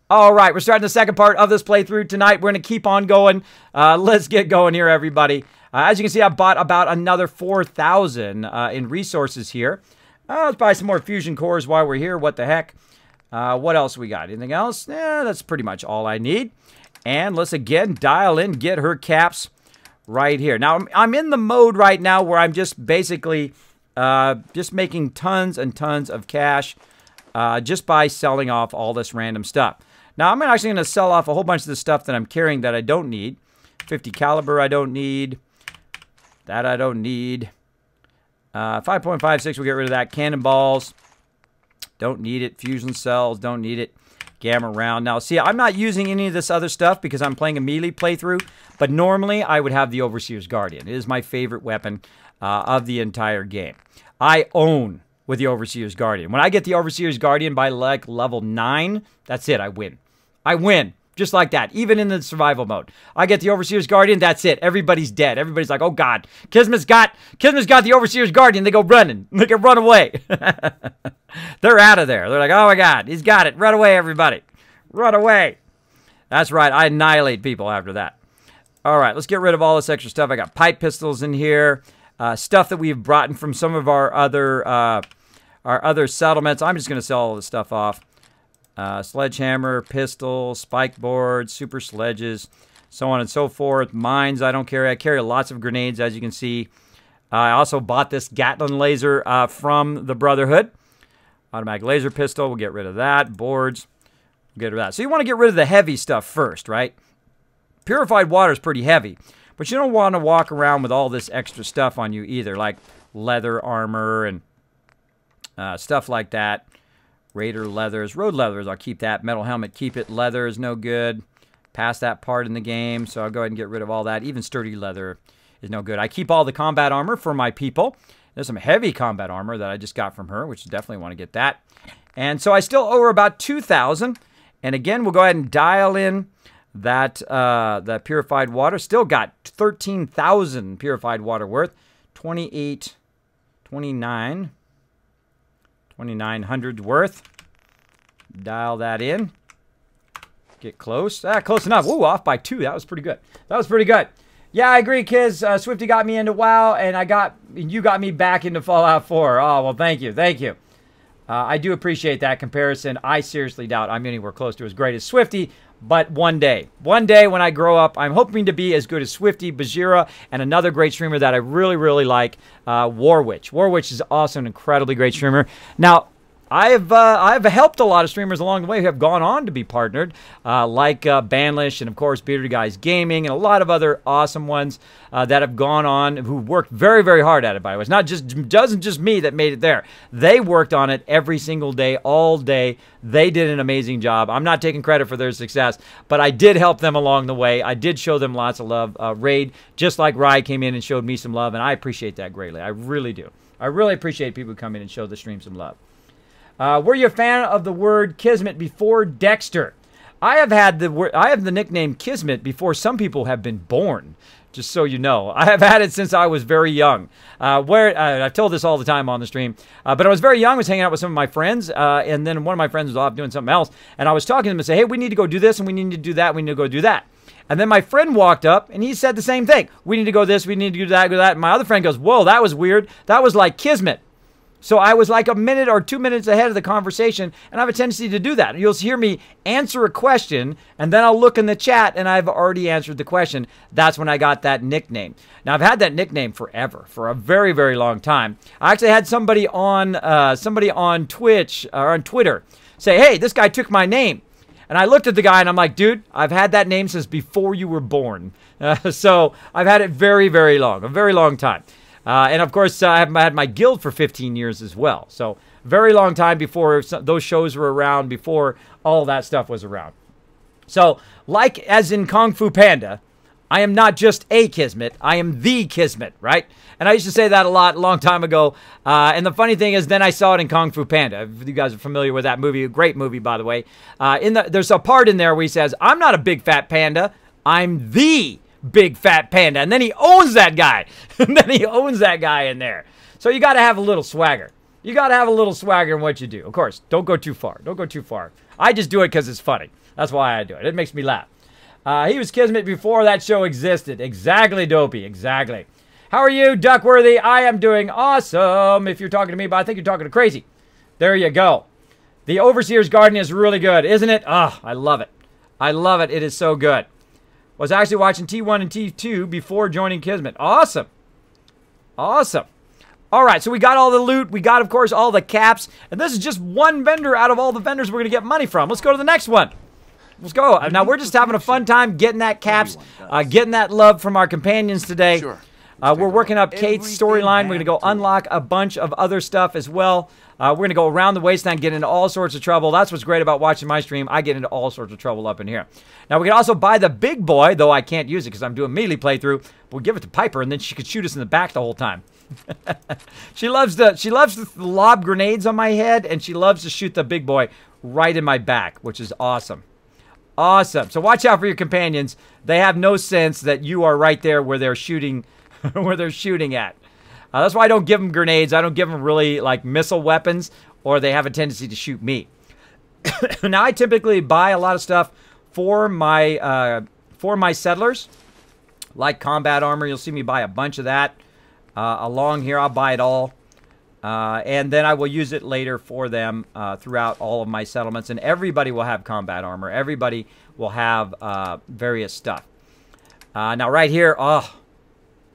All right, we're starting the second part of this playthrough tonight. We're going to keep on going. Let's get going here, everybody. As you can see, I bought about another 4,000 in resources here. Let's buy some more fusion cores while we're here. What the heck? What else we got? Anything else? That's pretty much all I need. And let's again dial in, get her caps right here. Now, I'm in the mode right now where I'm just basically just making tons and tons of cash just by selling off all this random stuff. Now, I'm actually going to sell off a whole bunch of the stuff that I'm carrying that I don't need. 50 caliber I don't need. That I don't need. 5.56, we'll get rid of that. Cannonballs. Don't need it. Fusion cells, don't need it. Gamma round. Now, see, I'm not using any of this other stuff because I'm playing a melee playthrough. But normally, I would have the Overseer's Guardian. It is my favorite weapon of the entire game. I own with the Overseer's Guardian. When I get the Overseer's Guardian by like level 9, that's it. I win. I win. Just like that. Even in the survival mode. I get the Overseer's Guardian, that's it. Everybody's dead. Everybody's like, oh God, Kismet's got the Overseer's Guardian. They go running. They can run away. They're out of there. They're like, oh my God, he's got it. Run away, everybody. Run away. That's right. I annihilate people after that. All right, let's get rid of all this extra stuff. I got pipe pistols in here. Stuff that we've brought in from some of our other settlements. I'm just going to sell all this stuff off. Sledgehammer, pistol, spike boards, super sledges, so on and so forth. Mines, I don't carry. I carry lots of grenades, as you can see. I also bought this Gatling laser from the Brotherhood. Automatic laser pistol, we'll get rid of that. Boards, we'll get rid of that. So you want to get rid of the heavy stuff first, right? Purified water is pretty heavy, but you don't want to walk around with all this extra stuff on you either, like leather armor and stuff like that. Raider leathers. Road leathers, I'll keep that. Metal helmet, keep it. Leather is no good. Past that part in the game, so I'll go ahead and get rid of all that. Even sturdy leather is no good. I keep all the combat armor for my people. There's some heavy combat armor that I just got from her, which definitely want to get that. And so I still owe her about 2,000. And again, we'll go ahead and dial in that purified water. Still got 13,000 purified water worth. 2,900 worth. Dial that in. Get close. Close enough. Ooh, off by 2. That was pretty good. That was pretty good. Yeah, I agree, kids. Swifty got me into WoW, and you got me back into Fallout 4. Oh, well, thank you. Thank you. I do appreciate that comparison. I seriously doubt I'm anywhere close to as great as Swifty, but one day when I grow up, I'm hoping to be as good as Swifty, Bajira, and another great streamer that I really, really like, Warwitch. Warwitch is also an incredibly great streamer. Now, I've helped a lot of streamers along the way who have gone on to be partnered, like Banlish and, of course, Bearded Guys Gaming and a lot of other awesome ones that have gone on who worked very, very hard at it, by the way. It's not just me that made it there. They worked on it every single day, all day. They did an amazing job. I'm not taking credit for their success, but I did help them along the way. I did show them lots of love. Raid, just like Rye came in and showed me some love, and I appreciate that greatly. I really do. I really appreciate people who come in and show the stream some love. Were you a fan of the word Kismet before Dexter? I have the nickname Kismet before some people have been born. Just so you know, I have had it since I was very young. I've told this all the time on the stream, but I was very young. I was hanging out with some of my friends, and then one of my friends was off doing something else, and I was talking to him and say, "Hey, we need to go do this, and we need to do that. We need to go do that." And then my friend walked up, and he said the same thing. We need to go this. We need to do that. Go that. And my other friend goes, "Whoa, that was weird. That was like Kismet." So I was like a minute or 2 minutes ahead of the conversation, and I have a tendency to do that. You'll hear me answer a question, and then I'll look in the chat, and I've already answered the question. That's when I got that nickname. Now, I've had that nickname forever, for a very, very long time. I actually had somebody on Twitch, or on Twitter, say, "Hey, this guy took my name." And I looked at the guy, and I'm like, "Dude, I've had that name since before you were born." So I've had it very, very long, a very long time. And, of course, I have had my guild for 15 years as well. So, very long time before those shows were around, before all that stuff was around. So, like as in Kung Fu Panda, I am not just a Kismet. I am the Kismet, right? And I used to say that a long time ago. And the funny thing is, then I saw it in Kung Fu Panda. If you guys are familiar with that movie, a great movie, by the way. There's a part in there where he says, "I'm not a big fat panda. I'm the big fat panda," and then he owns that guy. And then he owns that guy in there. So you got to have a little swagger. You got to have a little swagger in what you do. Of course, don't go too far. Don't go too far. I just do it because it's funny. That's why I do it. It makes me laugh. He was Kismet before that show existed. Exactly, Dopey. Exactly. How are you, Duckworthy? I am doing awesome. If you're talking to me, but I think you're talking to Crazy. There you go. The Overseer's Garden is really good, isn't it? Ah, I love it. I love it. It is so good. Was actually watching T1 and T2 before joining Kismet. Awesome. Awesome. All right, so we got all the loot. We got, of course, all the caps. And this is just one vendor out of all the vendors we're going to get money from. Let's go to the next one. Let's go. Now, we're just having a fun time getting that caps, getting that love from our companions today. Sure. We're working up Kate's storyline. We're going to go unlock a bunch of other stuff as well. We're going to go around the wasteland, get into all sorts of trouble. That's what's great about watching my stream. I get into all sorts of trouble up in here. Now, we can also buy the big boy, though I can't use it because I'm doing melee playthrough. We'll give it to Piper, and then she could shoot us in the back the whole time. She loves to lob grenades on my head, and she loves to shoot the big boy right in my back, which is awesome. Awesome. So watch out for your companions. They have no sense that you are right there where they're shooting, where they're shooting at. That's why I don't give them grenades. I don't give them really like missile weapons, or they have a tendency to shoot me. Now I typically buy a lot of stuff for my settlers, like combat armor. You'll see me buy a bunch of that. Along here, I'll buy it all. And then I will use it later for them throughout all of my settlements. And everybody will have combat armor. Everybody will have various stuff. Now, right here, oh,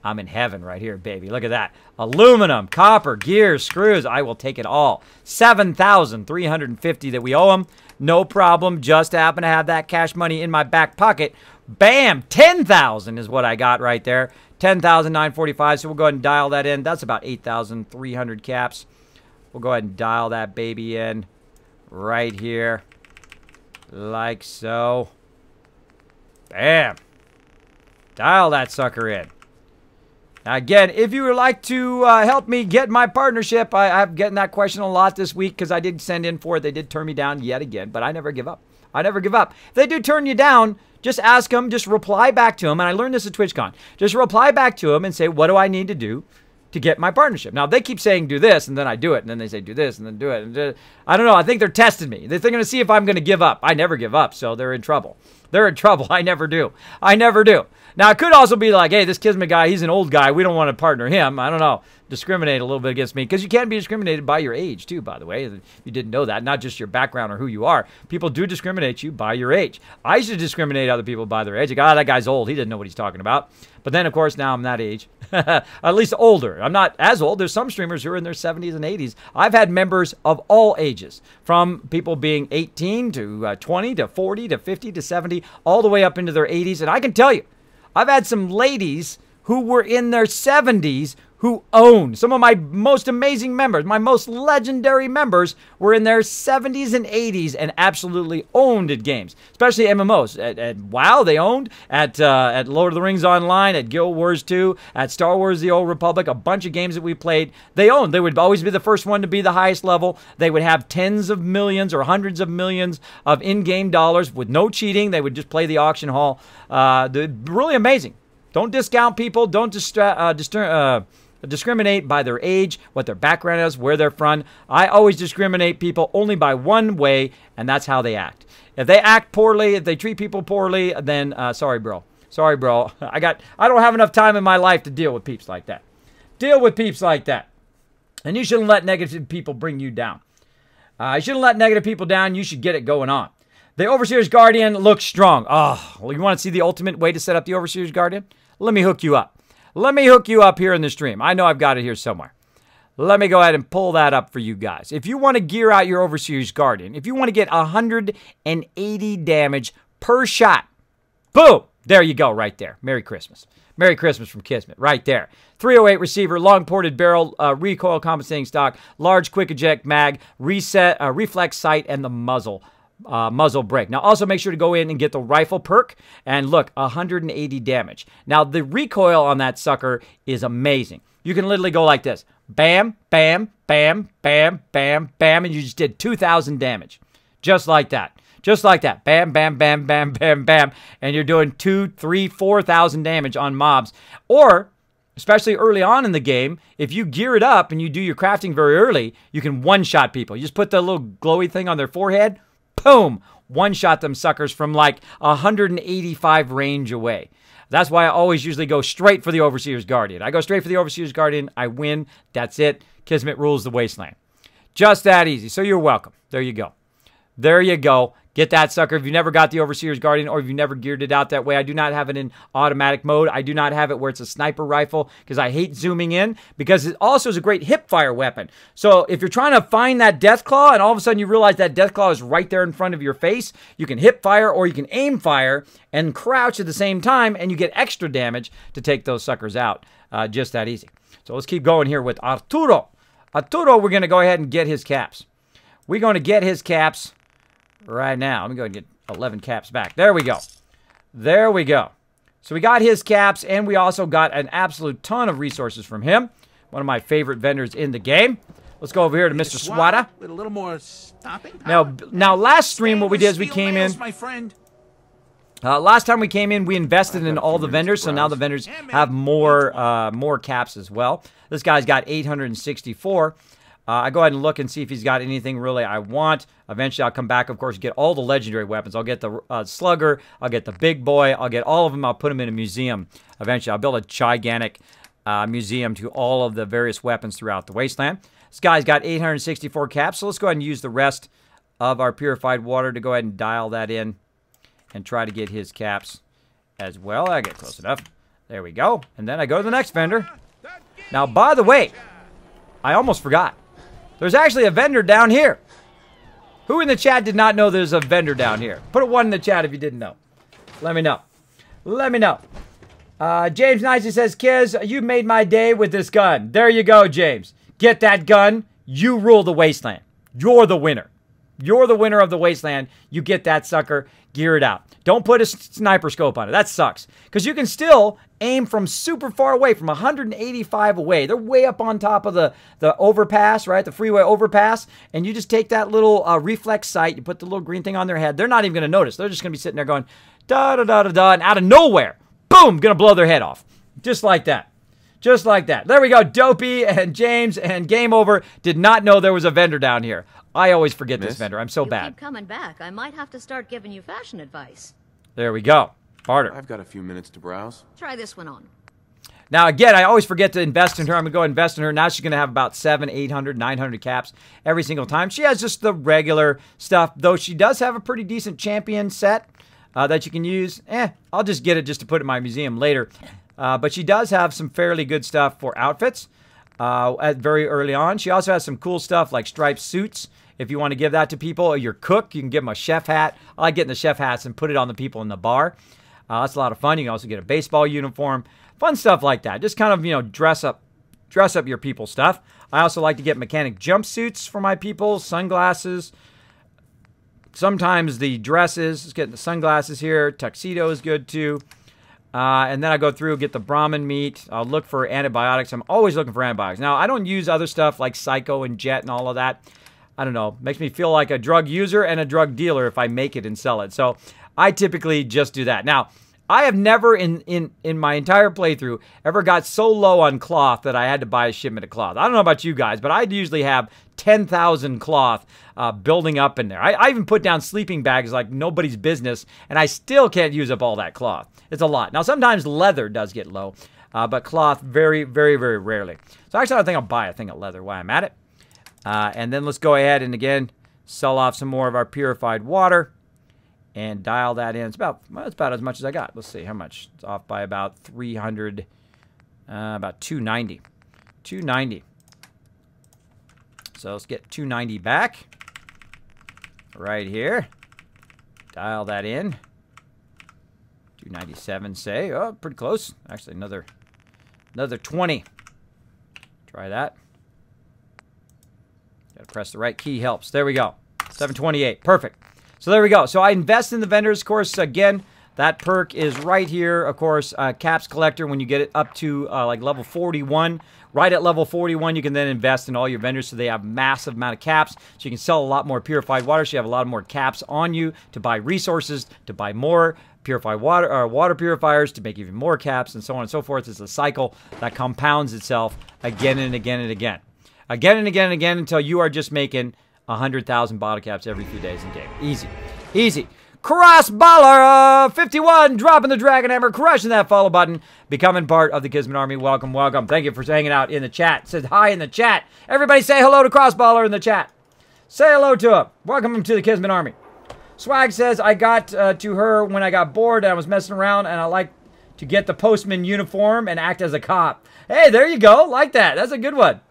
I'm in heaven right here, baby. Look at that. Aluminum, copper, gears, screws. I will take it all. 7,350 that we owe them. No problem. Just happen to have that cash money in my back pocket. Bam! 10,000 is what I got right there. 10,945. So we'll go ahead and dial that in. That's about 8,300 caps. We'll go ahead and dial that baby in right here. Like so. Bam! Dial that sucker in. Now again, if you would like to help me get my partnership, I've getting that question a lot this week because I did send in for it. They did turn me down yet again, but I never give up. I never give up. If they do turn you down, just ask them, just reply back to them, and I learned this at TwitchCon. Just reply back to them and say, what do I need to do to get my partnership? Now, they keep saying do this, and then I do it, and then they say do this, and then do it. And I don't know. I think they're testing me. They're going to see if I'm going to give up. I never give up, so they're in trouble. They're in trouble. I never do. I never do. Now, it could also be like, hey, this Kismet guy, he's an old guy. We don't want to partner him. I don't know. Discriminate a little bit against me. Because you can be discriminated by your age, too, by the way. If you didn't know that. Not just your background or who you are. People do discriminate you by your age. I used to discriminate other people by their age. Like, oh, that guy's old. He didn't know what he's talking about. But then, of course, now I'm that age. At least older. I'm not as old. There's some streamers who are in their 70s and 80s. I've had members of all ages. From people being 18 to 20 to 40 to 50 to 70. All the way up into their 80s. And I can tell you, I've had some ladies who were in their 70s who own. Some of my most amazing members, my most legendary members, were in their 70s and 80s and absolutely owned at games, especially MMOs. At WoW, they owned. At Lord of the Rings Online, at Guild Wars 2, at Star Wars The Old Republic, a bunch of games that we played, they owned. They would always be the first one to be the highest level. They would have tens of millions or hundreds of millions of in-game dollars with no cheating. They would just play the auction hall. Really amazing. Don't discount people. Don't discriminate by their age, what their background is, where they're from. I always discriminate people only by one way, and that's how they act. If they act poorly, if they treat people poorly, then sorry, bro. Sorry, bro. I don't have enough time in my life to deal with peeps like that. Deal with peeps like that. And you shouldn't let negative people bring you down. You shouldn't let negative people down. You should get it going on. The Overseer's Guardian looks strong. Oh, well, you want to see the ultimate way to set up the Overseer's Guardian? Let me hook you up. Let me hook you up here in the stream. I know I've got it here somewhere. Let me go ahead and pull that up for you guys. If you want to gear out your Overseer's Guardian, if you want to get 180 damage per shot, boom, there you go right there. Merry Christmas. Merry Christmas from Kismet right there. 308 receiver, long ported barrel, recoil compensating stock, large quick eject mag, reflex sight, and the muzzle brake. Now, also make sure to go in and get the rifle perk. And look, 180 damage. Now, the recoil on that sucker is amazing. You can literally go like this. Bam, bam, bam, bam, bam, bam. And you just did 2,000 damage. Just like that. Just like that. Bam, bam, bam, bam, bam, bam. And you're doing 2,000, 3,000, 4,000 damage on mobs. Or, especially early on in the game, if you gear it up and you do your crafting very early, you can one-shot people. You just put the little glowy thing on their forehead. boom, one-shot them suckers from like 185 range away. That's why I always usually go straight for the Overseer's Guardian. I go straight for the Overseer's Guardian. I win. That's it. Kismet rules the wasteland. Just that easy. So you're welcome. There you go. There you go. Get that sucker. If you never got the Overseer's Guardian or if you never geared it out that way, I do not have it in automatic mode. I do not have it where it's a sniper rifle because I hate zooming in because it also is a great hip fire weapon. So if you're trying to find that death claw and all of a sudden you realize that death claw is right there in front of your face, you can hip fire or you can aim fire and crouch at the same time and you get extra damage to take those suckers out. Just that easy. So let's keep going here with Arturo. Arturo, we're going to go ahead and get his caps. We're going to get his caps right now. Let me go and get 11 caps back. There we go. There we go. So we got his caps, and we also got an absolute ton of resources from him. One of my favorite vendors in the game. Let's go over here to Mr. Swada. With a little more stopping Now, last stream, what we did is we came in. My friend. Last time we came in, we invested in all the vendors, so now the vendors have more caps as well. This guy's got 864. I go ahead and look and see if he's got anything really I want. Eventually, I'll come back, of course, get all the legendary weapons. I'll get the Slugger. I'll get the Big Boy. I'll get all of them. I'll put them in a museum. Eventually, I'll build a gigantic museum to all of the various weapons throughout the wasteland. This guy's got 864 caps, so let's go ahead and use the rest of our purified water to go ahead and dial that in and try to get his caps as well. I get close enough. There we go. And then I go to the next vendor. Now, by the way, I almost forgot. There's actually a vendor down here. Who in the chat did not know there's a vendor down here? Put a 1 in the chat if you didn't know. Let me know. Let me know. James Nicey says, Kiz, you made my day with this gun. There you go, James. Get that gun. You rule the wasteland. You're the winner. You're the winner of the wasteland. You get that sucker. Gear it out. Don't put a sniper scope on it. That sucks. Because you can still aim from super far away, from 185 away. They're way up on top of the overpass, right? The freeway overpass. And you just take that little reflex sight. You put the little green thing on their head. They're not even going to notice. They're just going to be sitting there going, da-da-da-da-da. And out of nowhere, boom, going to blow their head off. Just like that. Just like that. There we go. Dopey and James and Game Over did not know there was a vendor down here. I always forget this vendor. I'm so bad. Keep coming back. I might have to start giving you fashion advice. There we go. Barter. I've got a few minutes to browse. Try this one on. Now, again, I always forget to invest in her. I'm going to go invest in her. Now she's going to have about 700, 800, 900 caps every single time. She has just the regular stuff, though she does have a pretty decent champion set that you can use. I'll just get it just to put in my museum later. But she does have some fairly good stuff for outfits very early on. She also has some cool stuff like striped suits. If you want to give that to people, or your cook, you can give them a chef hat. I like getting the chef hats and put it on the people in the bar. That's a lot of fun. You can also get a baseball uniform. Fun stuff like that. Just kind of, dress up your people stuff. I also like to get mechanic jumpsuits for my people, sunglasses. Sometimes the dresses. Let's get the sunglasses here. Tuxedo is good too. And then I go through, get the Brahmin meat. I'll look for antibiotics. I'm always looking for antibiotics. Now, I don't use other stuff like Psycho and Jet and all of that. I don't know. Makes me feel like a drug user and a drug dealer if I make it and sell it. So I typically just do that. Now, I have never in my entire playthrough ever got so low on cloth that I had to buy a shipment of cloth. I don't know about you guys, but I usually have 10,000 cloth building up in there. I even put down sleeping bags like nobody's business, and I still can't use up all that cloth. It's a lot. Now, sometimes leather does get low, but cloth very, very, very rarely. So actually, I think I'll buy a thing of leather while I'm at it. And then let's go ahead and, again, sell off some more of our purified water and dial that in. It's about as much as I got. Let's see how much. It's off by about 300, about 290. 290. So let's get 290 back right here. Dial that in. 297, say. Oh, pretty close. Actually, another 20. Try that. Got to press the right key. Helps. There we go. 728. Perfect. So there we go. So I invest in the vendors. Of course, again, that perk is right here. Of course, caps collector, when you get it up to like level 41. Right at level 41, you can then invest in all your vendors so they have massive amount of caps. So you can sell a lot more purified water. So you have a lot more caps on you to buy resources, to buy more purified water, or water purifiers, to make even more caps, and so on and so forth. It's a cycle that compounds itself again and again and again. Again and again and again until you are just making 100,000 bottle caps every few days in game. Easy. Easy. Crossballer 51 dropping the Dragon Hammer, crushing that follow button, becoming part of the Kismet Army. Welcome, welcome. Thank you for hanging out in the chat. It says hi in the chat. Everybody say hello to Crossballer in the chat. Say hello to him. Welcome him to the Kismet Army. Swag says, I got to her when I got bored and I was messing around and I like to get the postman uniform and act as a cop. Hey, there you go. Like that. That's a good one.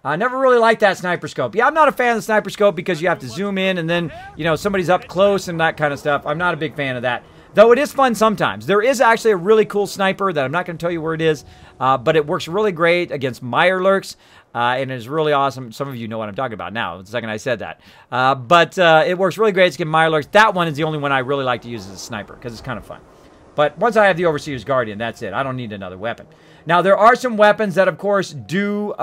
I never really liked that sniper scope. Yeah, I'm not a fan of the sniper scope because you have to zoom in and then, you know, somebody's up close and that kind of stuff. I'm not a big fan of that. Though it is fun sometimes. There is actually a really cool sniper that I'm not going to tell you where it is, but it works really great against Mirelurks, and it's really awesome. Some of you know what I'm talking about now, the second I said that. But it works really great against Mirelurks. That one is the only one I really like to use as a sniper because it's kind of fun. But once I have the Overseer's Guardian, that's it. I don't need another weapon. Now, there are some weapons that, of course, do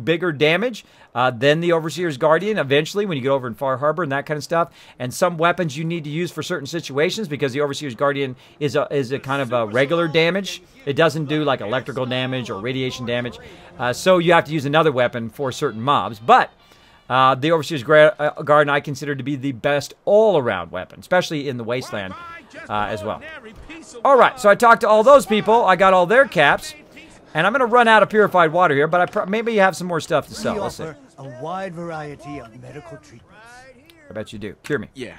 bigger damage than the Overseer's Guardian eventually when you get over in Far Harbor and that kind of stuff. And some weapons you need to use for certain situations because the Overseer's Guardian is a kind of a regular damage. It doesn't do like electrical damage or radiation damage. So you have to use another weapon for certain mobs. But the Overseer's Guardian I consider to be the best all-around weapon, especially in the Wasteland as well. All right, so I talked to all those people. I got all their caps. And I'm going to run out of purified water here, but maybe you have some more stuff to sell. Let's see. A wide variety of medical treatments. I bet you do. Cure me. Yeah.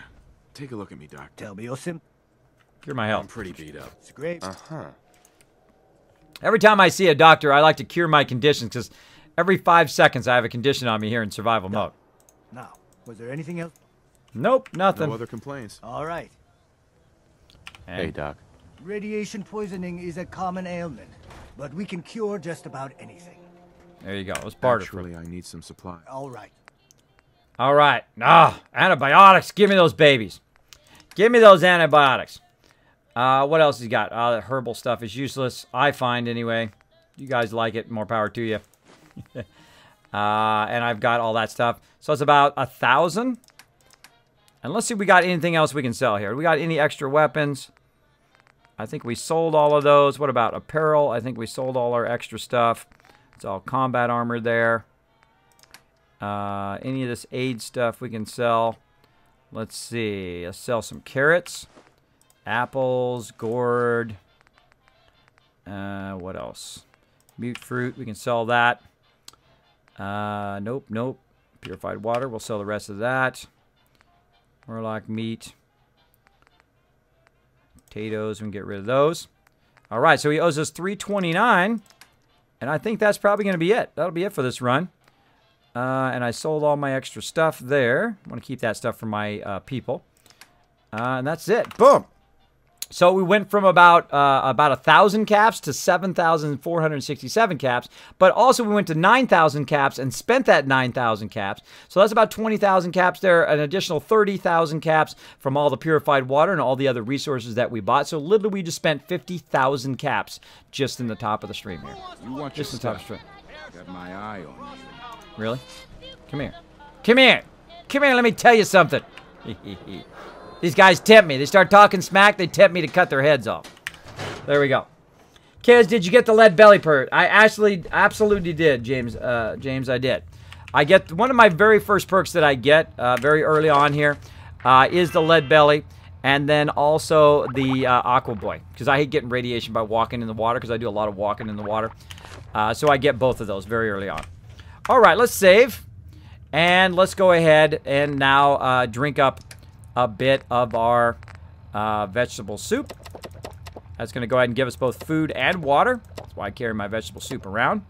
Take a look at me, Doc. Tell me your symptoms. Cure my I'm health. pretty beat up. It's great. Uh-huh. Every time I see a doctor, I like to cure my conditions because every 5 seconds I have a condition on me here in survival mode. Now, was there anything else? Nope, nothing. No other complaints. All right. Hey, Doc. Radiation poisoning is a common ailment, but we can cure just about anything. There you go. Let's barter. Actually, I need some supplies. All right. All right. Ah, antibiotics. Give me those babies. Give me those antibiotics. What else has he got? The herbal stuff is useless. I find anyway. You guys like it. More power to you. And I've got all that stuff. So it's about 1,000. And let's see if we got anything else we can sell here. We got any extra weapons? I think we sold all of those. What about apparel? I think we sold all our extra stuff. It's all combat armor there. Any of this aid stuff we can sell. Let's see. Let's sell some carrots. Apples. Gourd. What else? Mute fruit. We can sell that. Nope, nope. Purified water. We'll sell the rest of that. Murloc meat. Potatoes, we can get rid of those. All right, so he owes us $329, and I think that's probably going to be it. That'll be it for this run. And I sold all my extra stuff there. I want to keep that stuff for my people. And that's it. Boom. So we went from about 1,000 caps to 7,467 caps, but also we went to 9,000 caps and spent that 9,000 caps. So that's about 20,000 caps there, an additional 30,000 caps from all the purified water and all the other resources that we bought. So literally we just spent 50,000 caps just in the top of the stream here. You want Just in the top of the stream. Got my eye on you. Really? Come here. Come here. Come here, let me tell you something. These guys tempt me. They start talking smack, they tempt me to cut their heads off. There we go. Kids, did you get the lead belly perk? I actually absolutely did, James. James, I did. I get one of my very first perks that I get very early on here is the lead belly, and then also the aqua boy, because I hate getting radiation by walking in the water, because I do a lot of walking in the water. So I get both of those very early on. All right, let's save, and let's go ahead and now drink up a bit of our vegetable soup. That's going to go ahead and give us both food and water. That's why I carry my vegetable soup around.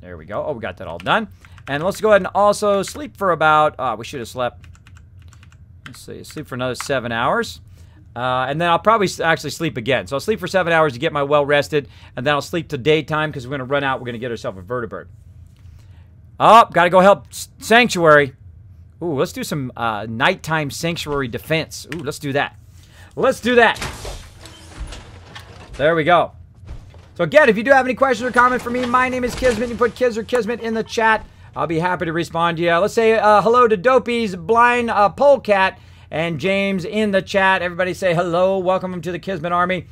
There we go. Oh, we got that all done. And let's go ahead and also sleep for about... we should have slept... Let's see. Sleep for another 7 hours. And then I'll probably actually sleep again. So I'll sleep for 7 hours to get my well rested. And then I'll sleep to daytime because we're going to run out. We're going to get ourselves a vertibird. Oh, got to go help Sanctuary. Ooh, let's do some nighttime sanctuary defense. Ooh, let's do that. Let's do that. There we go. So again, if you do have any questions or comments for me, my name is Kismet. You put Kiz or Kismet in the chat. I'll be happy to respond to you. Let's say hello to Dopey's Blind Polecat and James in the chat. Everybody say hello. Welcome to the Kismet Army.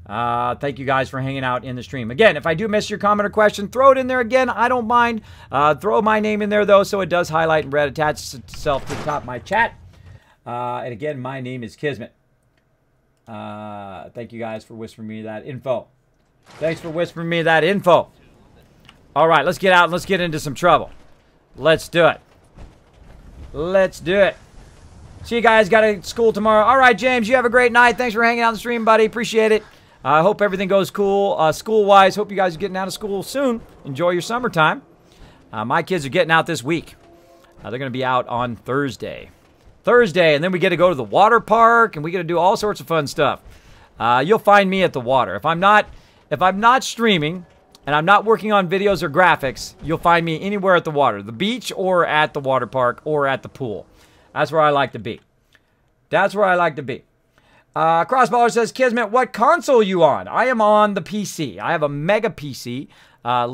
Thank you guys for hanging out in the stream. Again, if I do miss your comment or question, throw it in there again. I don't mind. Throw my name in there, though, so it does highlight and red attach itself to the top of my chat. And again, my name is Kismet. Thank you guys for whispering me that info. Thanks for whispering me that info. All right, let's get out and let's get into some trouble. Let's do it. Let's do it. See you guys. Got to school tomorrow. All right, James, you have a great night. Thanks for hanging out on the stream, buddy. Appreciate it. I hope everything goes cool school-wise. Hope you guys are getting out of school soon. Enjoy your summertime. My kids are getting out this week. They're going to be out on Thursday. And then we get to go to the water park, and we get to do all sorts of fun stuff. You'll find me at the water. If I'm not streaming and I'm not working on videos or graphics, you'll find me anywhere at the water, the beach or at the water park or at the pool. That's where I like to be. That's where I like to be. Crossballer says, Kismet, what console are you on? I am on the PC. I have a Mega PC.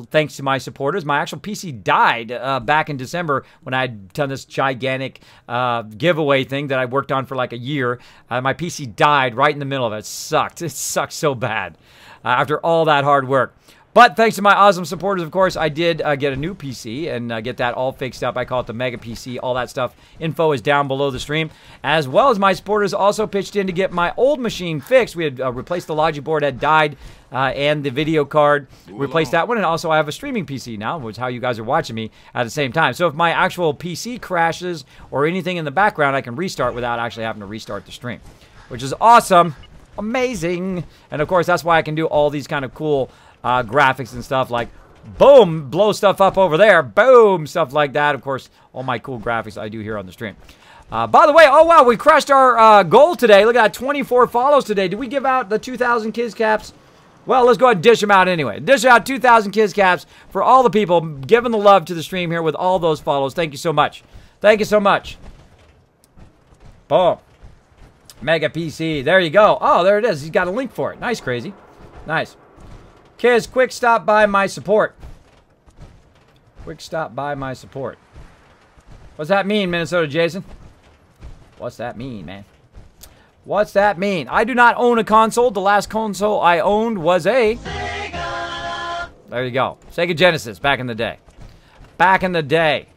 Thanks to my supporters. My actual PC died back in December when I had done this gigantic giveaway thing that I worked on for like a year. My PC died right in the middle of it. It sucked. It sucked so bad after all that hard work. But thanks to my awesome supporters, of course, I did get a new PC and get that all fixed up. I call it the Mega PC. All that stuff. Info is down below the stream. As well as my supporters also pitched in to get my old machine fixed. We had replaced the logic board, had died, and the video card. Replaced that one. And also I have a streaming PC now, which is how you guys are watching me at the same time. So if my actual PC crashes or anything in the background, I can restart without actually having to restart the stream, which is awesome. Amazing. And of course, that's why I can do all these kind of cool graphics and stuff like, boom, blow stuff up over there, boom, stuff like that. Of course, all my cool graphics I do here on the stream. By the way, oh wow, we crushed our goal today. Look at that, 24 follows today. Did we give out the 2,000 Kids Caps? Well, let's go ahead and dish them out anyway. Dish out 2,000 Kids Caps for all the people giving the love to the stream here with all those follows. Thank you so much. Thank you so much. Boom. Mega PC. There you go. Oh, there it is. He's got a link for it. Nice, Crazy. Nice. Kids, quick stop by my support. Quick stop by my support. What's that mean, Minnesota Jason? What's that mean, man? What's that mean? I do not own a console. The last console I owned was a Sega. There you go. Sega Genesis back in the day. Back in the day.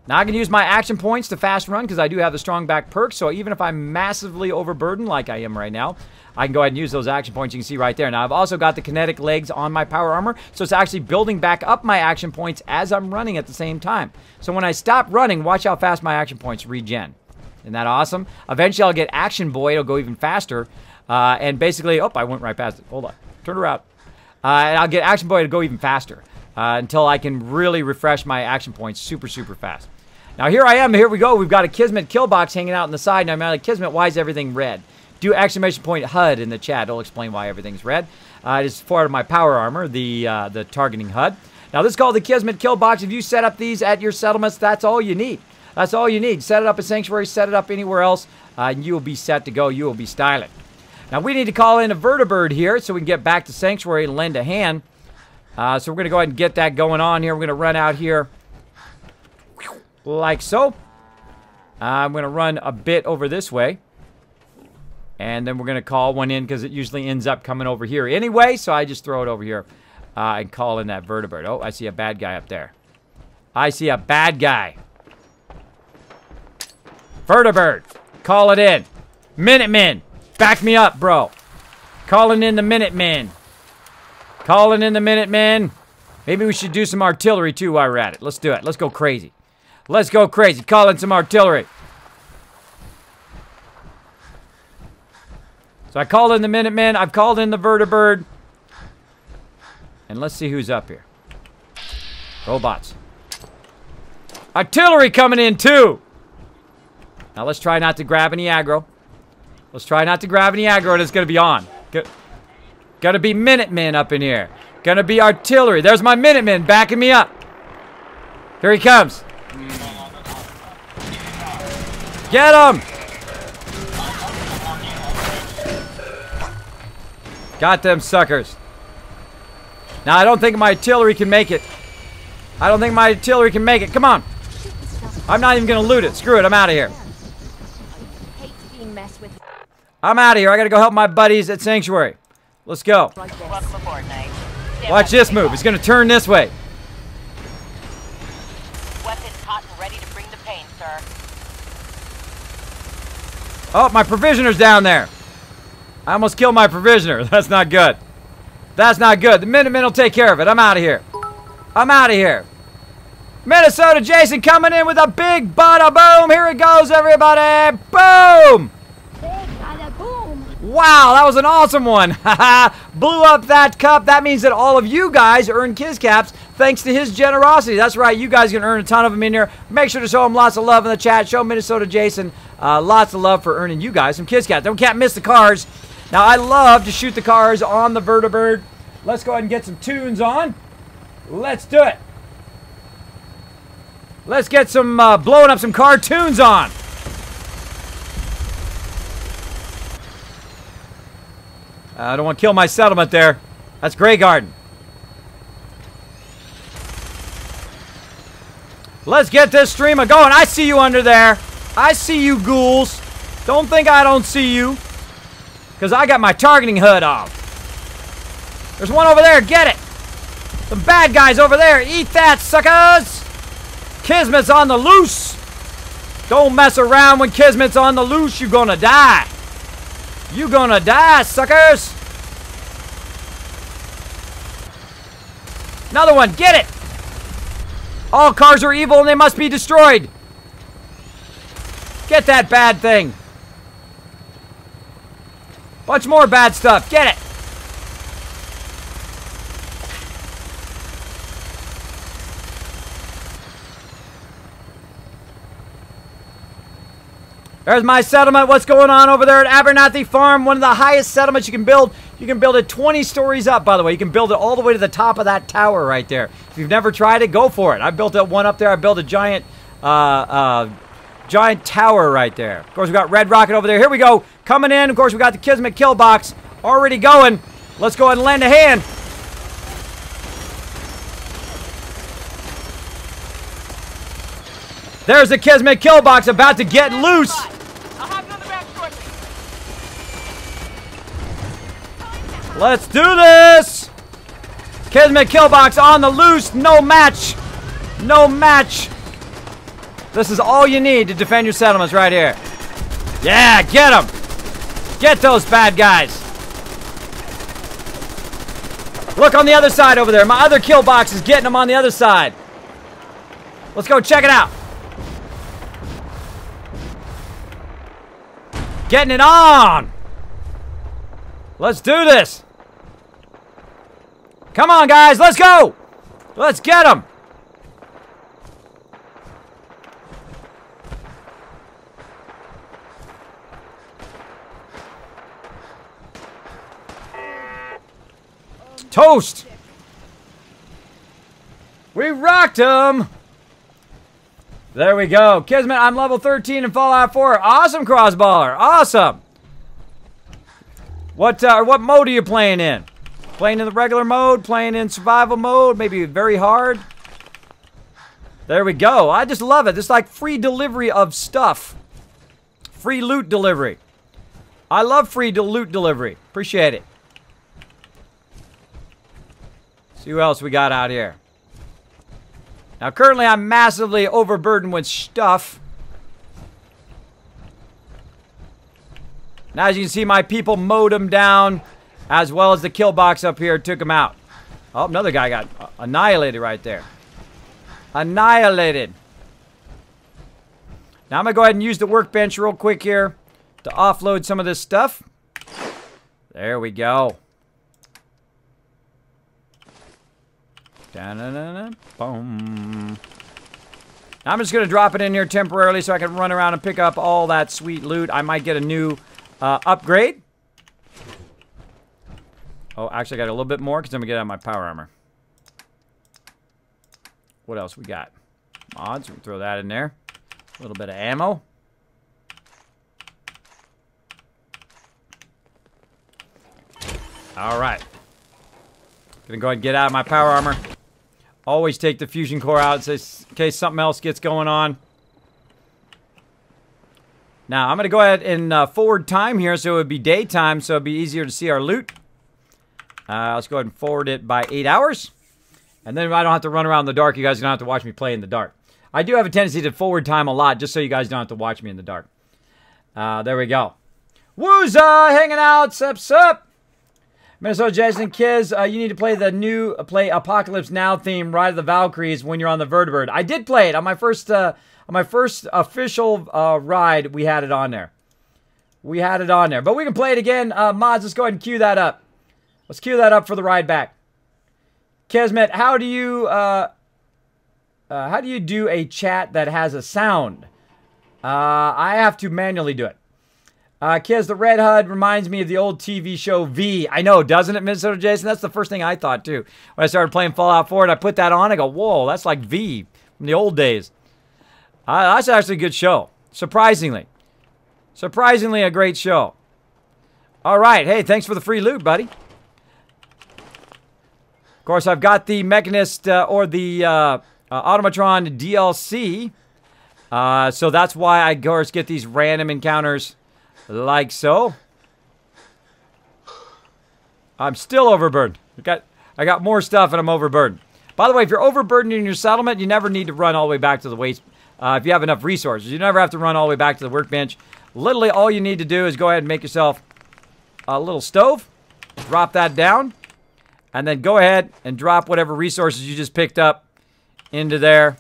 Now I can use my action points to fast run because I do have the strong back perk. So even if I'm massively overburdened like I am right now, I can go ahead and use those action points you can see right there. Now, I've also got the kinetic legs on my power armor, so it's actually building back up my action points as I'm running at the same time. So when I stop running, watch how fast my action points regen. Isn't that awesome? Eventually, I'll get Action Boy. It'll go even faster. And basically, oh, I went right past it. Hold on. Turn around. And I'll get Action Boy to go even faster until I can really refresh my action points super, super fast. Now, here I am. Here we go. We've got a Kismet kill box hanging out on the side. Now, I'm like, Kismet, why is everything red? Do exclamation point HUD in the chat. It'll explain why everything's red. It is part of my power armor, the targeting HUD. Now, this is called the Kismet Kill Box. If you set up these at your settlements, that's all you need. That's all you need. Set it up at Sanctuary, set it up anywhere else, and you will be set to go. You will be styling. Now, we need to call in a vertibird here so we can get back to Sanctuary and lend a hand. So we're going to go ahead and get that going on here. We're going to run out here like so. I'm going to run a bit over this way. And then we're going to call one in because it usually ends up coming over here anyway. So I just throw it over here and call in that vertibird. Oh, I see a bad guy up there. I see a bad guy. Vertibird. Call it in. Minutemen. Back me up, bro. Calling in the Minutemen. Calling in the Minutemen. Maybe we should do some artillery too while we're at it. Let's do it. Let's go crazy. Let's go crazy. Call in some artillery. So I called in the Minutemen. I've called in the vertibird. And let's see who's up here. Robots. Artillery coming in too. Now let's try not to grab any aggro. Let's try not to grab any aggro and it's going to be on. Gonna be Minutemen up in here. Gonna be artillery. There's my Minutemen backing me up. Here he comes. Get him! Got them suckers. Now, I don't think my artillery can make it. I don't think my artillery can make it. Come on. I'm not even going to loot it. Screw it. I'm out of here. I'm out of here. I got to go help my buddies at Sanctuary. Let's go. Welcome aboard, Knight. Stand Watch by this for move. takeoff. It's going to turn this way. Weapons hot and ready to bring the pain, sir. Oh, my provisioner's down there. I almost killed my provisioner. That's not good. That's not good. The Minutemen will take care of it. I'm out of here. I'm out of here. Minnesota Jason coming in with a big bada boom. Here it goes, everybody. Boom! Wow, that was an awesome one. Blew up that cup. That means that all of you guys earn Kiz Caps thanks to his generosity. That's right. You guys can earn a ton of them in here. Make sure to show him lots of love in the chat. Show Minnesota Jason lots of love for earning you guys some Kiz Caps. Can't miss the cars. Now, I love to shoot the cars on the Vertibird. Let's go ahead and get some tunes on. Let's do it. Let's get some blowing up some cartoons on. I don't want to kill my settlement there. That's Grey Garden. Let's get this streamer going. I see you under there. I see you ghouls. Don't think I don't see you. Because I got my targeting HUD off. There's one over there. Get it. Some bad guys over there. Eat that, suckers. Kismet's on the loose. Don't mess around when Kismet's on the loose. You're gonna die. You gonna die, suckers. Another one. Get it. All cars are evil and they must be destroyed. Get that bad thing. Bunch more bad stuff. Get it. There's my settlement. What's going on over there at Abernathy Farm? One of the highest settlements you can build. You can build it 20 stories up, by the way. You can build it all the way to the top of that tower right there. If you've never tried it, go for it. I built one up there. I built a giant giant tower right there. Of course, we got Red Rocket over there. Here we go. Coming in. Of course, we got the Kismet kill box already going. Let's go ahead and lend a hand. There's the Kismet kill box about to get loose. I'll have you on the back shortly. Let's do this. Kismet kill box on the loose. No match. No match. This is all you need to defend your settlements right here. Yeah, get them. Get those bad guys. Look on the other side over there. My other kill box is getting them on the other side. Let's go check it out. Getting it on. Let's do this. Come on, guys. Let's go. Let's get them. Toast! We rocked him! There we go. Kismet, I'm level 13 in Fallout 4. Awesome, Crossballer. Awesome! What mode are you playing in? Playing in the regular mode? Playing in survival mode? Maybe very hard? There we go. I just love it. It's like free delivery of stuff. Free loot delivery. I love free loot delivery. Appreciate it. See who else we got out here. Now, currently, I'm massively overburdened with stuff. Now, as you can see, my people mowed them down, as well as the kill box up here took them out. Oh, another guy got annihilated right there. Annihilated. Now, I'm going to go ahead and use the workbench real quick here to offload some of this stuff. There we go. Boom. I'm just going to drop it in here temporarily so I can run around and pick up all that sweet loot. I might get a new upgrade. Oh, actually, I got a little bit more because I'm going to get out my power armor. What else we got? Mods, we can throw that in there. A little bit of ammo. All right. Gonna go ahead and get out of my power armor. Always take the fusion core out in case something else gets going on. Now, I'm going to go ahead and forward time here so it would be daytime so it would be easier to see our loot. Let's go ahead and forward it by 8 hours. And then I don't have to run around in the dark. You guys don't have to watch me play in the dark. I do have a tendency to forward time a lot just so you guys don't have to watch me in the dark. There we go. Wooza! Hanging out. Sup? Minnesota Jason Kiz, you need to play the new Apocalypse Now theme, Ride of the Valkyries, when you're on the Vertibird. I did play it on my first official ride. We had it on there. But we can play it again. Mods, let's go ahead and cue that up. Let's cue that up for the ride back. Kismet, how do you do a chat that has a sound? I have to manually do it. Kiz, the red HUD reminds me of the old TV show V. I know, doesn't it, Minnesota Jason? That's the first thing I thought, too. When I started playing Fallout 4 and I put that on, I go, whoa, that's like V from the old days. That's actually a good show. Surprisingly. Surprisingly a great show. All right. Hey, thanks for the free loot, buddy. Of course, I've got the Mechanist or the Automatron DLC. So that's why I, of course, get these random encounters like so. I'm still overburdened. I got more stuff and I'm overburdened. By the way, if you're overburdened in your settlement, you never need to run all the way back to the waste. If you have enough resources, you never have to run all the way back to the workbench. Literally, all you need to do is go ahead and make yourself a little stove. Drop that down. And then go ahead and drop whatever resources you just picked up into there.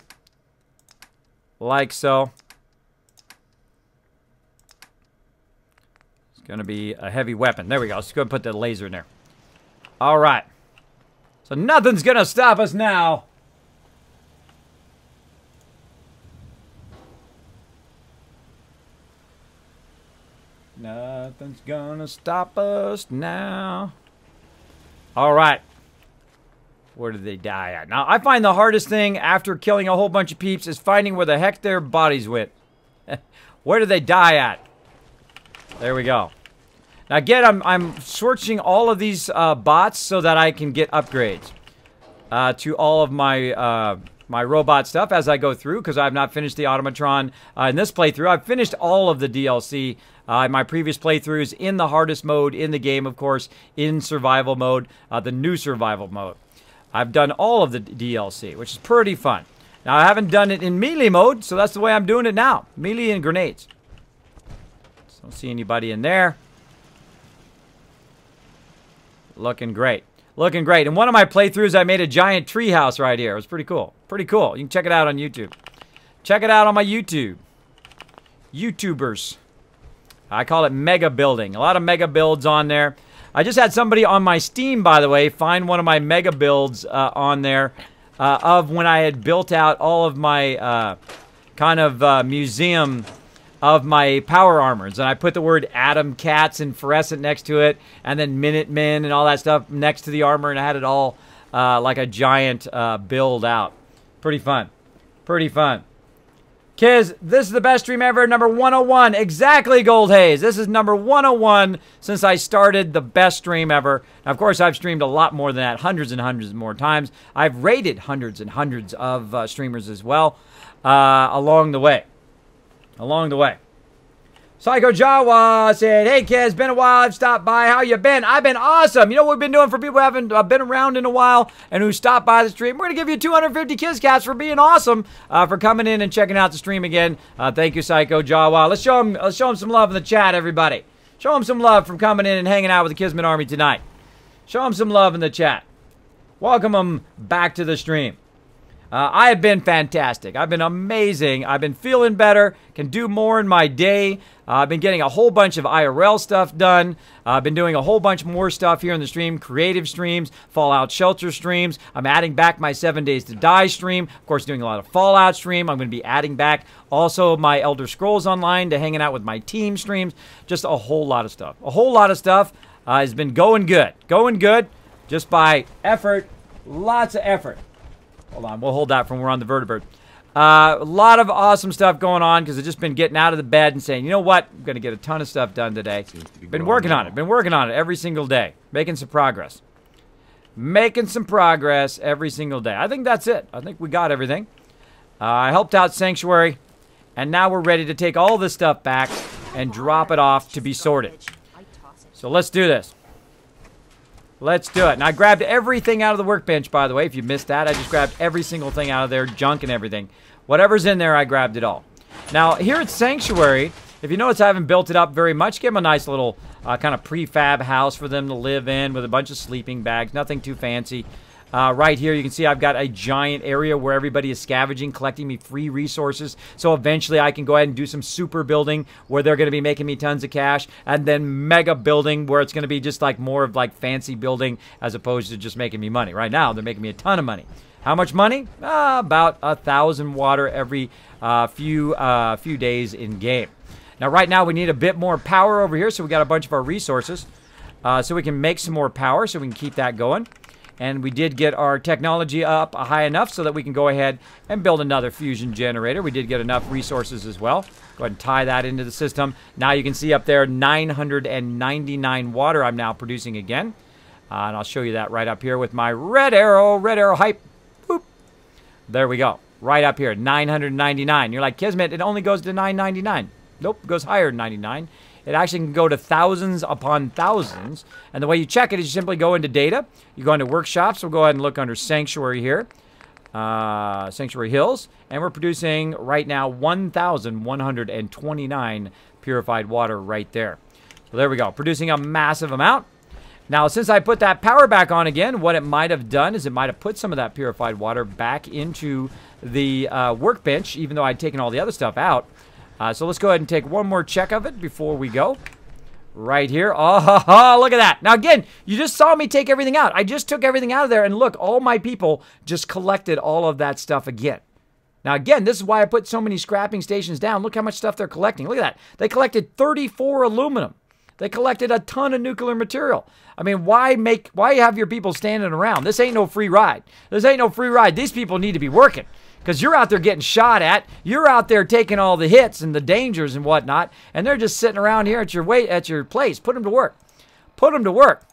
Like so. It's going to be a heavy weapon. There we go. Let's go and put the laser in there. All right. So nothing's going to stop us now. Nothing's going to stop us now. All right. Where did they die at? Now, I find the hardest thing after killing a whole bunch of peeps is finding where the heck their bodies went. Where did they die at? There we go. Now, again, I'm searching all of these bots so that I can get upgrades to all of my my robot stuff as I go through, because I have not finished the Automatron in this playthrough. I've finished all of the DLC in my previous playthroughs in the hardest mode in the game, of course, in survival mode, the new survival mode. I've done all of the DLC, which is pretty fun. Now, I haven't done it in melee mode, so that's the way I'm doing it now. Melee and grenades. So don't see anybody in there. Looking great. Looking great. In one of my playthroughs, I made a giant tree house right here. It was pretty cool. Pretty cool. You can check it out on YouTube. Check it out on my YouTube. YouTubers. I call it mega building. A lot of mega builds on there. I just had somebody on my Steam, by the way, find one of my mega builds on there of when I had built out all of my kind of museum of my power armors. And I put the word Atom Cats and Fluorescent next to it, and then Minutemen and all that stuff next to the armor, and I had it all like a giant build out. Pretty fun. Pretty fun. Kids, this is the best stream ever, number 101. Exactly, Gold Haze. This is number 101 since I started the best stream ever. Now, of course, I've streamed a lot more than that, hundreds and hundreds more times. I've rated hundreds and hundreds of streamers as well along the way. Along the way. Psycho Jawa said, hey kids, been a while, I've stopped by, how you been? I've been awesome. You know what we've been doing for people who haven't been around in a while and who stopped by the stream? We're going to give you 250 Kids Cats for being awesome, for coming in and checking out the stream again. Thank you, Psycho Jawa. Let's show them some love in the chat, everybody. Show them some love from coming in and hanging out with the Kismet Army tonight. Show them some love in the chat. Welcome them back to the stream. I have been fantastic. I've been amazing. I've been feeling better. Can do more in my day. I've been getting a whole bunch of IRL stuff done. I've been doing a whole bunch more stuff here in the stream. Creative streams, Fallout Shelter streams. I'm adding back my 7 Days to Die stream. Of course, doing a lot of Fallout stream. I'm going to be adding back also my Elder Scrolls Online to hanging out with my team streams. Just a whole lot of stuff. A whole lot of stuff has been going good. Going good just by effort. Lots of effort. Hold on, we'll hold that from we're on the Vertibird. A lot of awesome stuff going on because I've just been getting out of the bed and saying, you know what, I'm going to get a ton of stuff done today. Been working on it. Been working on it every single day. Making some progress. Making some progress every single day. I think that's it. I think we got everything. I helped out Sanctuary, and now we're ready to take all this stuff back and drop it off to be sorted. So let's do this. Let's do it. And I grabbed everything out of the workbench, by the way. If you missed that, I just grabbed every single thing out of there, junk and everything. Whatever's in there, I grabbed it all. Now, here at Sanctuary, if you notice, I haven't built it up very much. Give them a nice little kind of prefab house for them to live in with a bunch of sleeping bags. Nothing too fancy. Right here, you can see I've got a giant area where everybody is scavenging, collecting me free resources. So eventually I can go ahead and do some super building where they're going to be making me tons of cash. And then mega building where it's going to be just like more of like fancy building as opposed to just making me money. Right now, they're making me a ton of money. How much money? About 1,000 water every few days in game. Now, right now, we need a bit more power over here. So we got a bunch of our resources. So we can make some more power so we can keep that going. And we did get our technology up high enough so that we can go ahead and build another fusion generator. We did get enough resources as well. Go ahead and tie that into the system. Now you can see up there 999 water I'm now producing again. And I'll show you that right up here with my red arrow hype. Boop. There we go. Right up here, 999. You're like, Kismet, it only goes to 999. Nope, it goes higher than 99. It actually can go to thousands upon thousands. And the way you check it is you simply go into data. You go into workshops. We'll go ahead and look under Sanctuary here. Sanctuary Hills. And we're producing right now 1,129 purified water right there. So there we go. Producing a massive amount. Now, since I put that power back on again, what it might have done is it might have put some of that purified water back into the workbench, even though I'd taken all the other stuff out. So let's go ahead and take one more check of it before we go. Right here. Oh, look at that. Now, again, you just saw me take everything out. I just took everything out of there, and look, all my people just collected all of that stuff again. Now, again, this is why I put so many scrapping stations down. Look how much stuff they're collecting. Look at that. They collected 34 aluminum. They collected a ton of nuclear material. I mean, why have your people standing around? This ain't no free ride. This ain't no free ride. These people need to be working. Because you're out there getting shot at. You're out there taking all the hits and the dangers and whatnot. And they're just sitting around here at your place. Put them to work. Put them to work.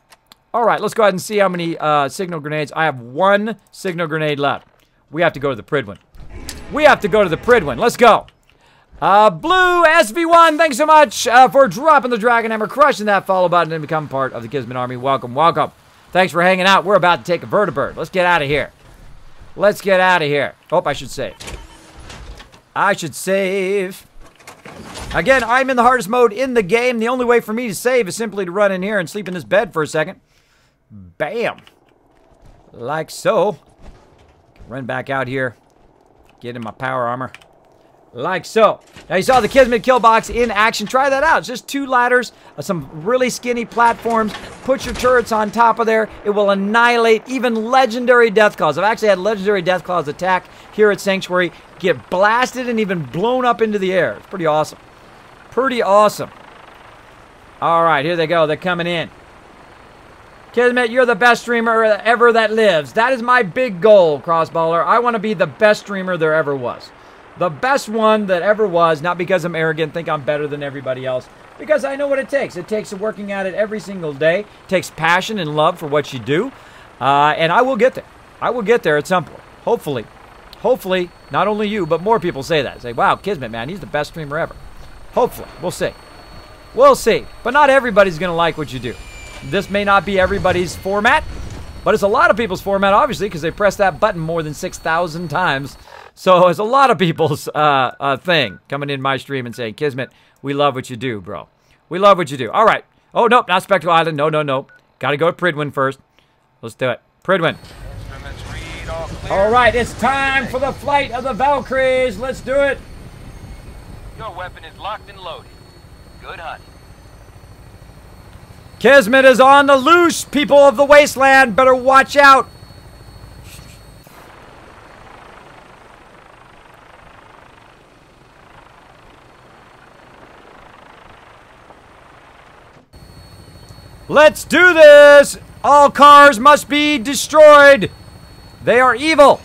All right, let's go ahead and see how many signal grenades. I have one signal grenade left. We have to go to the Pridwin. We have to go to the Pridwin. Let's go. Blue SV1, thanks so much for dropping the Dragon Hammer, crushing that follow button, and become part of the Kismet Army. Welcome, welcome. Thanks for hanging out. We're about to take a vertibird. Let's get out of here. Let's get out of here. Oh, I should save. I should save. Again, I'm in the hardest mode in the game. The only way for me to save is simply to run in here and sleep in this bed for a second. Bam. Like so. Run back out here. Get in my power armor. Like so. Now, you saw the Kismet kill box in action. Try that out. It's just 2 ladders, some really skinny platforms. Put your turrets on top of there. It will annihilate even legendary death claws. I've actually had legendary death claws attack here at Sanctuary, get blasted and even blown up into the air. It's pretty awesome. Pretty awesome. All right, here they go. They're coming in. Kismet, you're the best streamer ever that lives. That is my big goal, Crossballer. I want to be the best streamer there ever was. The best one that ever was, not because I'm arrogant, think I'm better than everybody else, because I know what it takes. It takes working at it every single day. It takes passion and love for what you do, and I will get there. I will get there at some point, hopefully. Hopefully, not only you, but more people say that. Say, wow, Kismet, man, he's the best streamer ever. Hopefully. We'll see. We'll see. But not everybody's going to like what you do. This may not be everybody's format, but it's a lot of people's format, obviously, because they press that button more than 6,000 times. So it's a lot of people's thing coming in my stream and saying, Kismet, we love what you do, bro. We love what you do. All right. Oh, nope, not Spectral Island. No, no, no. Got to go to Pridwin first. Let's do it. Pridwin. All right, it's time for the flight of the Valkyries. Let's do it. Your weapon is locked and loaded. Good hunting. Kismet is on the loose, people of the wasteland. Better watch out. Let's do this! All cars must be destroyed! They are evil!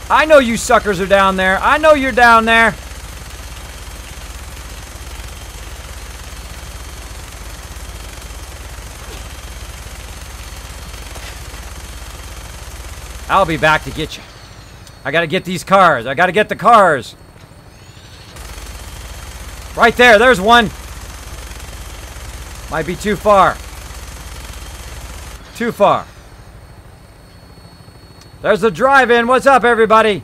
I know you suckers are down there. I know you're down there. I'll be back to get you. I gotta get these cars. I gotta get the cars. Right there, there's one. Might be too far. Too far. There's the drive-in. What's up, everybody?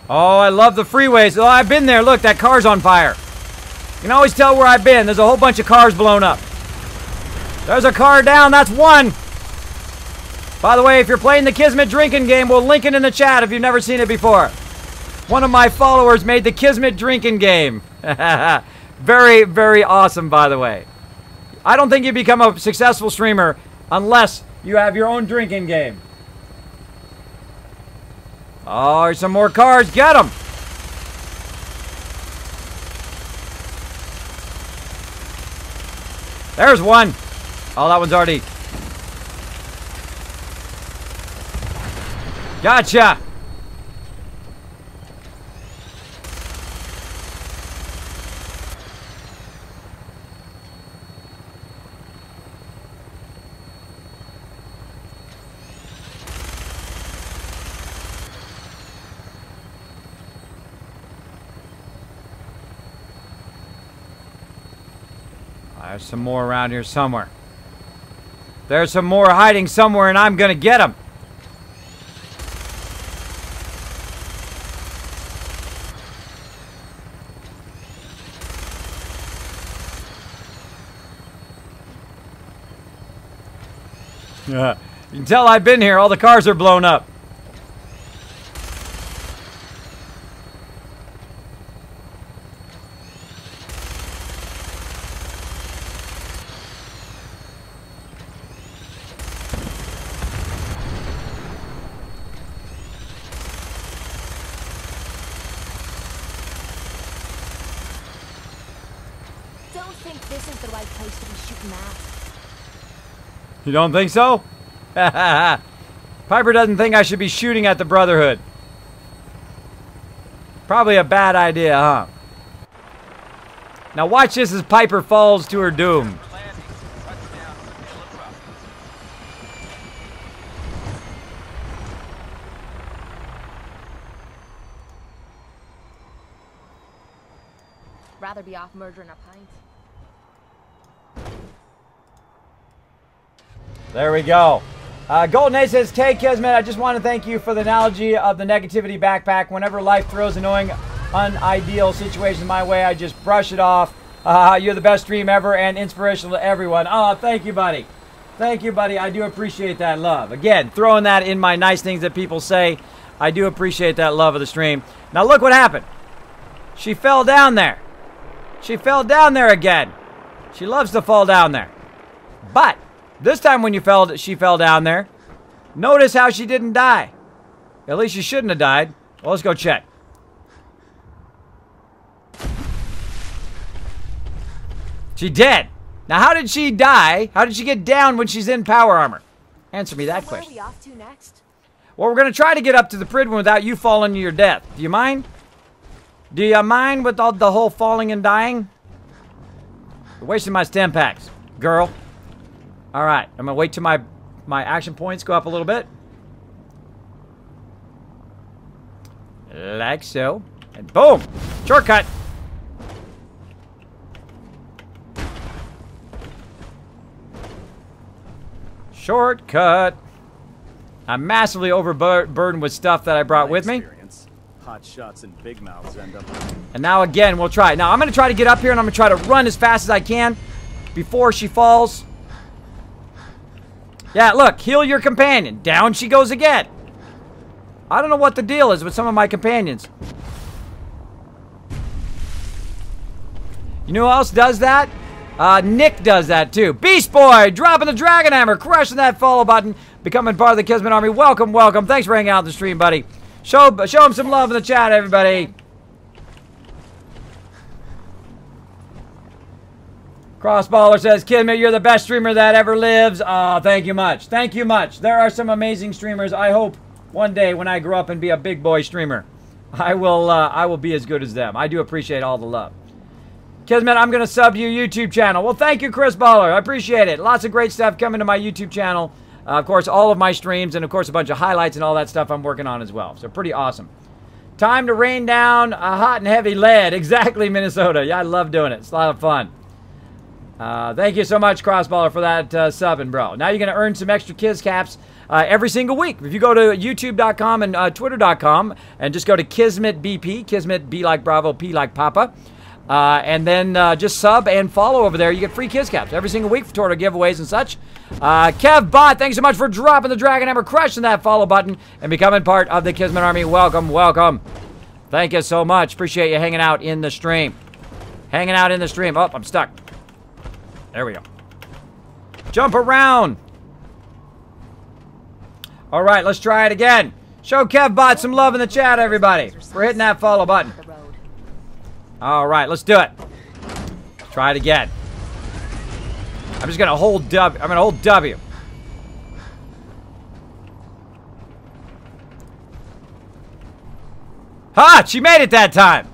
Oh, I love the freeways. Oh, I've been there. Look, that car's on fire. You can always tell where I've been. There's a whole bunch of cars blown up. There's a car down. That's one. By the way, if you're playing the Kismet drinking game, we'll link it in the chat if you've never seen it before. One of my followers made the Kismet drinking game. Very, very awesome, by the way. I don't think you become a successful streamer unless you have your own drinking game. Oh, there's some more cars. Get them. There's one. Oh, that one's already. Gotcha. There's some more around here somewhere. There's some more hiding somewhere, and I'm gonna get them. Yeah, you can tell I've been here. All the cars are blown up. You don't think so? Piper doesn't think I should be shooting at the Brotherhood. Probably a bad idea, huh? Now watch this as Piper falls to her doom. Rather be off murdering a pint. There we go. Golden Ace says, "Tay Kismet, I just want to thank you for the analogy of the negativity backpack. Whenever life throws annoying, unideal situations my way, I just brush it off. You're the best stream ever and inspirational to everyone." Oh, thank you, buddy. Thank you, buddy. I do appreciate that love. Again, throwing that in my nice things that people say. I do appreciate that love of the stream. Now look what happened. She fell down there. She fell down there again. She loves to fall down there. But this time when she fell down there, notice how she didn't die. At least she shouldn't have died. Well, let's go check. She did. Now, how did she die? How did she get down when she's in power armor? Answer me that question. Where are we off to next? Well, we're going to try to get up to the Pridwen without you falling to your death. Do you mind? Do you mind with all the whole falling and dying? You're wasting my stem packs, girl. All right, I'm gonna wait till my action points go up a little bit. Like so. And boom! Shortcut! Shortcut! I'm massively overburdened with stuff that I brought with me. Hot shots and big mouths end up. And now again, we'll try it. Now I'm gonna try to get up here and I'm gonna try to run as fast as I can before she falls. Yeah, look, heal your companion. Down she goes again. I don't know what the deal is with some of my companions. You know who else does that? Nick does that too. Beast Boy, dropping the Dragon Hammer, crushing that follow button, becoming part of the Kismet Army. Welcome, welcome. Thanks for hanging out on the stream, buddy. Show him some love in the chat, everybody. Crossballer says, "Kismet, you're the best streamer that ever lives." Oh, thank you much. Thank you much. There are some amazing streamers. I hope one day when I grow up and be a big boy streamer, I will be as good as them. I do appreciate all the love. Kismet, I'm going to sub to your YouTube channel. Well, thank you, Chris Baller. I appreciate it. Lots of great stuff coming to my YouTube channel. Of course, all of my streams and, of course, a bunch of highlights and all that stuff I'm working on as well. So pretty awesome. Time to rain down a hot and heavy lead. Exactly, Minnesota. Yeah, I love doing it. It's a lot of fun. Thank you so much, Crossballer, for that subbing, bro. Now you're going to earn some extra Kiz Caps every single week. If you go to youtube.com and twitter.com and just go to Kismet BP, Kismet B like Bravo, P like Papa, and then just sub and follow over there. You get free Kiz Caps every single week for Torto giveaways and such. Kev Bot, thanks so much for dropping the Dragon Hammer, crushing that follow button, and becoming part of the Kismet Army. Welcome, welcome. Thank you so much. Appreciate you hanging out in the stream. Hanging out in the stream. Oh, I'm stuck. There we go. Jump around. All right, let's try it again. Show KevBot some love in the chat, everybody. We're hitting that follow button. All right, let's do it. Try it again. I'm just gonna hold W. I'm gonna hold W. Ha! She made it that time.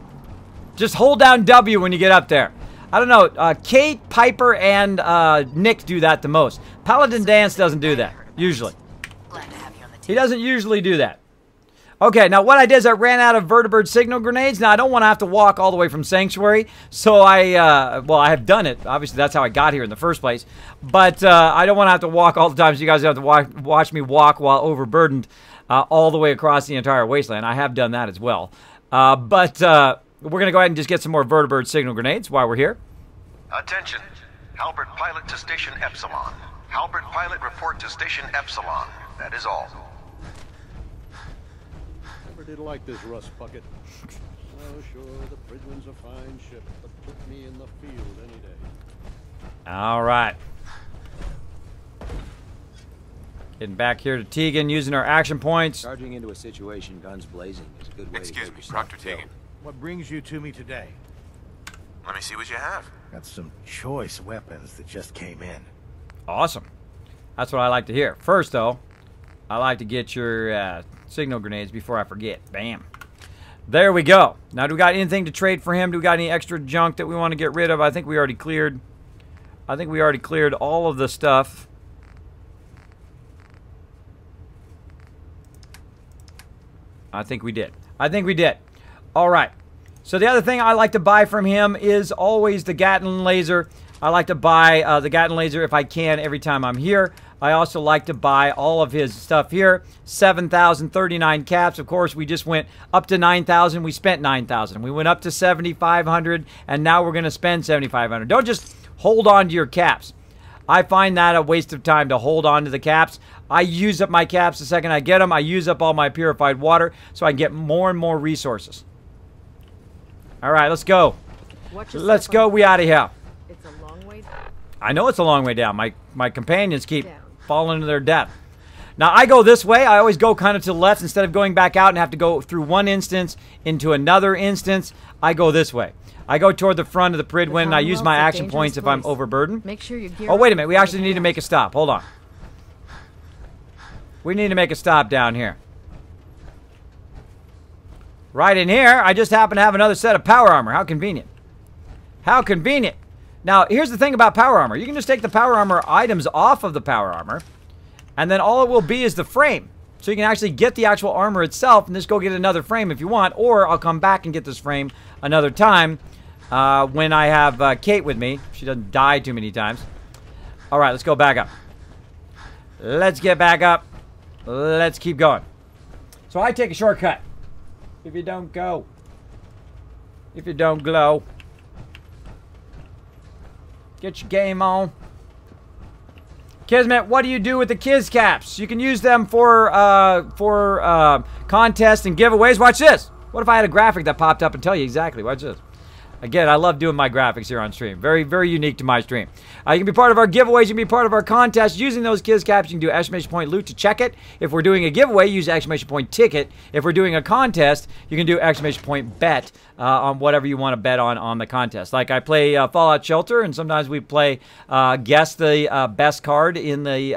Just hold down W when you get up there. I don't know. Kate, Piper, and Nick do that the most. Paladin Dance doesn't do that usually. He doesn't usually do that. Okay, now what I did is I ran out of vertibird signal grenades. Now I don't want to have to walk all the way from Sanctuary, so well, I have done it. Obviously, that's how I got here in the first place. But I don't want to have to walk all the time, so you guys have to watch me walk while overburdened all the way across the entire wasteland. I have done that as well. But we're going to go ahead and just get some more vertibird signal grenades while we're here. Attention. Halbert pilot to station Epsilon. Halbert pilot report to station Epsilon. That is all. Never did like this rust bucket. Oh, sure, the Bridgman's a fine ship, but put me in the field any day. All right. Getting back here to Tegan, using our action points. Charging into a situation, guns blazing, is a good way Excuse to me, get yourself Dr. killed. Tegan. What brings you to me today? Let me see what you have. Got some choice weapons that just came in. Awesome. That's what I like to hear. First, though, I like to get your signal grenades before I forget. Bam. There we go. Now, do we got anything to trade for him? Do we got any extra junk that we want to get rid of? I think we already cleared. I think we already cleared all of the stuff. I think we did. I think we did. All right. So the other thing I like to buy from him is always the Gatling laser. I like to buy the Gatling laser if I can every time I'm here. I also like to buy all of his stuff here. 7,039 caps. Of course, we just went up to 9,000. We spent 9,000. We went up to 7,500, and now we're going to spend 7,500. Don't just hold on to your caps. I find that a waste of time to hold on to the caps. I use up my caps the second I get them. I use up all my purified water so I can get more and more resources. All right, let's go. Let's go. We out of here. It's a long way down. I know it's a long way down. My companions keep falling to their death. Now, I go this way. I always go kind of to the left instead of going back out and have to go through one instance into another instance. I go this way. I go toward the front of the Pridwin, and I use my action points if I'm overburdened. Make sure you gear Oh, wait a minute. We actually need to make a stop. Hold on. We need to make a stop down here. Right in here, I just happen to have another set of power armor. How convenient. How convenient. Now, here's the thing about power armor. You can just take the power armor items off of the power armor, and then all it will be is the frame. So you can actually get the actual armor itself and just go get another frame if you want, or I'll come back and get this frame another time when I have Kate with me. She doesn't die too many times. All right, let's go back up. Let's get back up. Let's keep going. So I take a shortcut. If you don't go. If you don't glow. Get your game on. Kismet, what do you do with the Kiz Caps? You can use them for contests and giveaways. Watch this. What if I had a graphic that popped up and tell you exactly? Watch this. Again, I love doing my graphics here on stream. Very, very unique to my stream. You can be part of our giveaways. You can be part of our contests. Using those Kiz Caps, you can do exclamation point loot to check it. If we're doing a giveaway, use exclamation point ticket. If we're doing a contest, you can do exclamation point bet on whatever you want to bet on the contest. Like I play Fallout Shelter, and sometimes we play guess the best card in the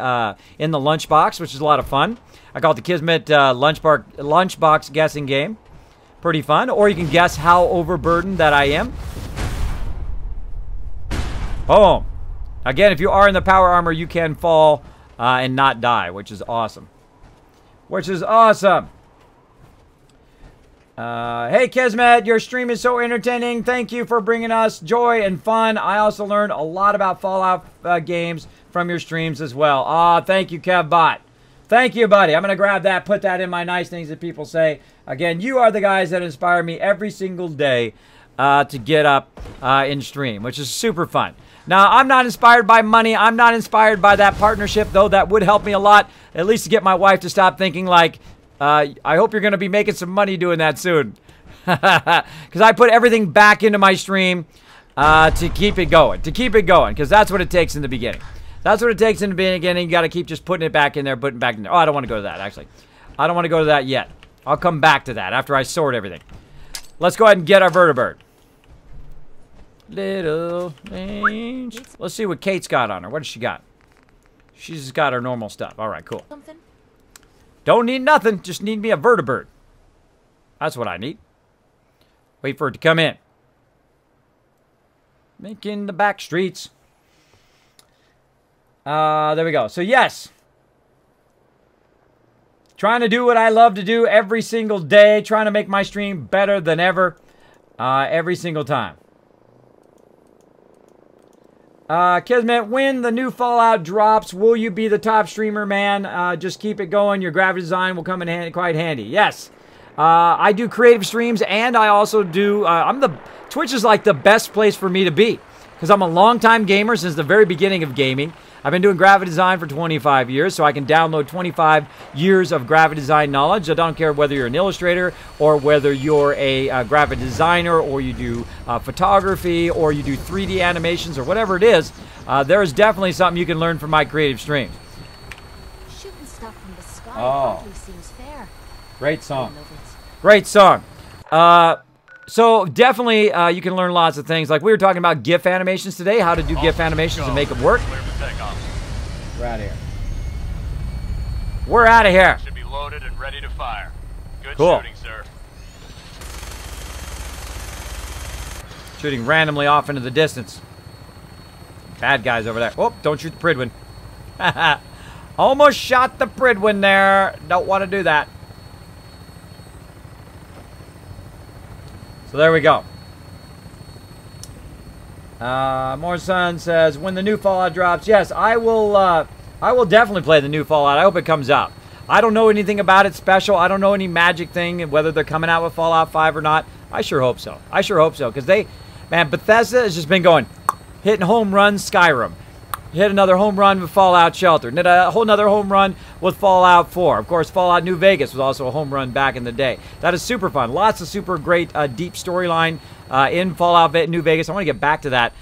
lunchbox, which is a lot of fun. I call it the Kismet lunchbox guessing game. Pretty fun. Or you can guess how overburdened that I am. Boom. Again, if you are in the power armor, you can fall and not die, which is awesome. Which is awesome. Hey, Kismet, your stream is so entertaining. Thank you for bringing us joy and fun. I also learned a lot about Fallout games from your streams as well. Thank you, KevBot. Thank you, buddy. I'm going to grab that, put that in my nice things that people say. Again, you are the guys that inspire me every single day to get up in stream, which is super fun. Now, I'm not inspired by money. I'm not inspired by that partnership, though that would help me a lot, at least to get my wife to stop thinking like, I hope you're going to be making some money doing that soon. Because I put everything back into my stream to keep it going. Because that's what it takes in the beginning. That's what it takes in the beginning. You got to keep just putting it back in there, putting it back in there. Oh, I don't want to go to that, actually. I don't want to go to that yet. I'll come back to that after I sort everything. Let's go ahead and get our vertibird. Little range. Let's see what Kate's got on her. What does she got? She's got her normal stuff. All right, cool. Something? Don't need nothing. Just need me a vertibird. That's what I need. Wait for it to come in. Making the back streets. There we go. So, yes. Trying to do what I love to do every single day. Trying to make my stream better than ever. Every single time. Kismet, when the new Fallout drops, will you be the top streamer, man? Just keep it going. Your graphic design will come in handy, quite handy. Yes. I do creative streams, and I also do... Twitch is like the best place for me to be. Because I'm a longtime gamer since the very beginning of gaming. I've been doing graphic design for 25 years, so I can download 25 years of graphic design knowledge. I don't care whether you're an illustrator or whether you're a graphic designer or you do photography or you do 3D animations or whatever it is. There is definitely something you can learn from my creative streams. Shooting stuff from the sky hardly seems fair. Great song. Great song. So definitely you can learn lots of things. Like we were talking about GIF animations today, how to do GIF animations and make them work. We're out of here. We're out of here. Should be loaded and ready to fire. Good cool. shooting, sir. Shooting randomly off into the distance. Bad guys over there. Oh, don't shoot the Pridwin. Almost shot the Pridwin there. Don't want to do that. So there we go. More Sun says, when the new Fallout drops, yes, I will definitely play the new Fallout. I hope it comes out. I don't know anything about it special. I don't know any magic thing, whether they're coming out with Fallout 5 or not. I sure hope so. I sure hope so, because man, Bethesda has just been going, hitting home runs, Skyrim. Hit another home run with Fallout Shelter. Did a whole nother home run with Fallout 4. Of course, Fallout New Vegas was also a home run back in the day. That is super fun. Lots of super great deep storyline in Fallout New Vegas. I want to get back to that.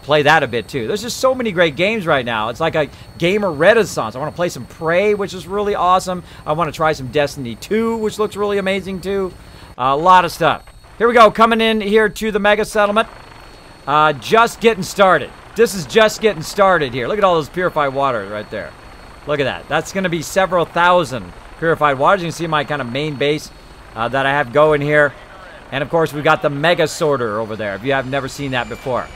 Play that a bit too. There's just so many great games right now. It's like a gamer renaissance. I want to play some Prey, which is really awesome. I want to try some Destiny 2, which looks really amazing too. A lot of stuff. Here we go. Coming in here to the Mega Settlement. Just getting started. This is just getting started here. Look at all those purified waters right there. Look at that. That's going to be several thousand purified waters. You can see my kind of main base that I have going here. And of course, we've got the Mega Sorter over there, if you have never seen that before.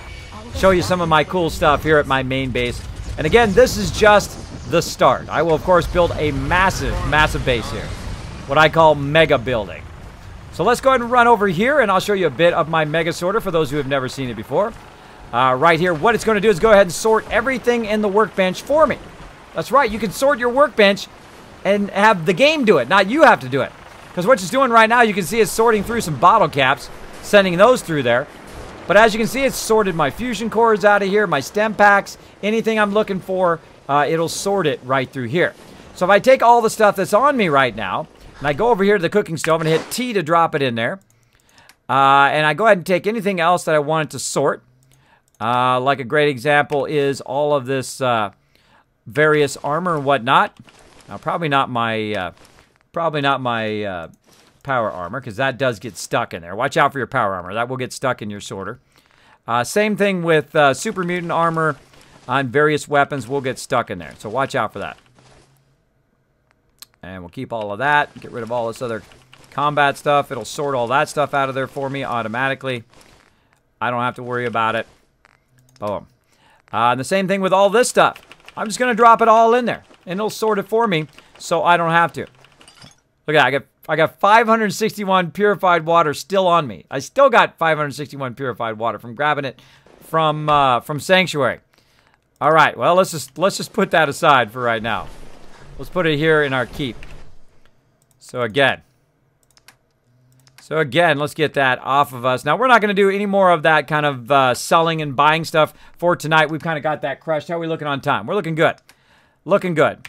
Show you some of my cool stuff here at my main base. And again, this is just the start. I will, of course, build a massive, massive base here. What I call mega building. So let's go ahead and run over here, and I'll show you a bit of my Mega Sorter for those who have never seen it before. Right here, what it's going to do is go ahead and sort everything in the workbench for me. That's right, you can sort your workbench and have the game do it, not you have to do it. Because what it's doing right now, you can see it's sorting through some bottle caps, sending those through there. But as you can see, it's sorted my fusion cores out of here, my stem packs, anything I'm looking for, it'll sort it right through here. So if I take all the stuff that's on me right now, and I go over here to the cooking stove and hit T to drop it in there, and I go ahead and take anything else that I wanted to sort. Like a great example is all of this various armor and whatnot. Now, probably not my power armor, because that does get stuck in there. Watch out for your power armor. That will get stuck in your sorter. Same thing with super mutant armor on various weapons will get stuck in there. So watch out for that. And we'll keep all of that. Get rid of all this other combat stuff. It'll sort all that stuff out of there for me automatically. I don't have to worry about it. Boom. And the same thing with all this stuff. I'm just going to drop it all in there. and it'll sort it for me so I don't have to. Look at that. I got 561 purified water still on me. I still got 561 purified water from grabbing it from Sanctuary. All right, well, let's just put that aside for right now. Let's put it here in our keep. So again, let's get that off of us. Now, we're not going to do any more of that kind of selling and buying stuff for tonight. We've kind of got that crushed. How are we looking on time? We're looking good. Looking good.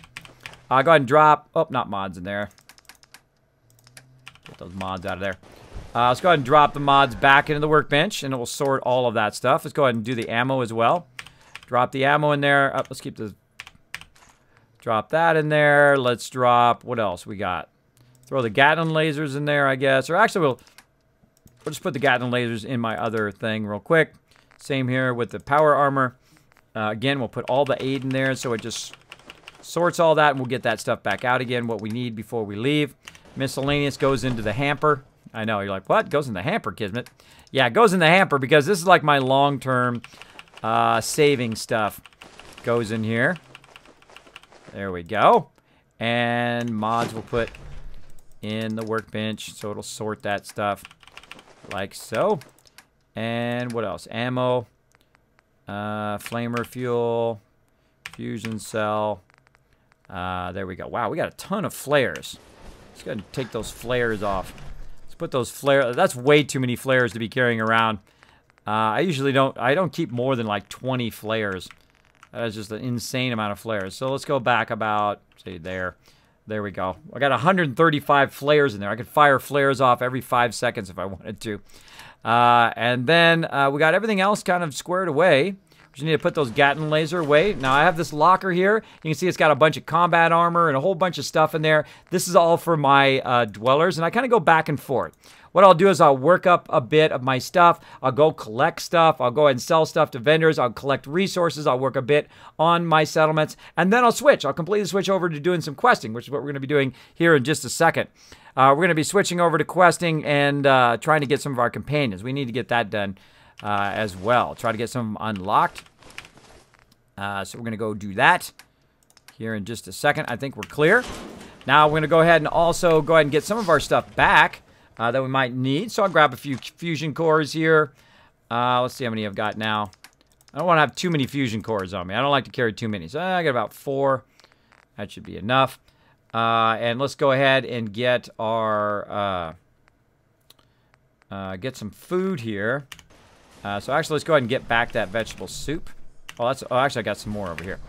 Go ahead and drop. Oh, not mods in there. Get those mods out of there. Let's go ahead and drop the mods back into the workbench, and it will sort all of that stuff. Let's go ahead and do the ammo as well. Drop the ammo in there. Let's keep the... Drop that in there. Let's drop... What else we got? Throw the Gatling lasers in there, I guess. Or actually, we'll just put the Gatling lasers in my other thing real quick. Same here with the power armor. Again, we'll put all the aid in there, so it just sorts all that, and we'll get that stuff back out again, what we need before we leave. Miscellaneous goes into the hamper. I know, you're like, what? Goes in the hamper, Kismet? Yeah, it goes in the hamper because this is like my long-term saving stuff. Goes in here. There we go. And mods will put in the workbench, so it'll sort that stuff like so. And what else? Ammo, flamer fuel, fusion cell. There we go. Wow, we got a ton of flares. Let's go ahead and take those flares off. Let's put those flares. That's way too many flares to be carrying around. I usually don't keep more than like 20 flares. That is just an insane amount of flares. So let's go back about, say, there. There we go. I got 135 flares in there. I could fire flares off every 5 seconds if I wanted to. And then we got everything else kind of squared away. We just need to put those Gatling laser away. Now, I have this locker here. You can see it's got a bunch of combat armor and a whole bunch of stuff in there. This is all for my dwellers, and I kind of go back and forth. What I'll do is I'll work up a bit of my stuff. I'll go collect stuff. I'll go ahead and sell stuff to vendors. I'll collect resources. I'll work a bit on my settlements. And then I'll switch. I'll completely switch over to doing some questing, which is what we're going to be doing here in just a second. We're going to be switching over to questing and trying to get some of our companions. We need to get that done as well. Try to get some of them unlocked. So we're going to go do that here in just a second. I think we're clear. Now we're going to go ahead and get some of our stuff back that we might need. So I'll grab a few fusion cores here. Let's see how many I've got now. I don't want to have too many fusion cores on me. I don't like to carry too many. So I got about 4. That should be enough. And let's go ahead and get our get some food here. So actually, let's go ahead and get back that vegetable soup. Oh, actually, I got some more over here.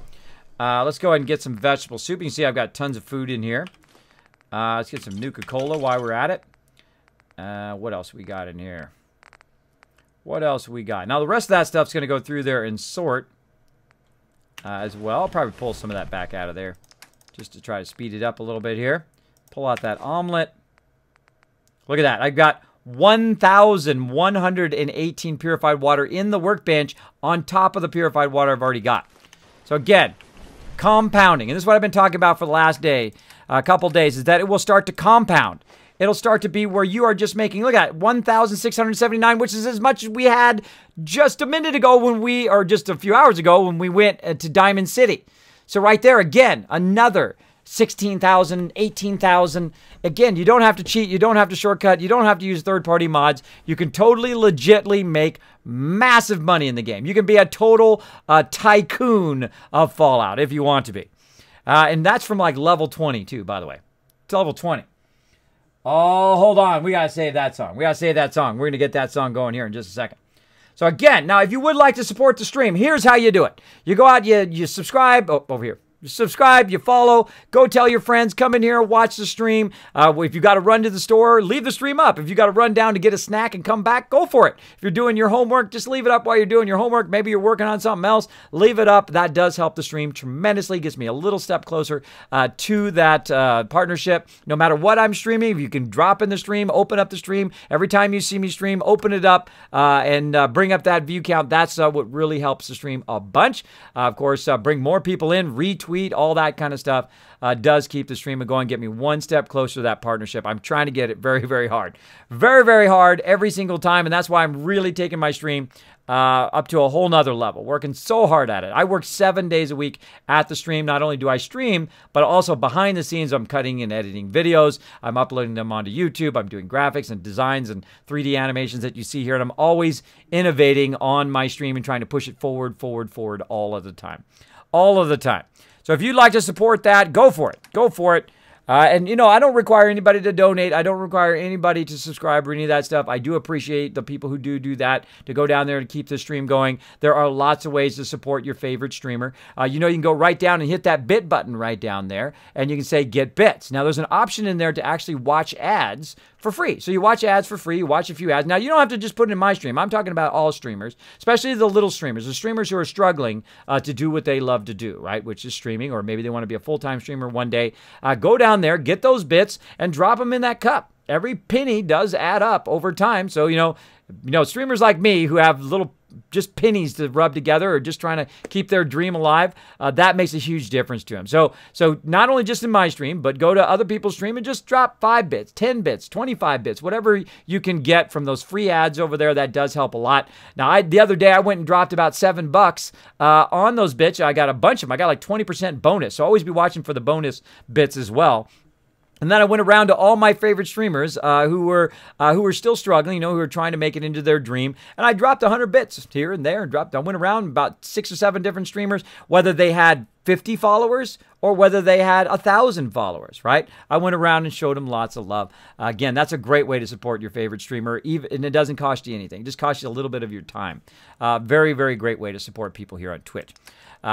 Let's go ahead and get some vegetable soup. You can see I've got tons of food in here. Let's get some Nuka-Cola while we're at it. What else we got in here? What else we got? Now, the rest of that stuff's going to go through there and sort as well. I'll probably pull some of that back out of there just to try to speed it up a little bit here. Pull out that omelet. Look at that. I've got 1,118 purified water in the workbench on top of the purified water I've already got. So again, compounding. And this is what I've been talking about for the last couple days, is that it will start to compound. It'll start to be where you are just making, look at 1,679, which is as much as we had just a minute ago or just a few hours ago when we went to Diamond City. So right there, again, another 16,000, 18,000. Again, you don't have to cheat. You don't have to shortcut. You don't have to use third-party mods. You can totally, legitly make massive money in the game. You can be a total tycoon of Fallout if you want to be. And that's from like level 20 too, by the way. It's level 20. Oh, hold on. We got to save that song. We got to save that song. We're going to get that song going here in just a second. So again, now if you would like to support the stream, here's how you do it. You go out, you subscribe. Oh, over here. You subscribe, you follow, go tell your friends, come in here, watch the stream. If you got to run to the store, leave the stream up. If you got to run down to get a snack and come back, go for it. If you're doing your homework, just leave it up while you're doing your homework. Maybe you're working on something else, leave it up. That does help the stream tremendously. Gets me a little step closer to that partnership. No matter what I'm streaming, if you can drop in the stream, open up the stream. Every time you see me stream, open it up and bring up that view count. That's what really helps the stream a bunch. Of course, bring more people in, retweet tweet, all that kind of stuff does keep the stream going, get me one step closer to that partnership. I'm trying to get it very, very hard. Very, very hard every single time, and that's why I'm really taking my stream up to a whole nother level, working so hard at it. I work 7 days a week at the stream. Not only do I stream, but also behind the scenes, I'm cutting and editing videos. I'm uploading them onto YouTube. I'm doing graphics and designs and 3D animations that you see here. And I'm always innovating on my stream and trying to push it forward all of the time. All of the time. So if you'd like to support that, go for it. Go for it. And, you know, I don't require anybody to donate. I don't require anybody to subscribe or any of that stuff. I do appreciate the people who do that, to go down there and keep the stream going. There are lots of ways to support your favorite streamer. You know, you can go right down and hit that bit button right down there, and you can say get bits. Now, there's an option in there to actually watch ads for free. So you watch ads for free, you watch a few ads. Now, you don't have to just put it in my stream. I'm talking about all streamers, especially the little streamers, the streamers who are struggling to do what they love to do, right, which is streaming, or maybe they want to be a full-time streamer one day. Go down there, get those bits, and drop them in that cup. Every penny does add up over time. So, you know, streamers like me who have little just pennies to rub together or just trying to keep their dream alive, that makes a huge difference to them. So not only just in my stream, but go to other people's stream and just drop 5 bits, 10 bits, 25 bits, whatever you can get from those free ads over there. That does help a lot. Now, the other day I went and dropped about $7 on those bits. I got a bunch of them. I got like 20% bonus. So always be watching for the bonus bits as well. And then I went around to all my favorite streamers who were still struggling, you know, who were trying to make it into their dream. And I dropped 100 bits here and there. I went around about 6 or 7 different streamers, whether they had 50 followers or whether they had 1,000 followers, right? I went around and showed them lots of love. Again, that's a great way to support your favorite streamer, and it doesn't cost you anything. It just costs you a little bit of your time. Very, very great way to support people here on Twitch.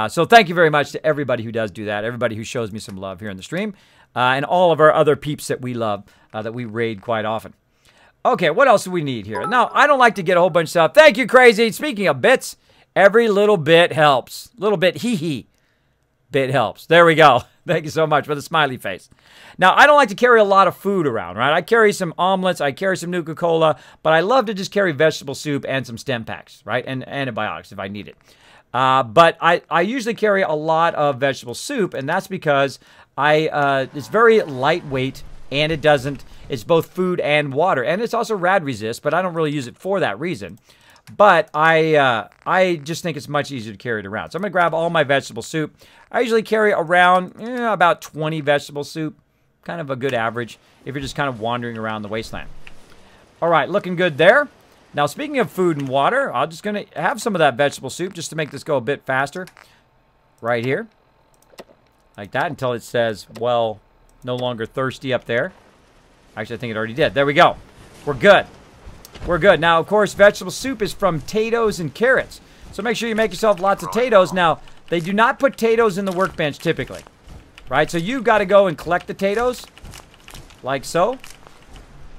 So thank you very much to everybody who does do that, everybody who shows me some love here in the stream. And all of our other peeps that we love, that we raid quite often. Okay, what else do we need here? Now, I don't like to get a whole bunch of stuff. Thank you, Crazy. Speaking of bits, every little bit helps. Little bit, hee-hee. Bit helps. There we go. Thank you so much for the smiley face. Now, I don't like to carry a lot of food around, right? I carry some omelets, I carry some Nuka-Cola, but I love to just carry vegetable soup and some stem packs, right? And antibiotics if I need it. But I usually carry a lot of vegetable soup, and that's because it's very lightweight, and it's both food and water, and it's also rad resist, but I don't really use it for that reason. But I just think it's much easier to carry it around. So I'm going to grab all my vegetable soup. I usually carry around about 20 vegetable soup, kind of a good average if you're just kind of wandering around the wasteland. All right, looking good there. Now, speaking of food and water, I'm just going to have some of that vegetable soup just to make this go a bit faster. Right here. Like that until it says, well, no longer thirsty up there. Actually, I think it already did. There we go. We're good. We're good. Now, of course, vegetable soup is from potatoes and carrots. So make sure you make yourself lots of potatoes. Now, they do not put potatoes in the workbench typically. Right? So you've got to go and collect the potatoes. Like so.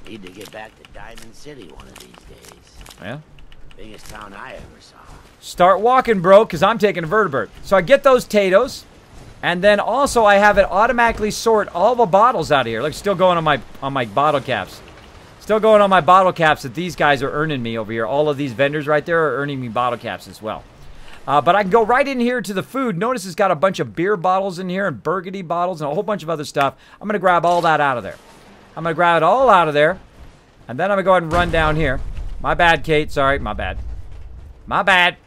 Need to get back to Diamond City one of these days. Yeah. Biggest town I ever saw. Start walking, bro, because I'm taking a vertebrate. So I get those potatoes. And then also I have it automatically sort all the bottles out of here. Look, still going on my bottle caps. Still going on my bottle caps that these guys are earning me over here. All of these vendors right there are earning me bottle caps as well. But I can go right in here to the food. Notice it's got a bunch of beer bottles in here and Burgundy bottles and a whole bunch of other stuff. I'm going to grab all that out of there. I'm going to grab it all out of there. And then I'm going to go ahead and run down here. My bad, Kate. Sorry, my bad. My bad.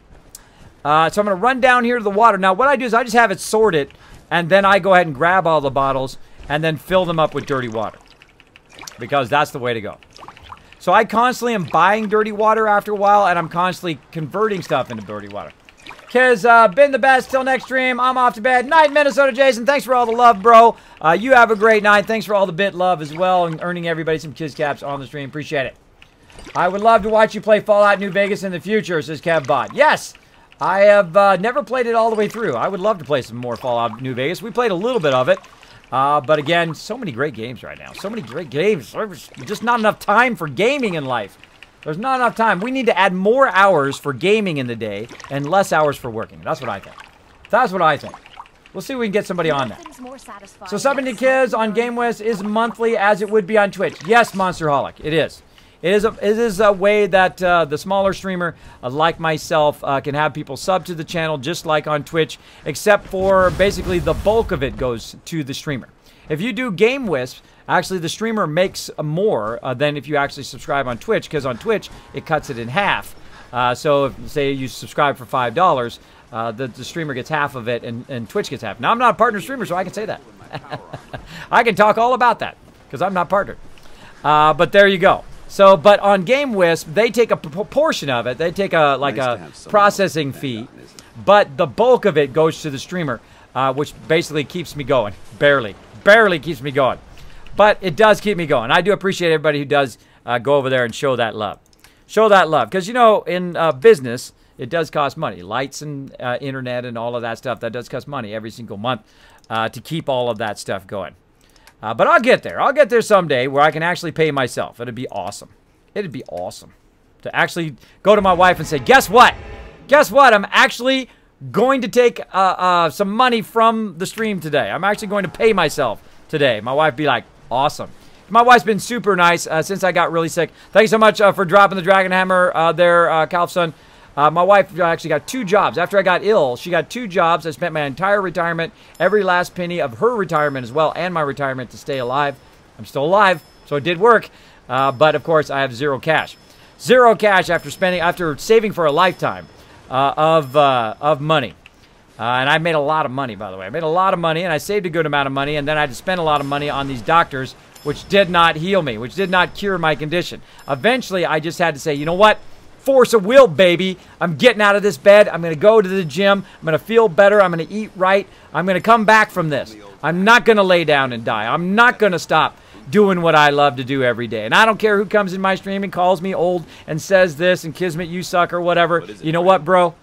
So I'm going to run down here to the water. Now, what I do is I just have it sorted. And then I go ahead and grab all the bottles and then fill them up with dirty water. Because that's the way to go. So I constantly am buying dirty water after a while, and I'm constantly converting stuff into dirty water. Kiz, been the best. Till next stream, I'm off to bed. Night, Minnesota Jason. Thanks for all the love, bro. You have a great night. Thanks for all the bit love as well, and earning everybody some Kiz caps on the stream. Appreciate it. I would love to watch you play Fallout New Vegas in the future, says KevBot. Yes! I have never played it all the way through. I would love to play some more Fallout New Vegas. We played a little bit of it. But again, so many great games right now. So many great games. There's just not enough time for gaming in life. There's not enough time. We need to add more hours for gaming in the day and less hours for working. That's what I think. That's what I think. We'll see if we can get somebody on that. So subbing to Kids on GameWest is monthly as it would be on Twitch. Yes, Monsterholic. It is. It is a way that the smaller streamer, like myself, can have people sub to the channel just like on Twitch, except for basically the bulk of it goes to the streamer. If you do Game Wisp, actually the streamer makes more than if you actually subscribe on Twitch, because on Twitch it cuts it in half. So if, say you subscribe for $5, the streamer gets half of it and Twitch gets half. Now, I'm not a partner streamer, so I can say that. I can talk all about that because I'm not partnered. But there you go. So, but on Game Wisp, they take a portion of it. They take a processing fee, but the bulk of it goes to the streamer, which basically keeps me going. Barely keeps me going. But it does keep me going. I do appreciate everybody who does go over there and show that love. Show that love. Because, you know, in business, it does cost money. Lights and internet and all of that stuff, that does cost money every single month to keep all of that stuff going. But I'll get there. I'll get there someday where I can actually pay myself. It'd be awesome. It'd be awesome to actually go to my wife and say, guess what? Guess what? I'm actually going to take some money from the stream today. I'm actually going to pay myself today. My wife be like, awesome. My wife's been super nice since I got really sick. Thank you so much for dropping the Dragon Hammer there, Calfson. My wife actually got 2 jobs. After I got ill, she got 2 jobs. I spent my entire retirement, every last penny of her retirement as well, and my retirement to stay alive. I'm still alive, so it did work. But, of course, I have 0 cash. 0 cash after saving for a lifetime of money. And I made a lot of money, by the way. I made a lot of money, and I saved a good amount of money, and then I had to spend a lot of money on these doctors, which did not heal me, which did not cure my condition. Eventually, I just had to say, you know what? Force of will, baby. I'm getting out of this bed. I'm going to go to the gym. I'm going to feel better. I'm going to eat right. I'm going to come back from this. I'm not going to lay down and die. I'm not going to stop doing what I love to do every day. And I don't care who comes in my stream and calls me old and says this and Kismet, you suck or whatever. You know what, bro?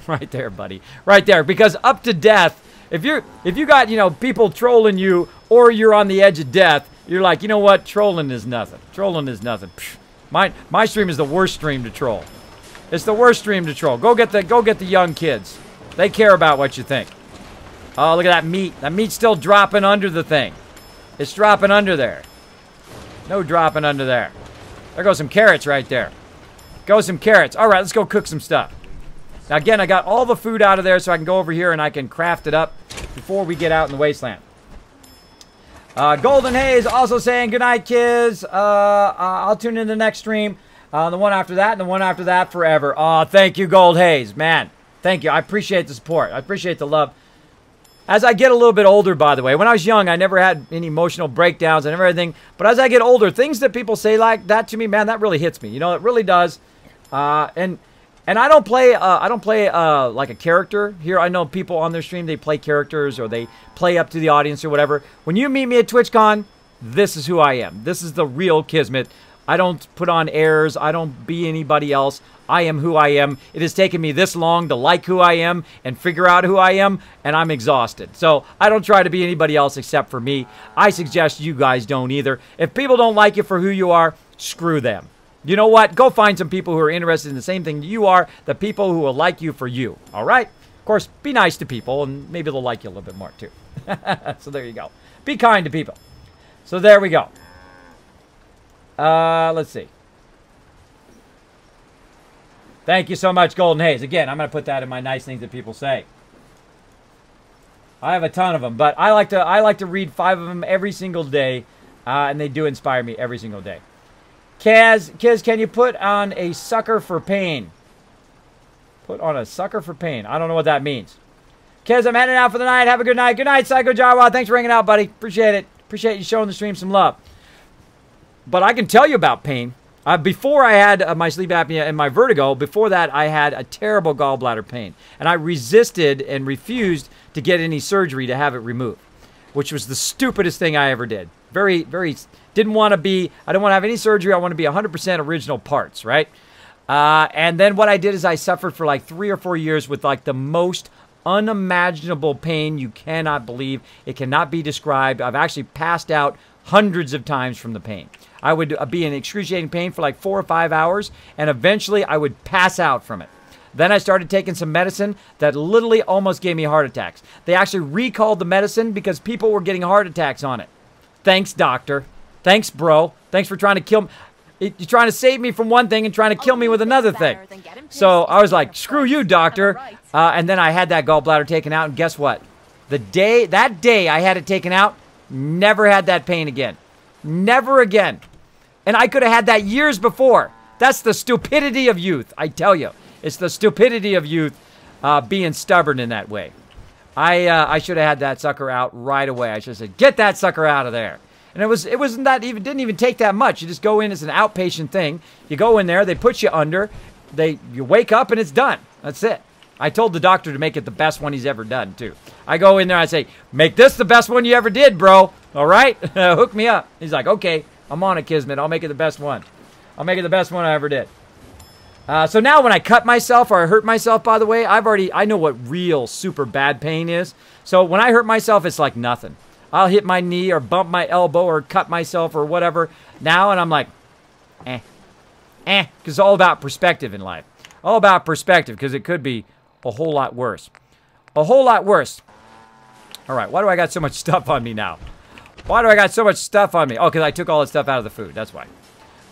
Right there, buddy. Right there. Because up to death, if you got, you know, people trolling you or you're on the edge of death, you're like, you know what? Trolling is nothing. Trolling is nothing. Psh, my stream is the worst stream to troll. It's the worst stream to troll. Go get the young kids. They care about what you think. Oh, look at that meat. That meat's still dropping under the thing. It's dropping under there. No dropping under there. There goes some carrots right there. Go some carrots. All right, let's go cook some stuff. Now, again, I got all the food out of there so I can go over here and I can craft it up before we get out in the wasteland. Golden Haze also saying, good night, kids. I'll tune in the next stream. The one after that and the one after that forever. Oh, thank you, Gold Haze. Man, thank you. I appreciate the support. I appreciate the love. As I get a little bit older, by the way, when I was young, I never had any emotional breakdowns and everything. But as I get older, things that people say like that to me, man, that really hits me. You know, it really does. And I don't play like a character here. I know people on their stream, they play characters or they play up to the audience or whatever. When you meet me at TwitchCon, this is who I am. This is the real Kismet. I don't put on airs. I don't be anybody else. I am who I am. It has taken me this long to like who I am and figure out who I am, and I'm exhausted. So I don't try to be anybody else except for me. I suggest you guys don't either. If people don't like you for who you are, screw them. You know what? Go find some people who are interested in the same thing you are, the people who will like you for you. All right? Of course, be nice to people, and maybe they'll like you a little bit more, too. So there you go. Be kind to people. So there we go. Let's see. Thank you so much, Golden Haze. Again, I'm going to put that in my nice things that people say. I have a ton of them, but I like to read 5 of them every single day, and they do inspire me every single day. Kiz, can you put on a sucker for pain? Put on a sucker for pain. I don't know what that means. Kiz, I'm heading out for the night. Have a good night. Good night, Psycho Jawa. Thanks for hanging out, buddy. Appreciate it. Appreciate you showing the stream some love. But I can tell you about pain. Before I had my sleep apnea and my vertigo, before that I had a terrible gallbladder pain. And I resisted and refused to get any surgery to have it removed, which was the stupidest thing I ever did. Very, very, I didn't want to have any surgery. I want to be 100% original parts, right? And then what I did is I suffered for like 3 or 4 years with like the most unimaginable pain you cannot believe. It cannot be described. I've actually passed out hundreds of times from the pain. I would be in excruciating pain for like 4 or 5 hours, and eventually I would pass out from it. Then I started taking some medicine that literally almost gave me heart attacks. They actually recalled the medicine because people were getting heart attacks on it. Thanks, doctor. Thanks, bro. Thanks for trying to kill me. You're trying to save me from one thing and trying to kill me with another thing. So I was like, screw you, doctor. And then I had that gallbladder taken out, and guess what? That day I had it taken out, never had that pain again. Never again. And I could have had that years before. That's the stupidity of youth, I tell you. It's the stupidity of youth being stubborn in that way. I should have had that sucker out right away. I should have said, get that sucker out of there. And didn't even take that much. You just go in as an outpatient thing. You go in there, they put you under, you wake up and it's done. That's it. I told the doctor to make it the best one he's ever done, too. I go in there, I say, make this the best one you ever did, bro. All right? Hook me up. He's like, okay, I'm on it, Kismet. I'll make it the best one. I'll make it the best one I ever did. So now when I cut myself or I hurt myself, by the way, I know what real super bad pain is. So when I hurt myself, it's like nothing. I'll hit my knee or bump my elbow or cut myself or whatever now, and I'm like, because it's all about perspective in life. All about perspective, because it could be a whole lot worse. A whole lot worse. All right, why do I got so much stuff on me now? Why do I got so much stuff on me? Oh, because I took all the stuff out of the food. That's why.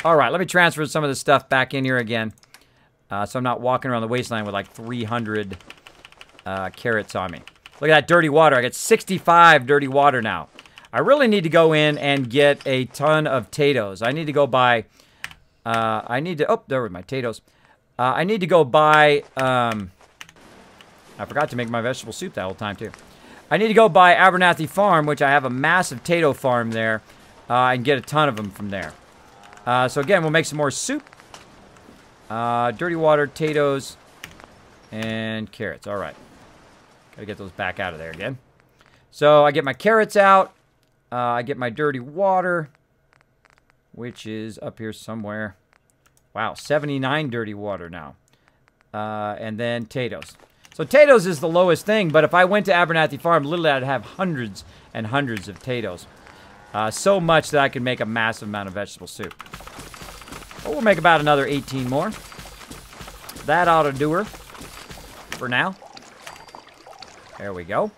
All right, let me transfer some of this stuff back in here again. So I'm not walking around the wasteland with like 300 carrots on me. Look at that dirty water. I got 65 dirty water now. I really need to go in and get a ton of potatoes. I need to go buy... oh, there were my potatoes. I need to go buy... I forgot to make my vegetable soup that whole time, too. I need to go buy Abernathy Farm, which I have a massive potato farm there, and get a ton of them from there. So again, we'll make some more soup. Dirty water, potatoes, and carrots. All right. Gotta get those back out of there again. So I get my carrots out. I get my dirty water, which is up here somewhere. Wow, 79 dirty water now. And then potatoes. So potatoes is the lowest thing, but if I went to Abernathy Farm, literally I'd have hundreds and hundreds of potatoes. So much that I could make a massive amount of vegetable soup. Well, we'll make about another 18 more. That ought to do her for now. There we go.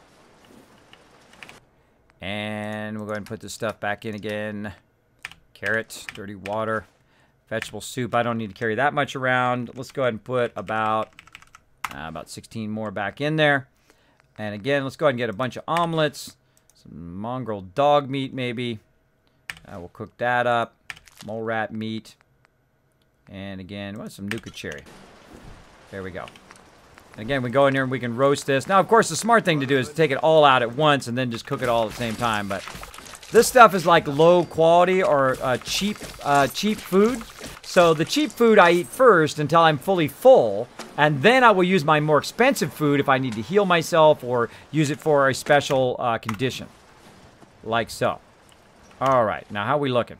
And we'll go ahead and put this stuff back in again. Carrots, dirty water, vegetable soup. I don't need to carry that much around. Let's go ahead and put about 16 more back in there. And again, let's go ahead and get a bunch of omelets. Some mongrel dog meat, maybe. We'll cook that up. Mole rat meat. And again, some Nuka cherry. There we go. And again, we go in here and we can roast this. Now, of course, the smart thing to do is to take it all out at once and then just cook it all at the same time. But this stuff is like low quality or cheap food. So the cheap food I eat first until I'm fully full. And then I will use my more expensive food if I need to heal myself or use it for a special condition. Like so. All right. Now, how are we looking?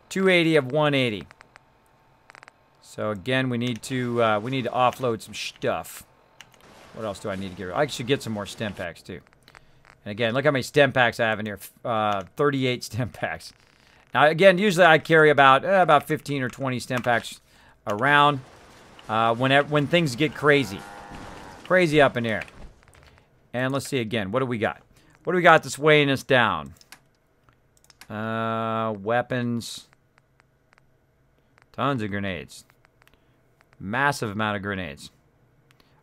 280 of 180. So again, we need to offload some stuff. What else do I need to get rid of? I should get some more stem packs too. And again, look how many stem packs I have in here. 38 stem packs. Now again, usually I carry about 15 or 20 stem packs around when things get crazy. Crazy up in here. And let's see again. What do we got? What do we got that's weighing us down? Weapons. Tons of grenades. Massive amount of grenades.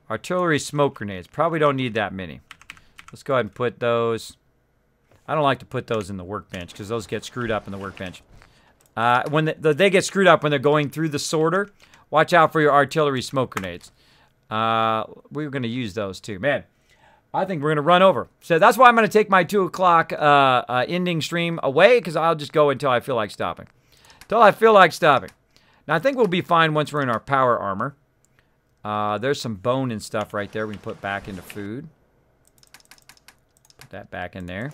Artillery smoke grenades. Probably don't need that many. Let's go ahead and put those. I don't like to put those in the workbench because those get screwed up in the workbench. When they get screwed up when they're going through the sorter, watch out for your artillery smoke grenades. We're going to use those too. Man, I think we're going to run over. So that's why I'm going to take my 2 o'clock ending stream away because I'll just go until I feel like stopping. Until I feel like stopping. Now, I think we'll be fine once we're in our power armor. There's some bone and stuff right there we can put back into food. Put that back in there.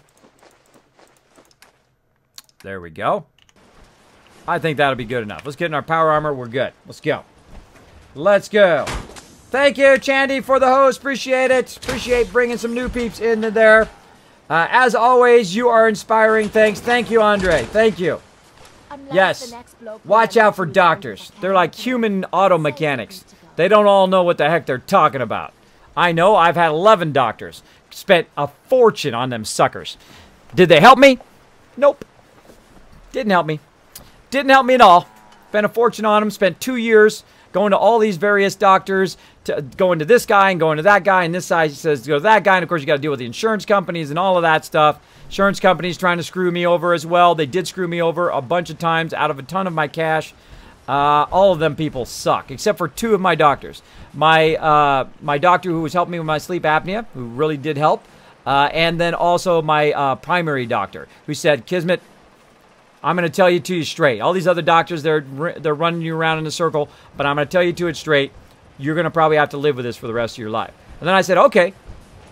There we go. I think that'll be good enough. Let's get in our power armor. We're good. Let's go. Let's go. Thank you, Chandy, for the host. Appreciate it. Appreciate bringing some new peeps into there. As always, you are inspiring. Thanks. Thank you, Andre. Thank you. Yes. Watch out for doctors. They're like human auto mechanics. They don't all know what the heck they're talking about. I know. I've had 11 doctors. Spent a fortune on them suckers. Did they help me? Nope. Didn't help me. Didn't help me at all. Spent a fortune on him. Spent 2 years going to all these various doctors, going to this guy and going to that guy, and this guy says go to that guy, and of course you got to deal with the insurance companies and all of that stuff. Insurance companies trying to screw me over as well. They did screw me over a bunch of times out of a ton of my cash. All of them people suck, except for 2 of my doctors. My doctor who was helping me with my sleep apnea, who really did help, and then also my primary doctor, who said, Kismet, I'm going to tell you to you straight. All these other doctors, they're running you around in a circle, but I'm going to tell you to it straight. You're going to probably have to live with this for the rest of your life. And then I said, okay,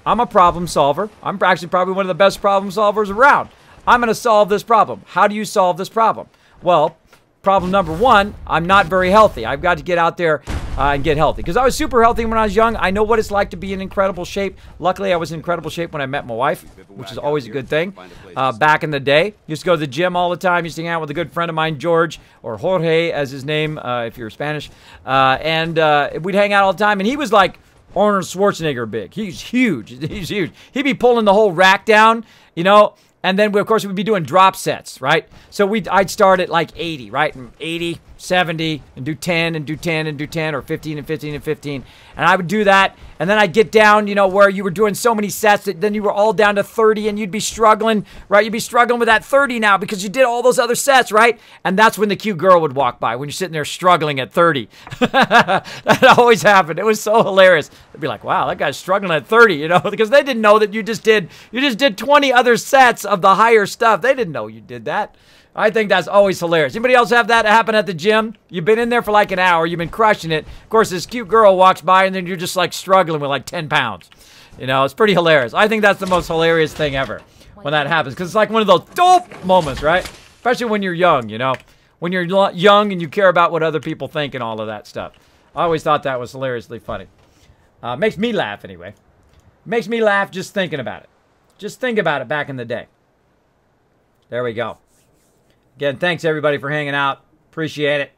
I'm a problem solver. I'm actually probably one of the best problem solvers around. I'm going to solve this problem. How do you solve this problem? Well, problem number 1, I'm not very healthy. I've got to get out there and get healthy. Because I was super healthy when I was young. I know what it's like to be in incredible shape. Luckily, I was in incredible shape when I met my wife, which is always a good thing. Back in the day, used to go to the gym all the time. Used to hang out with a good friend of mine, George, or Jorge as his name, if you're Spanish. And we'd hang out all the time. And he was like Arnold Schwarzenegger big. He's huge. He's huge. He'd be pulling the whole rack down, you know. And then, of course, we'd be doing drop sets, right? So I'd start at like 80, right? And 80, 70, and do 10, and do 10, and do 10, or 15, and 15, and 15. And I would do that. And then I'd get down, you know, where you were doing so many sets that then you were all down to 30, and you'd be struggling, right? You'd be struggling with that 30 now because you did all those other sets, right? And that's when the cute girl would walk by, when you're sitting there struggling at 30. That always happened. It was so hilarious. They'd be like, wow, that guy's struggling at 30, you know, because they didn't know that you just did 20 other sets of the higher stuff. They didn't know you did that. I think that's always hilarious. Anybody else have that happen at the gym? You've been in there for like an hour. You've been crushing it. Of course, this cute girl walks by, and then you're just like struggling with like 10 pounds. You know, it's pretty hilarious. I think that's the most hilarious thing ever when that happens, because it's like one of those dope moments, right? Especially when you're young, you know? When you're young and you care about what other people think and all of that stuff. I always thought that was hilariously funny. Makes me laugh, anyway. Makes me laugh just thinking about it. Just think about it back in the day. There we go. Again, thanks everybody for hanging out. Appreciate it.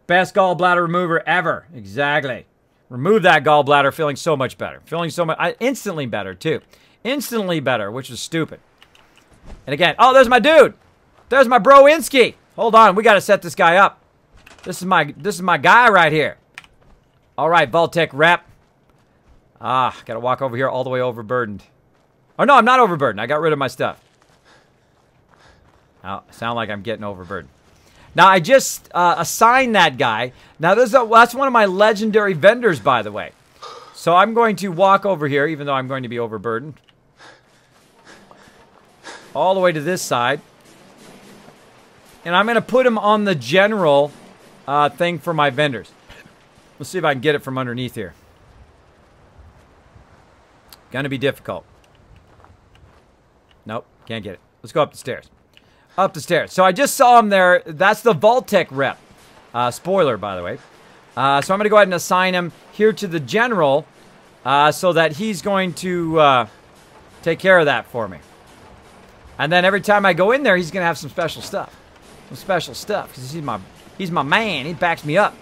Best gallbladder remover ever. Exactly. Remove that gallbladder, feeling so much better. Feeling so much, instantly better too. Instantly better, which was stupid. And again, oh, there's my dude. There's my bro Insky. Hold on, we got to set this guy up. This is my guy right here. All right, vault-tec rep. Got to walk over here all the way overburdened. Oh no, I'm not overburdened. I got rid of my stuff. Now, sound like I'm getting overburdened. Now, I just assigned that guy. Now, that's one of my legendary vendors, by the way. So I'm going to walk over here, even though I'm going to be overburdened. All the way to this side. And I'm going to put him on the general thing for my vendors. Let's see if I can get it from underneath here. Gonna be difficult. Nope, can't get it. Let's go up the stairs. Up the stairs. So I just saw him there. That's the vault-tec rep. Spoiler, by the way. So I'm going to go ahead and assign him here to the general so that he's going to take care of that for me. And then every time I go in there, he's going to have some special stuff. Some special stuff. Because he's my man. He backs me up.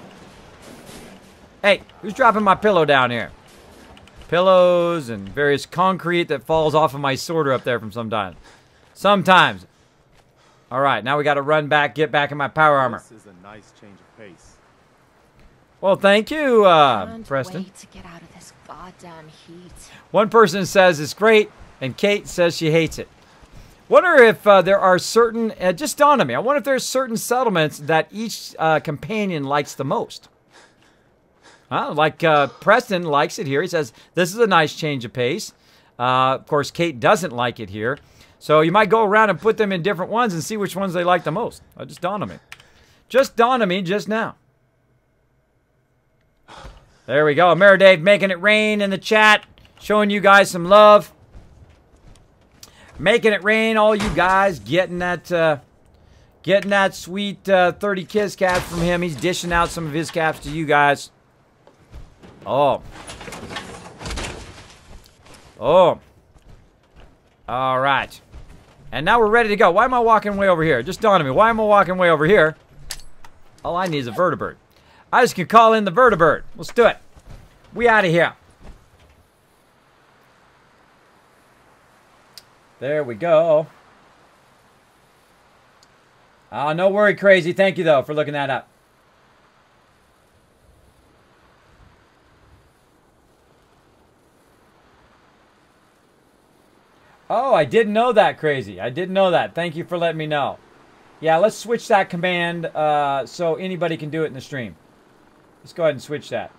Hey, who's dropping my pillow down here? Pillows and various concrete that falls off of my sorter up there from sometimes. Sometimes. All right, now we got to run back, get back in my power armor. This is a nice change of pace. Well, thank you, Preston. Wait to get out of this goddamn heat. One person says it's great, and Kate says she hates it. Wonder if there are certain, just dawned on me, I wonder if there's certain settlements that each companion likes the most. Like Preston likes it here. He says, this is a nice change of pace. Of course, Kate doesn't like it here. So you might go around and put them in different ones and see which ones they like the most. That just dawned on me. Just dawned on me just now. There we go. Meredave making it rain in the chat. Showing you guys some love. Making it rain, all you guys. Getting that sweet 30 kiss caps from him. He's dishing out some of his caps to you guys. Oh. Oh. All right. And now we're ready to go. Why am I walking way over here? Just dawned on me. Why am I walking way over here? All I need is a vertibird. I just can call in the vertibird. Let's do it. We out of here. There we go. Oh, no worry, Crazy. Thank you, though, for looking that up. Oh, I didn't know that, Crazy. I didn't know that. Thank you for letting me know. Yeah, let's switch that command so anybody can do it in the stream. Let's go ahead and switch that.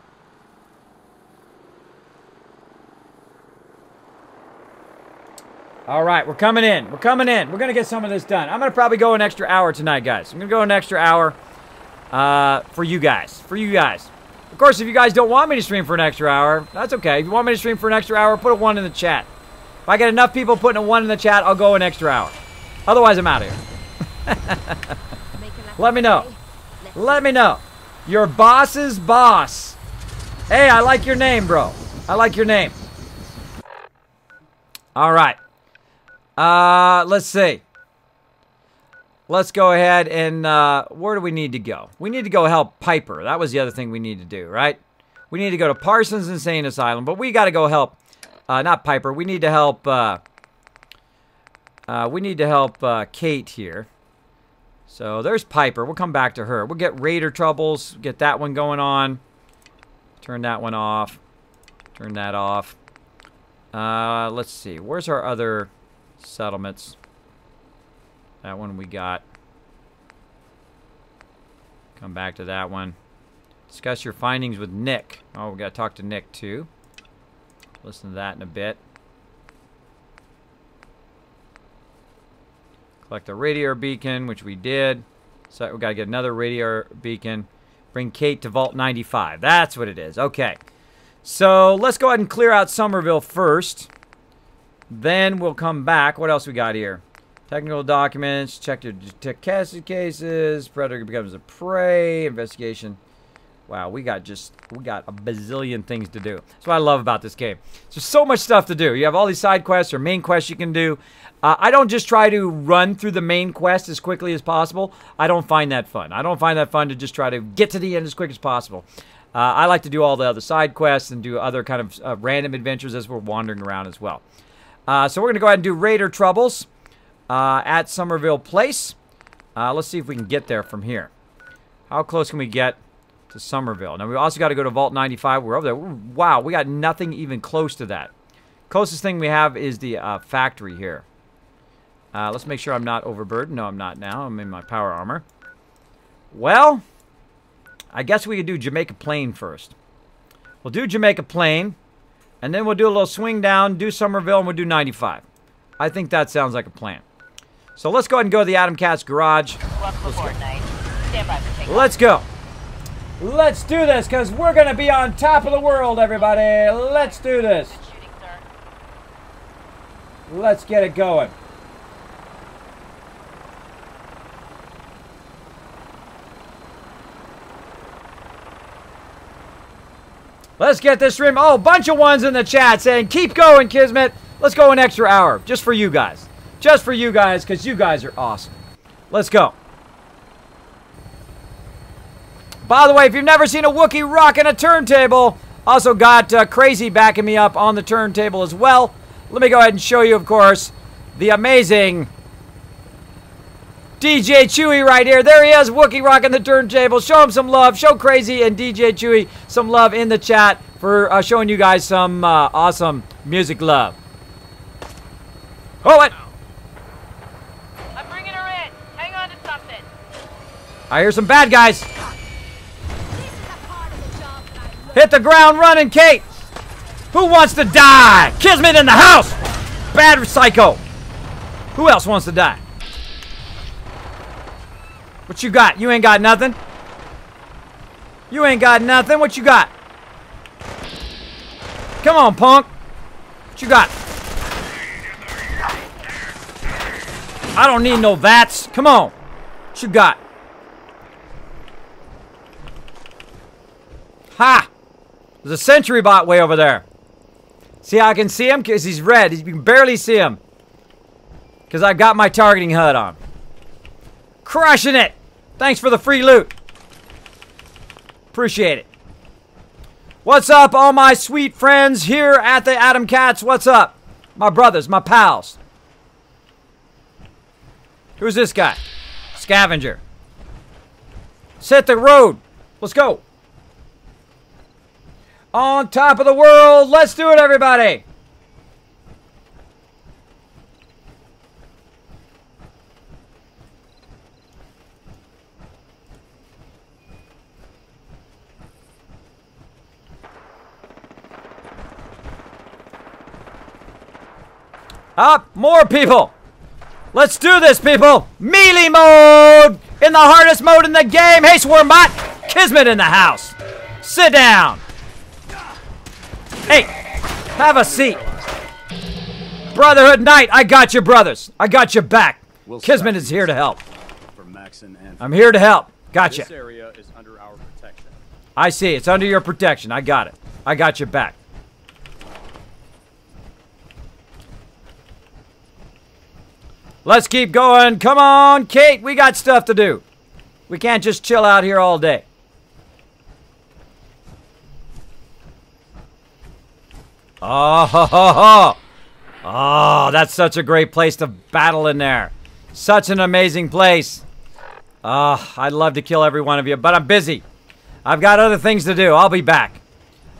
All right, we're coming in. We're coming in. We're going to get some of this done. I'm going to probably go an extra hour tonight, guys. I'm going to go an extra hour for you guys. For you guys. Of course, if you guys don't want me to stream for an extra hour, that's okay. If you want me to stream for an extra hour, put a 1 in the chat. If I get enough people putting a 1 in the chat, I'll go an extra hour. Otherwise, I'm out of here. Let me know. Let me know. Your boss's boss. Hey, I like your name, bro. I like your name. All right. Let's see. Let's go ahead and, where do we need to go? We need to go help Piper. That was the other thing we need to do, right? We need to go to Parsons Insane Asylum, but we got to go help, not Piper. We need to help, Kate here. So there's Piper. We'll come back to her. We'll get Raider Troubles, get that one going on. Turn that one off. Turn that off. Let's see. Where's our other settlements? That one we got. Come back to that one. Discuss your findings with Nick. Oh, we got to talk to Nick too. Listen to that in a bit. Collect the radio beacon, which we did. So we got to get another radio beacon. Bring Kate to Vault 95. That's what it is. Okay. So let's go ahead and clear out Somerville first. Then we'll come back. What else we got here? Technical documents. Check your detected cases. Predator becomes a prey. Investigation. Wow, we got a bazillion things to do. That's what I love about this game. There's so much stuff to do. You have all these side quests or main quests you can do. I don't just try to run through the main quest as quickly as possible. I don't find that fun. I don't find that fun to just try to get to the end as quick as possible. I like to do all the other side quests and do other kind of random adventures as we're wandering around as well. So we're going to go ahead and do Raider Troubles at Somerville Place. Let's see if we can get there from here. How close can we get to Somerville? Now, we also got to go to Vault 95. We're over there. Wow, we got nothing even close to that. Closest thing we have is the factory here. Let's make sure I'm not overburdened. No, I'm not now. I'm in my power armor. Well, I guess we could do Jamaica Plain first. We'll do Jamaica Plain, and then we'll do a little swing down, do Somerville, and we'll do 95. I think that sounds like a plan. So let's go ahead and go to the Adam Cat's garage. Let's go. Let's do this, because we're going to be on top of the world, everybody. Let's do this. Let's get it going. Let's get this stream. Oh, a bunch of ones in the chat saying, keep going, Kismet. Let's go an extra hour. Just for you guys. Just for you guys, because you guys are awesome. Let's go. By the way, if you've never seen a Wookiee rocking a turntable, also got Crazy backing me up on the turntable as well. Let me go ahead and show you, of course, the amazing DJ Chewy right here. There he is, Wookiee rocking the turntable. Show him some love. Show Crazy and DJ Chewy some love in the chat for showing you guys some awesome music love. Oh, what? I'm bringing her in. Hang on to something. I hear some bad guys. Hit the ground running, Kate. Who wants to die? Kismet in the house. Bad psycho. Who else wants to die? What you got? You ain't got nothing? You ain't got nothing? What you got? Come on, punk. What you got? I don't need no VATS. Come on. What you got? Ha! There's a sentry bot way over there. See how I can see him? Because he's red. You can barely see him. Because I've got my targeting HUD on. Crushing it! Thanks for the free loot. Appreciate it. What's up, all my sweet friends here at the Adam Cats? What's up? My brothers, my pals. Who's this guy? scavenger. Set the road. Let's go. On top of the world. Let's do it, everybody. Up, more people. Let's do this, people. Melee mode in the hardest mode in the game. Hey, Swarmbot. Kismet in the house. Sit down. Hey, have a seat. Brotherhood Knight, I got you, brothers. I got your back. Kismet is here to help. I'm here to help. Gotcha. This area is under our protection. I see. It's under your protection. I got it. I got your back. Let's keep going. Come on, Kate. We got stuff to do. We can't just chill out here all day. Oh, ho, ho, ho. Oh, that's such a great place to battle in there. Such an amazing place. Oh, I'd love to kill every one of you, but I'm busy. I've got other things to do. I'll be back.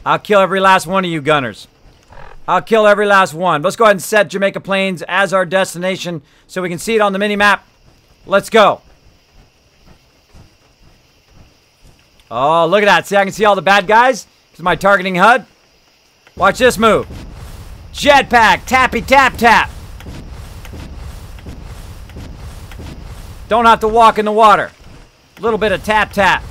I'll kill every last one of you gunners. I'll kill every last one. Let's go ahead and set Jamaica Plains as our destination so we can see it on the mini-map. Let's go. Oh, look at that. See, I can see all the bad guys because of my targeting HUD. Watch this move. Jetpack, tappy tap tap. Don't have to walk in the water. A little bit of tap tap.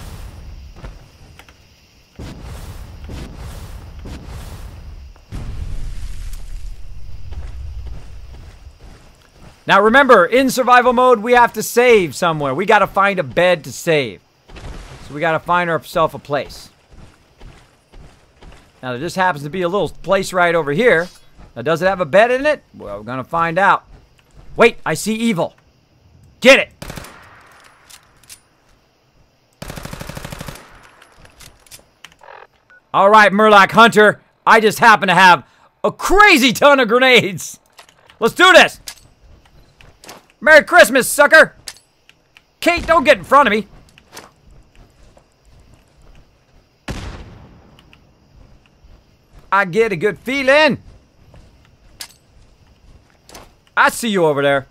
Now remember, in survival mode, we have to save somewhere. We got to find a bed to save. So we got to find ourselves a place. Now there just happens to be a little place right over here. Now does it have a bed in it? Well, we're going to find out. Wait, I see evil. Get it. All right, Murloc Hunter. I just happen to have a crazy ton of grenades. Let's do this. Merry Christmas, sucker! Kate, don't get in front of me. I get a good feeling. I see you over there.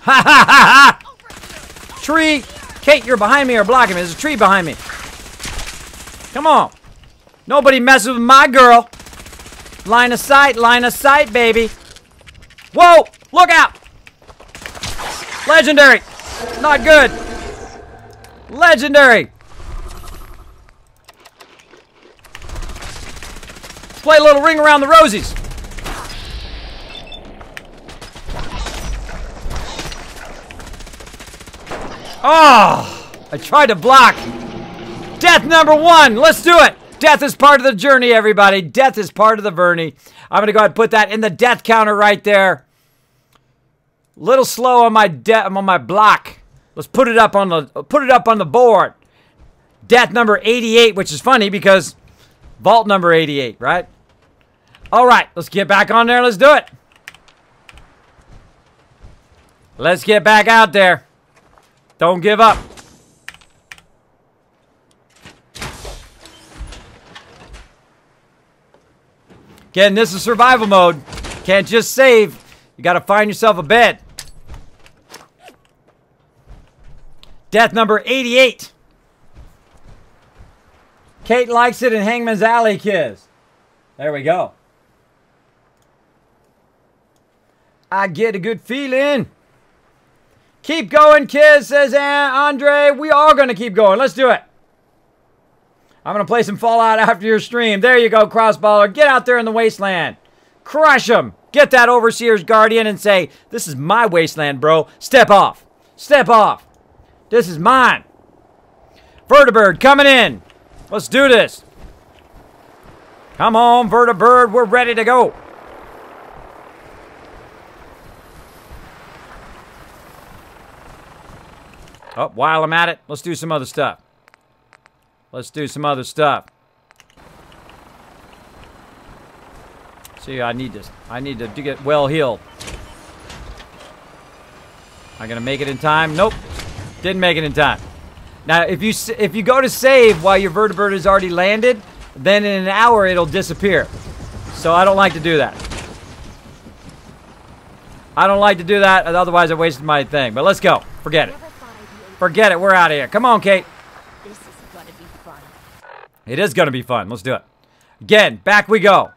Ha ha ha ha! Tree! Kate, you're behind me or blocking me. There's a tree behind me. Come on. Nobody messes with my girl. Line of sight, baby. Whoa! Look out! Legendary! Not good. Legendary! Play a little ring around the rosies. Oh, I tried to block. Death number 1. Let's do it. Death is part of the journey, everybody. Death is part of the journey. I'm going to go ahead and put that in the death counter right there. Little slow on my block. Let's put it up on the board. Death number 88, which is funny because vault number 88, right? All right, let's get back on there. Let's do it. Let's get back out there. Don't give up. Again, this is survival mode. Can't just save. You got to find yourself a bed. Death number 88. Kate likes it in Hangman's Alley, kids. There we go. I get a good feeling. Keep going, kids, says Andre. We are going to keep going. Let's do it. I'm going to play some Fallout after your stream. There you go, Crossballer. Get out there in the wasteland. Crush them. Get that Overseer's Guardian and say, this is my wasteland, bro. Step off. Step off. This is mine. Vertibird coming in. Let's do this. Come on, Vertibird. We're ready to go. Oh, while I'm at it, let's do some other stuff. Let's do some other stuff. See, I need to get well healed. Am I gonna make it in time? Nope. Didn't make it in time. Now, if you go to save while your vertibird has already landed, then in an hour it'll disappear. So I don't like to do that. I don't like to do that, otherwise I wasted my thing. But let's go. Forget it. Forget it. We're out of here. Come on, Kate. This is gonna be fun. It is gonna be fun. Let's do it. Again, back we go.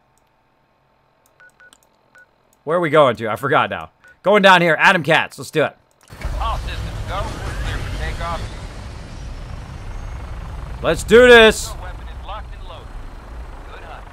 Where are we going to? I forgot now. Going down here. Adam Katz. Let's do it. All systems go. Clear for takeoff. Let's do this. Your weapon is locked and loaded. Good hunt.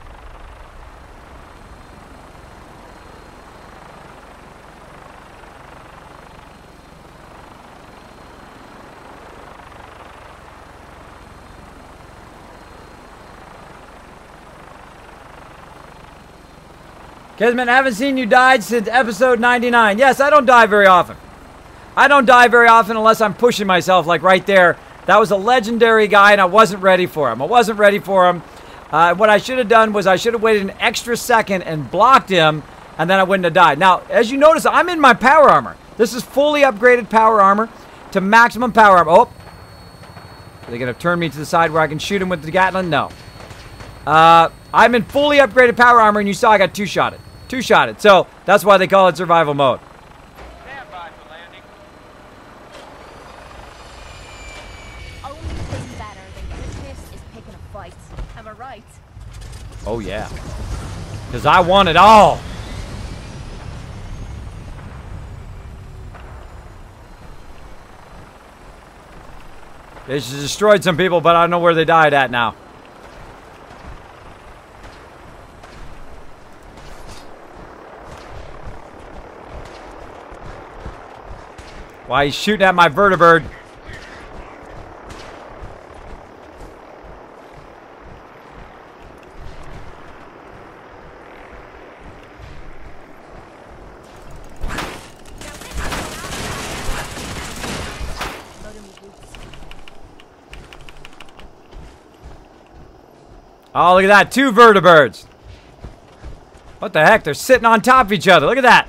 Kismet, I haven't seen you died since episode 99. Yes, I don't die very often. I don't die very often unless I'm pushing myself, like right there. That was a legendary guy, and I wasn't ready for him. I wasn't ready for him. What I should have done was I should have waited an extra second and blocked him, and then I wouldn't have died. Now, as you notice, I'm in my power armor. This is fully upgraded power armor to maximum power armor. Oh, are they going to turn me to the side where I can shoot him with the Gatling? No. I'm in fully upgraded power armor, and you saw I got two-shotted. Two-shotted. So that's why they call it survival mode. Stand by for landing. Only thing better than Christmas is picking a fight. Am I right? Oh, yeah. Because I want it all. They just destroyed some people, but I don't know where they died at now. Why he's shooting at my vertibird. Oh, look at that. Two vertibirds. What the heck? They're sitting on top of each other. Look at that.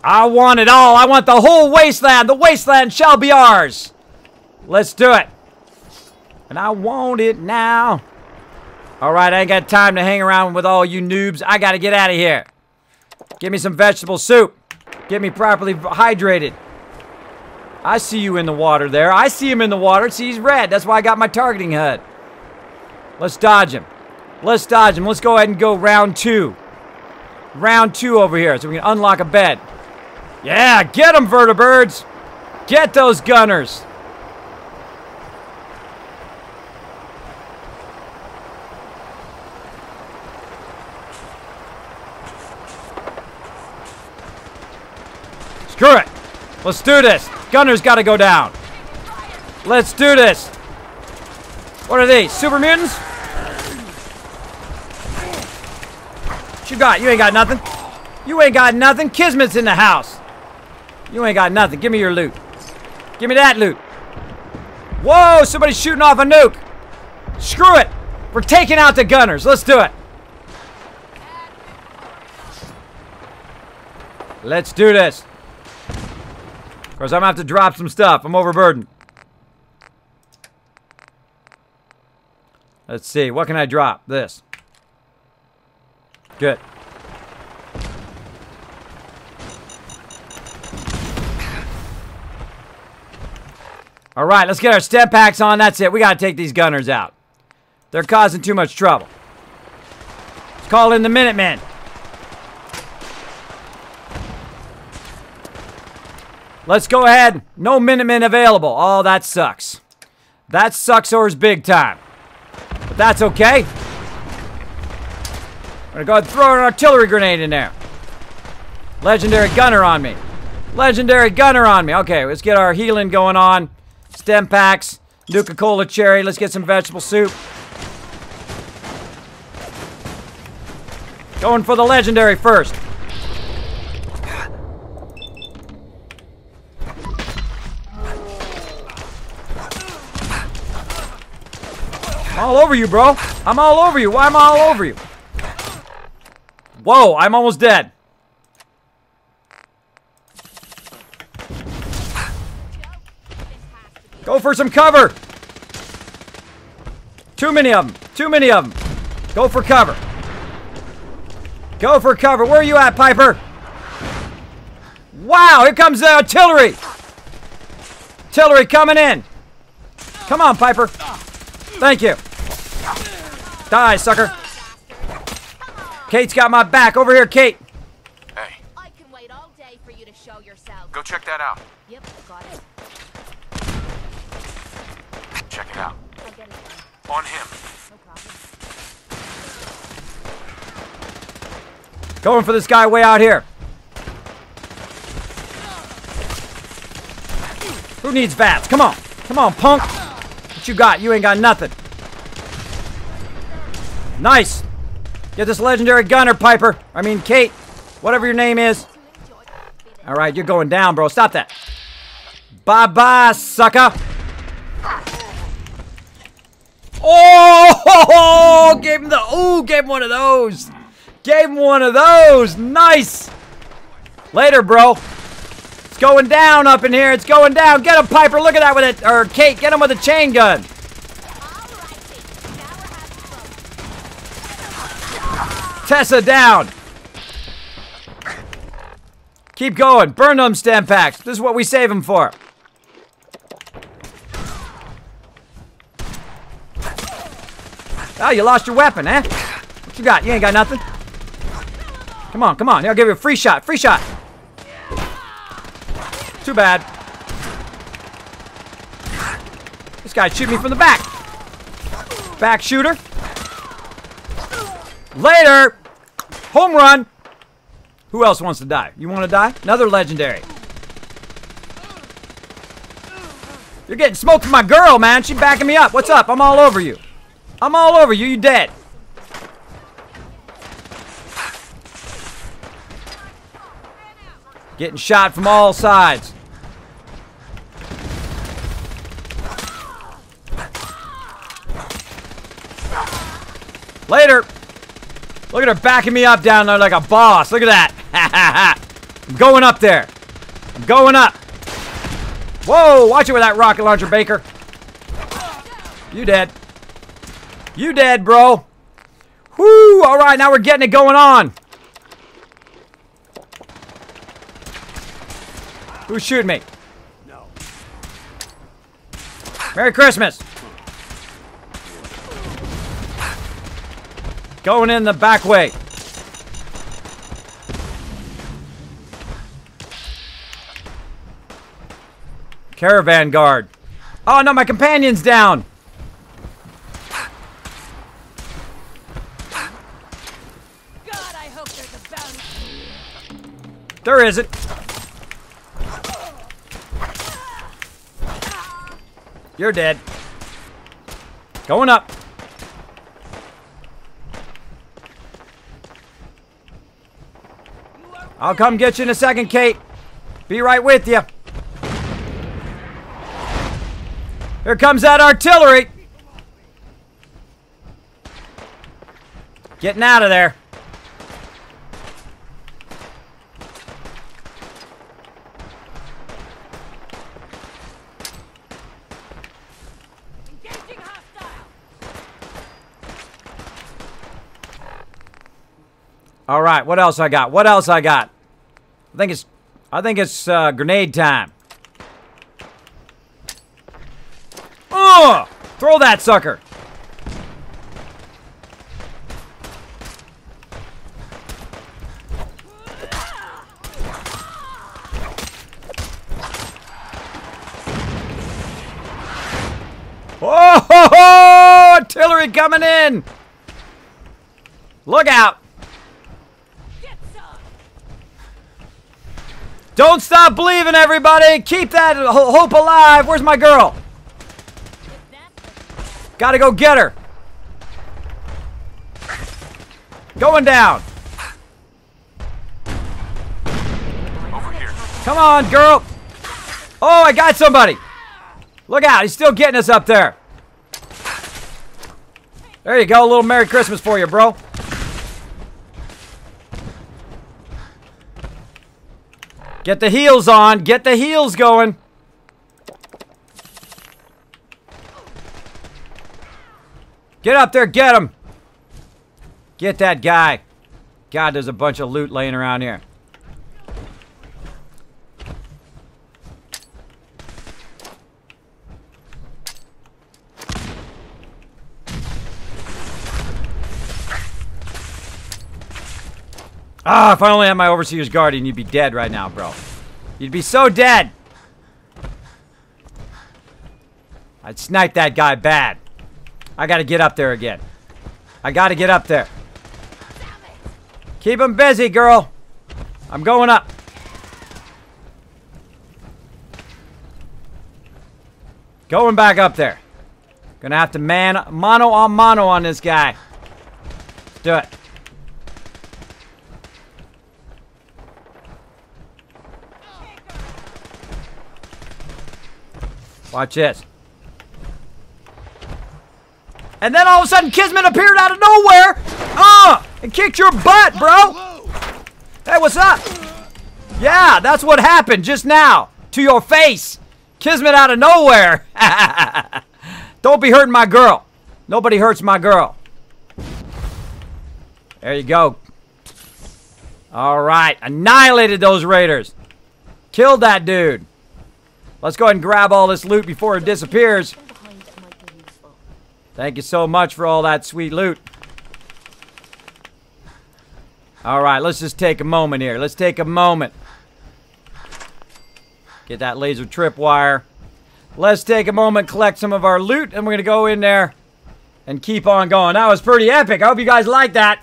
I want it all. I want the whole wasteland. The wasteland shall be ours. Let's do it. And I want it now. All right, I ain't got time to hang around with all you noobs. I got to get out of here. Give me some vegetable soup. Get me properly hydrated. I see you in the water there. I see him in the water. See, he's red. That's why I got my targeting HUD. Let's dodge him. Let's dodge him. Let's go ahead and go round two. Round two over here so we can unlock a bed. Yeah, get them, vertibirds. Get those gunners. Screw it. Let's do this. Gunners got to go down. Let's do this. What are these? Super mutants? What you got? You ain't got nothing. You ain't got nothing. Kismet's in the house. You ain't got nothing. Give me your loot. Give me that loot. Whoa, somebody's shooting off a nuke. Screw it. We're taking out the gunners. Let's do it. Let's do this. Of course, I'm gonna have to drop some stuff. I'm overburdened. Let's see. What can I drop? This. Good. All right, let's get our step packs on. That's it. We got to take these gunners out. They're causing too much trouble. Let's call in the Minutemen. Let's go ahead. No Minutemen available. Oh, that sucks. That sucks ours big time. But that's okay. I'm going to go ahead and throw an artillery grenade in there. Legendary gunner on me. Legendary gunner on me. Okay, let's get our healing going on. Stem packs. Nuka-Cola cherry. Let's get some vegetable soup. Going for the legendary first. all over you, bro. I'm all over you. Why am I all over you? Whoa, I'm almost dead. Go for some cover. Too many of them. Too many of them. Go for cover. Go for cover. Where are you at, Piper? Wow, here comes the artillery. Artillery coming in. Come on, Piper. Thank you. Die, sucker. Kate's got my back. Over here, Kate. Hey, I can wait all day for you to show yourself. go check that out. Yep, got it. Check it out. I'll get it done. On him. No problem. Going for this guy way out here. Who needs VATS? Come on. Come on, punk. What you got? You ain't got nothing. Nice. Get this legendary gunner, Piper. I mean, Kate. Whatever your name is. All right, you're going down, bro. Stop that. Bye-bye, sucker. Oh, gave him the, ooh, gave him one of those. Gave him one of those. Nice. Later, bro. It's going down up in here. It's going down. Get him, Piper. Look at that with it. Or Kate, get him with a chain gun. Tessa down. Keep going. Burn them stem packs. This is what we save them for. Oh, you lost your weapon, eh? What you got? You ain't got nothing. Come on, come on. I'll give you a free shot. Free shot. Too bad. This guy shoot me from the back. Back shooter. Later. Home run. Who else wants to die? You want to die? Another legendary. You're getting smoked from my girl, man. She's backing me up. What's up? I'm all over you. I'm all over you. You dead. Getting shot from all sides. Later. Look at her backing me up down there like a boss. Look at that. I'm going up there. I'm going up. Whoa, watch it with that rocket launcher, Baker. You dead. You dead, bro. Whoo, all right, now we're getting it going on. Who's shooting me? No. Merry Christmas. Going in the back way. Caravan guard. Oh no, my companion's down. God, I hope there's a bounty. There isn't. You're dead. Going up. I'll come get you in a second, Kate. Be right with you. Here comes that artillery. Getting out of there. Engaging hostile. All right, what else I got? What else I got? I think it's grenade time. Throw that sucker. Oh, artillery coming in. Look out. Don't stop believing, everybody. Keep that hope alive. Where's my girl? Gotta go get her. Going down. Over here. Come on, girl. Oh, I got somebody. Look out. He's still getting us up there. There you go. A little Merry Christmas for you, bro. Get the heels on. Get the heels going. Get up there. Get him. Get that guy. God, there's a bunch of loot laying around here. Ah, if I only had my Overseer's Guardian, you'd be dead right now, bro. You'd be so dead. I'd snipe that guy bad. I gotta get up there again. I gotta get up there. Keep him busy, girl. I'm going up. Going back up there. Gonna have to mano a mano on this guy. Let's do it. Watch this. And then all of a sudden, Kismet appeared out of nowhere! And kicked your butt, bro! Hey, what's up? Yeah, that's what happened just now. To your face. Kismet out of nowhere. Don't be hurting my girl. Nobody hurts my girl. There you go. Alright, annihilated those raiders. Killed that dude. Let's go ahead and grab all this loot before it disappears. Thank you so much for all that sweet loot. Alright, let's just take a moment here. Let's take a moment. Get that laser tripwire. Let's take a moment, collect some of our loot, and we're going to go in there and keep on going. That was pretty epic. I hope you guys liked that.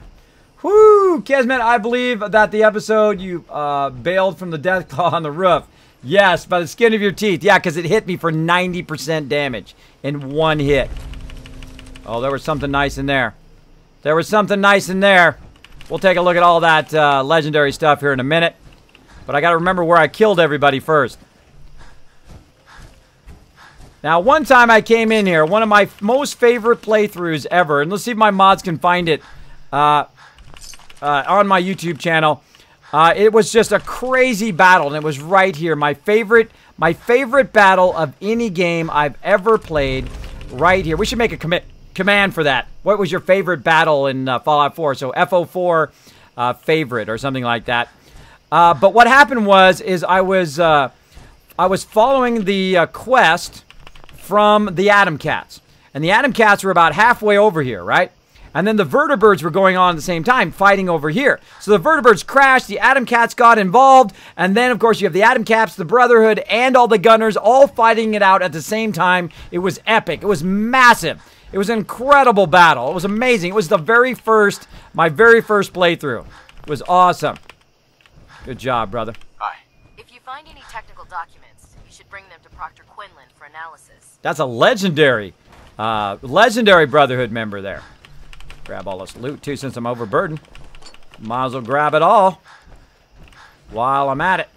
Whoo! Kismet, I believe that the episode you bailed from the death claw on the roof. Yes, by the skin of your teeth. Yeah, because it hit me for 90% damage in one hit. Oh, there was something nice in there. There was something nice in there. We'll take a look at all that legendary stuff here in a minute. But I got to remember where I killed everybody first. Now, one time I came in here, one of my most favorite playthroughs ever, and let's see if my mods can find it on my YouTube channel. It was just a crazy battle, and it was right here. My favorite battle of any game I've ever played, right here. We should make a command for that. What was your favorite battle in Fallout 4? So FO4 favorite or something like that. But what happened was I was following the quest from the Atom Cats, and the Atom Cats were about halfway over here, right? And then the Vertibirds were going on at the same time, fighting over here. So the Vertibirds crashed, the Atom Cats got involved, and then, of course, you have the Atom Cats, the Brotherhood, and all the Gunners all fighting it out at the same time. It was epic. It was massive. It was an incredible battle. It was amazing. It was my very first playthrough. It was awesome. Good job, brother. Hi. If you find any technical documents, you should bring them to Proctor Quinlan for analysis. That's a legendary Brotherhood member there. Grab all this loot, too, since I'm overburdened. Might as well grab it all while I'm at it.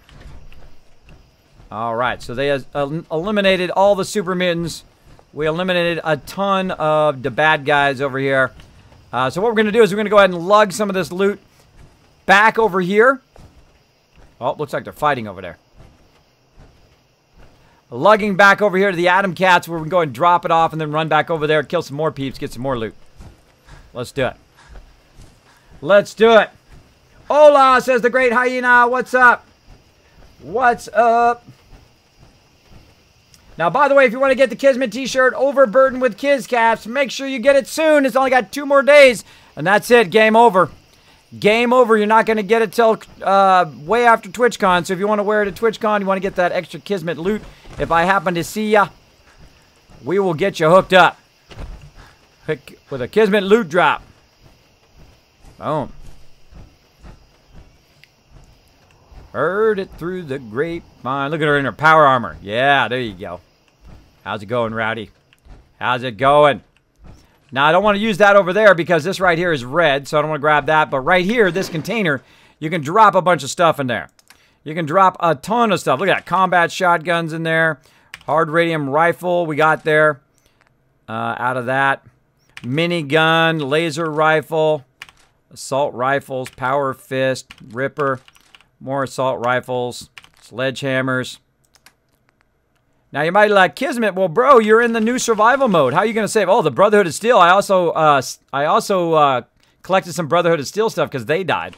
Alright, so they eliminated all the super mutants. We eliminated a ton of the bad guys over here. So what we're going to do is we're going to go ahead and lug some of this loot back over here. Oh, looks like they're fighting over there. Lugging back over here to the Atom Cats, where we can go and drop it off and then run back over there, kill some more peeps, get some more loot. Let's do it. Let's do it. Hola, says the Great Hyena. What's up? What's up? Now, by the way, if you want to get the Kismet t-shirt, Overburdened with Kiz Caps, make sure you get it soon. It's only got 2 more days, and that's it. Game over. Game over. You're not going to get it till way after TwitchCon. So if you want to wear it at TwitchCon, you want to get that extra Kismet loot, if I happen to see ya, we will get you hooked up with a Kismet loot drop. Boom. Heard it through the grapevine. Look at her in her power armor. Yeah, there you go. How's it going, Rowdy? How's it going? Now, I don't want to use that over there because this right here is red, so I don't want to grab that. But right here, this container, you can drop a bunch of stuff in there. You can drop a ton of stuff. Look at that. Combat shotguns in there. Hard radium rifle we got there out of that. minigun, laser rifle, assault rifles, power fist, ripper, more assault rifles, sledgehammers. Now you might be like, Kismet, well, bro, you're in the new survival mode. How are you going to save? Oh, the Brotherhood of Steel. I also collected some Brotherhood of Steel stuff because they died.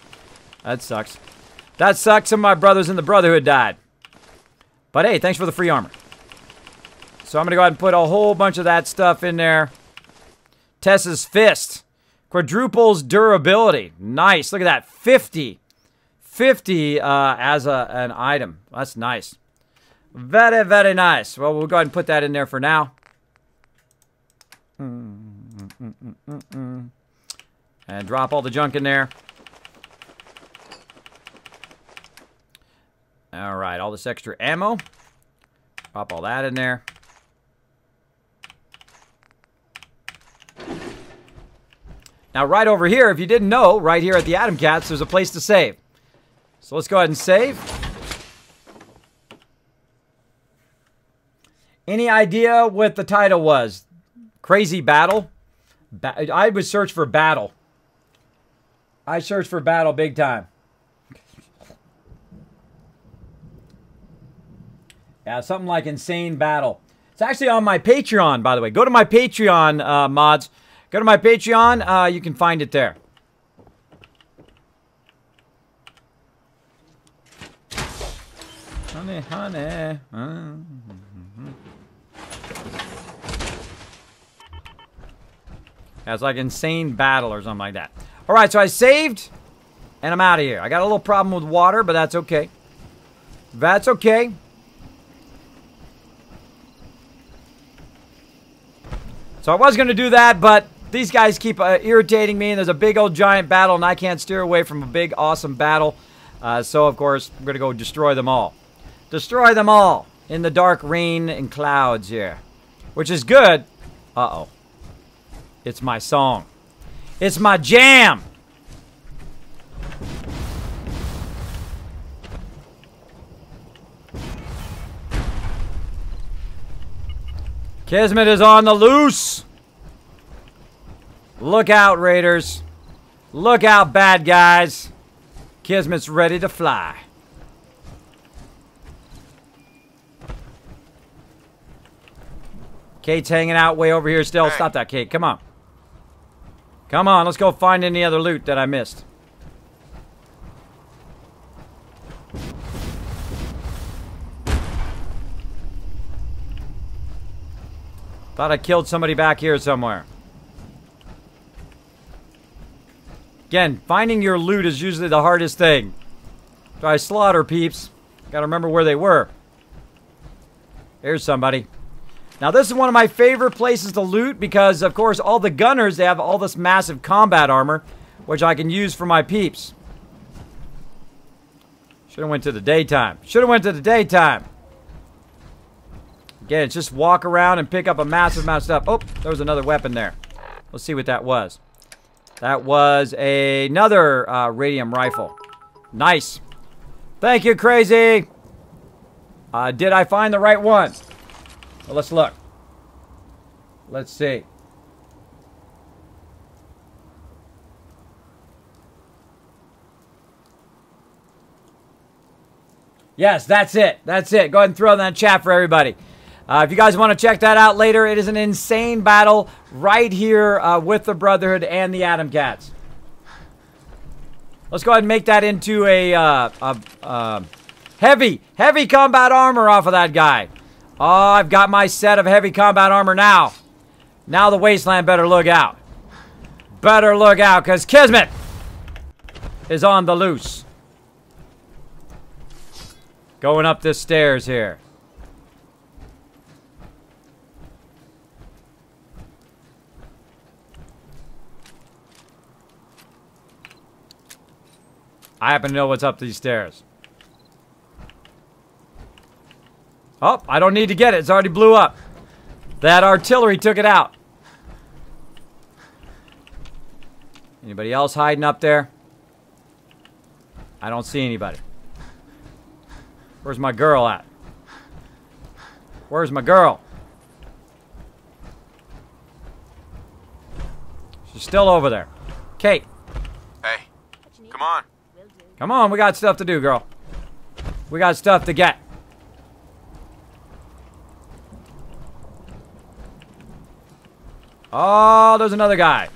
That sucks. That sucks. Some of my brothers in the Brotherhood died. But hey, thanks for the free armor. So I'm going to go ahead and put a whole bunch of that stuff in there. Tessa's Fist. Quadruples durability. Nice. Look at that. 50. 50 as an item. That's nice. Very, very nice. Well, we'll go ahead and put that in there for now. And drop all the junk in there. All right, all this extra ammo. Drop all that in there. Now, right over here, if you didn't know, right here at the Atom Cats, there's a place to save. So let's go ahead and save. Any idea what the title was? Crazy Battle? I would search for Battle. I searched for Battle big time. Yeah, something like Insane Battle. It's actually on my Patreon, by the way. Go to my Patreon, mods. Go to my Patreon. You can find it there. Honey, honey. Yeah, it's like Insane Battle or something like that. All right, so I saved, and I'm out of here. I got a little problem with water, but that's okay. That's okay. So I was going to do that, but these guys keep irritating me, and there's a big old giant battle, and I can't steer away from a big, awesome battle. So, of course, I'm going to go destroy them all. Destroy them all in the dark rain and clouds here. Which is good. Uh-oh. It's my song. It's my jam. Kismet is on the loose. Look out, Raiders. Look out, bad guys. Kismet's ready to fly. Kate's hanging out way over here still. Stop that, Kate. Come on. Come on, let's go find any other loot that I missed. Thought I killed somebody back here somewhere. Again, finding your loot is usually the hardest thing. So I slaughter peeps. Gotta remember where they were. Here's somebody. Now, this is one of my favorite places to loot because, of course, all the gunners, they have all this massive combat armor, which I can use for my peeps. Should have went to the daytime. Should have went to the daytime. Again, it's just walk around and pick up a massive amount of stuff. Oh, there was another weapon there. Let's see what that was. That was another radium rifle. Nice. Thank you, Crazy. Did I find the right one? Well, let's look. Let's see. Yes, that's it. That's it. Go ahead and throw that in the chat for everybody. If you guys want to check that out later, it is an insane battle right here with the Brotherhood and the Atom Cats. Let's go ahead and make that into a heavy combat armor off of that guy. Oh, I've got my set of heavy combat armor now. Now the Wasteland better look out. Better look out, because Kismet is on the loose. Going up this stairs here. I happen to know what's up these stairs. Oh, I don't need to get it. It's already blew up. That artillery took it out. Anybody else hiding up there? I don't see anybody. Where's my girl at? Where's my girl? still over there. Kate. Hey, come on. Come on, we got stuff to do, girl. We got stuff to get. Oh, there's another guy.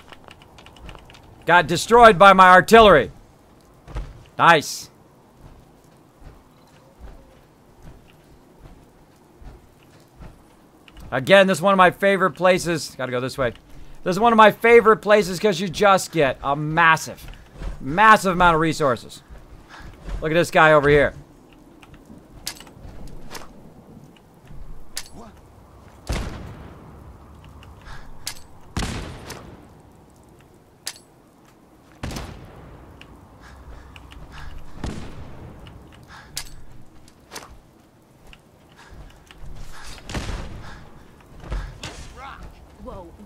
Got destroyed by my artillery. Nice. Again, this is one of my favorite places. Gotta go this way. This is one of my favorite places because you just get a massive amount of resources. Look at this guy over here.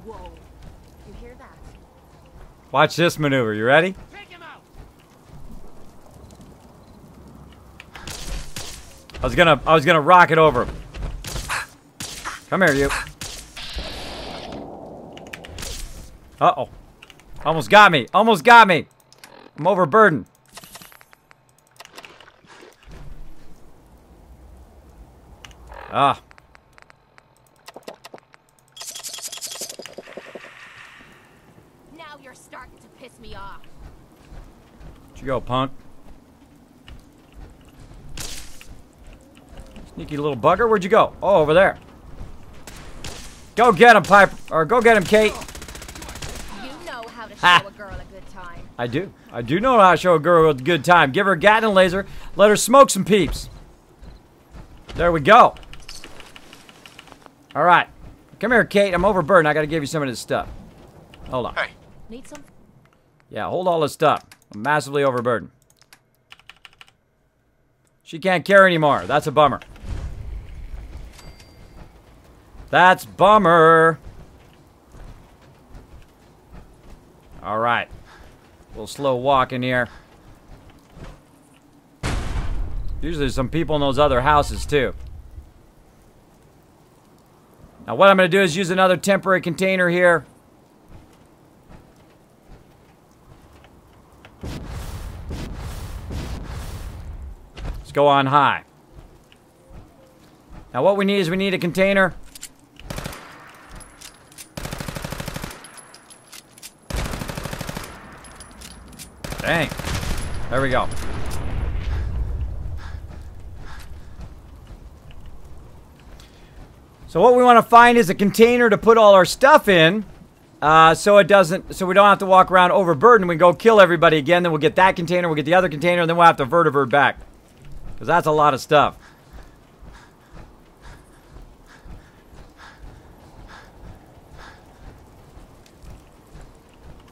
Whoa. You hear that? Watch this maneuver. You ready? I was gonna rocket over him. Come here, you. Uh-oh. Almost got me. Almost got me. I'm overburdened. Ah. Now you're starting to piss me off. Where'd you go, punk? Sneaky little bugger. Where'd you go? Oh, over there. Go get him, Piper. Or go get him, Kate. You know how to show a girl a good time. I do. I do know how to show a girl a good time. Give her a Gatling laser. Let her smoke some peeps. There we go. All right. Come here, Kate. I'm overburdened. I got to give you some of this stuff. Hold on. Hey. Need some? Yeah, hold all this stuff. I'm massively overburdened. She can't carry anymore. That's a bummer. That's bummer. All right. A little slow walk in here. Usually there's some people in those other houses too. Now what I'm going to do is use another temporary container here. Let's go on high. Now what we need is we need a container. Dang. There we go. So what we want to find is a container to put all our stuff in, so we don't have to walk around overburdened. We go kill everybody again, then we'll get that container, we'll get the other container, and then we'll have to vertivert back. Because that's a lot of stuff.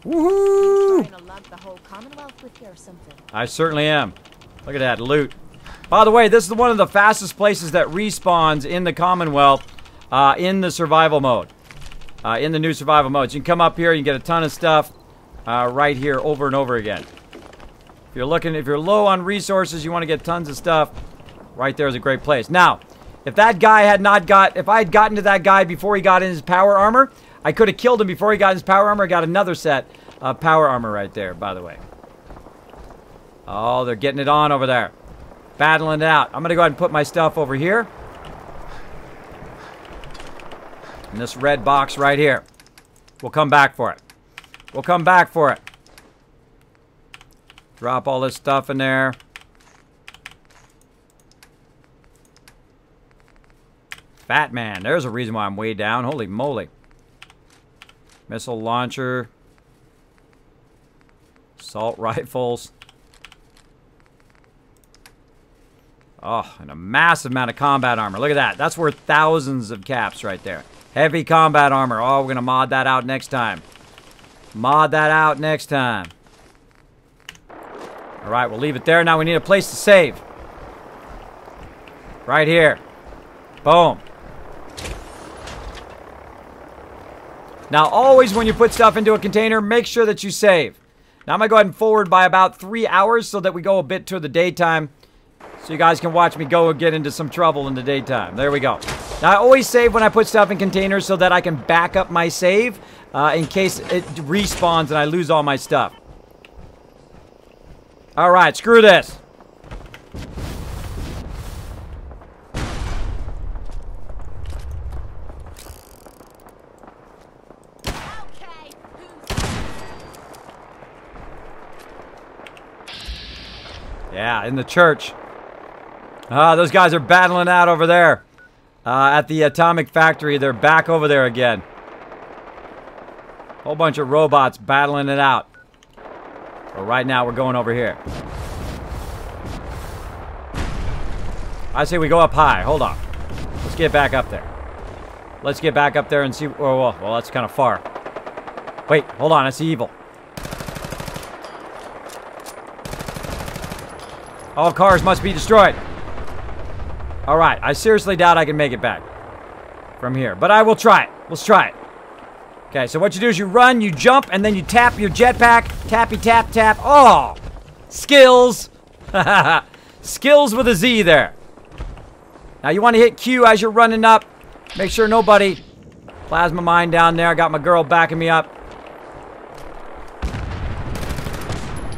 Woohoo! Trying to lug the whole Commonwealth with you or something. I certainly am. Look at that loot. By the way, this is one of the fastest places that respawns in the Commonwealth in the survival mode. In the new survival modes. You can come up here, you can get a ton of stuff right here over and over again. If you're low on resources, you want to get tons of stuff, right there is a great place. Now, if that guy if I had gotten to that guy before he got in his power armor, I could have killed him before he got his power armor. I got another set of power armor right there, by the way. Oh, they're getting it on over there. Battling it out. I'm going to go ahead and put my stuff over here. In this red box right here. We'll come back for it. We'll come back for it. Drop all this stuff in there. Fat man. There's a reason why I'm way down. Holy moly. Missile launcher. Assault rifles. Oh, and a massive amount of combat armor. Look at that. That's worth thousands of caps right there. Heavy combat armor. Oh, we're going to mod that out next time. Mod that out next time. All right, we'll leave it there. Now we need a place to save. Right here. Boom. Now, always when you put stuff into a container, make sure that you save. Now, I'm going to go ahead and forward by about 3 hours so that we go a bit to the daytime. So you guys can watch me go and get into some trouble in the daytime. There we go. Now, I always save when I put stuff in containers so that I can back up my save in case it respawns and I lose all my stuff. Alright, screw this. Yeah, in the church. Those guys are battling out over there. At the atomic factory. They're back over there again. Whole bunch of robots battling it out. But right now, we're going over here. I say we go up high. Hold on. Let's get back up there. Let's get back up there and see. Oh, well, that's kind of far. Wait, hold on. I see evil. All cars must be destroyed. Alright, I seriously doubt I can make it back from here. But I will try it. Let's try it. Okay, so what you do is you run, you jump, and then you tap your jetpack. Tappy tap tap. Oh! Skills! Skills with a Z there. Now you want to hit Q as you're running up. Make sure nobody. Plasma mine down there. I got my girl backing me up.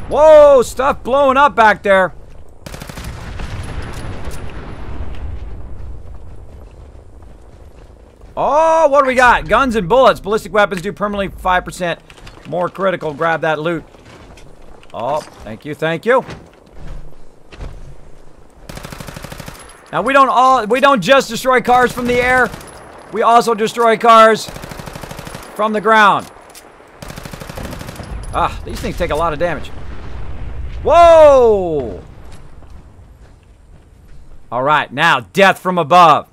Whoa! Stuff blowing up back there. Oh, what do we got? Guns and bullets. Ballistic weapons do permanently 5% more critical. Grab that loot. Oh, thank you, thank you. Now we don't just destroy cars from the air. We also destroy cars from the ground. Ah, these things take a lot of damage. Whoa! All right, now death from above.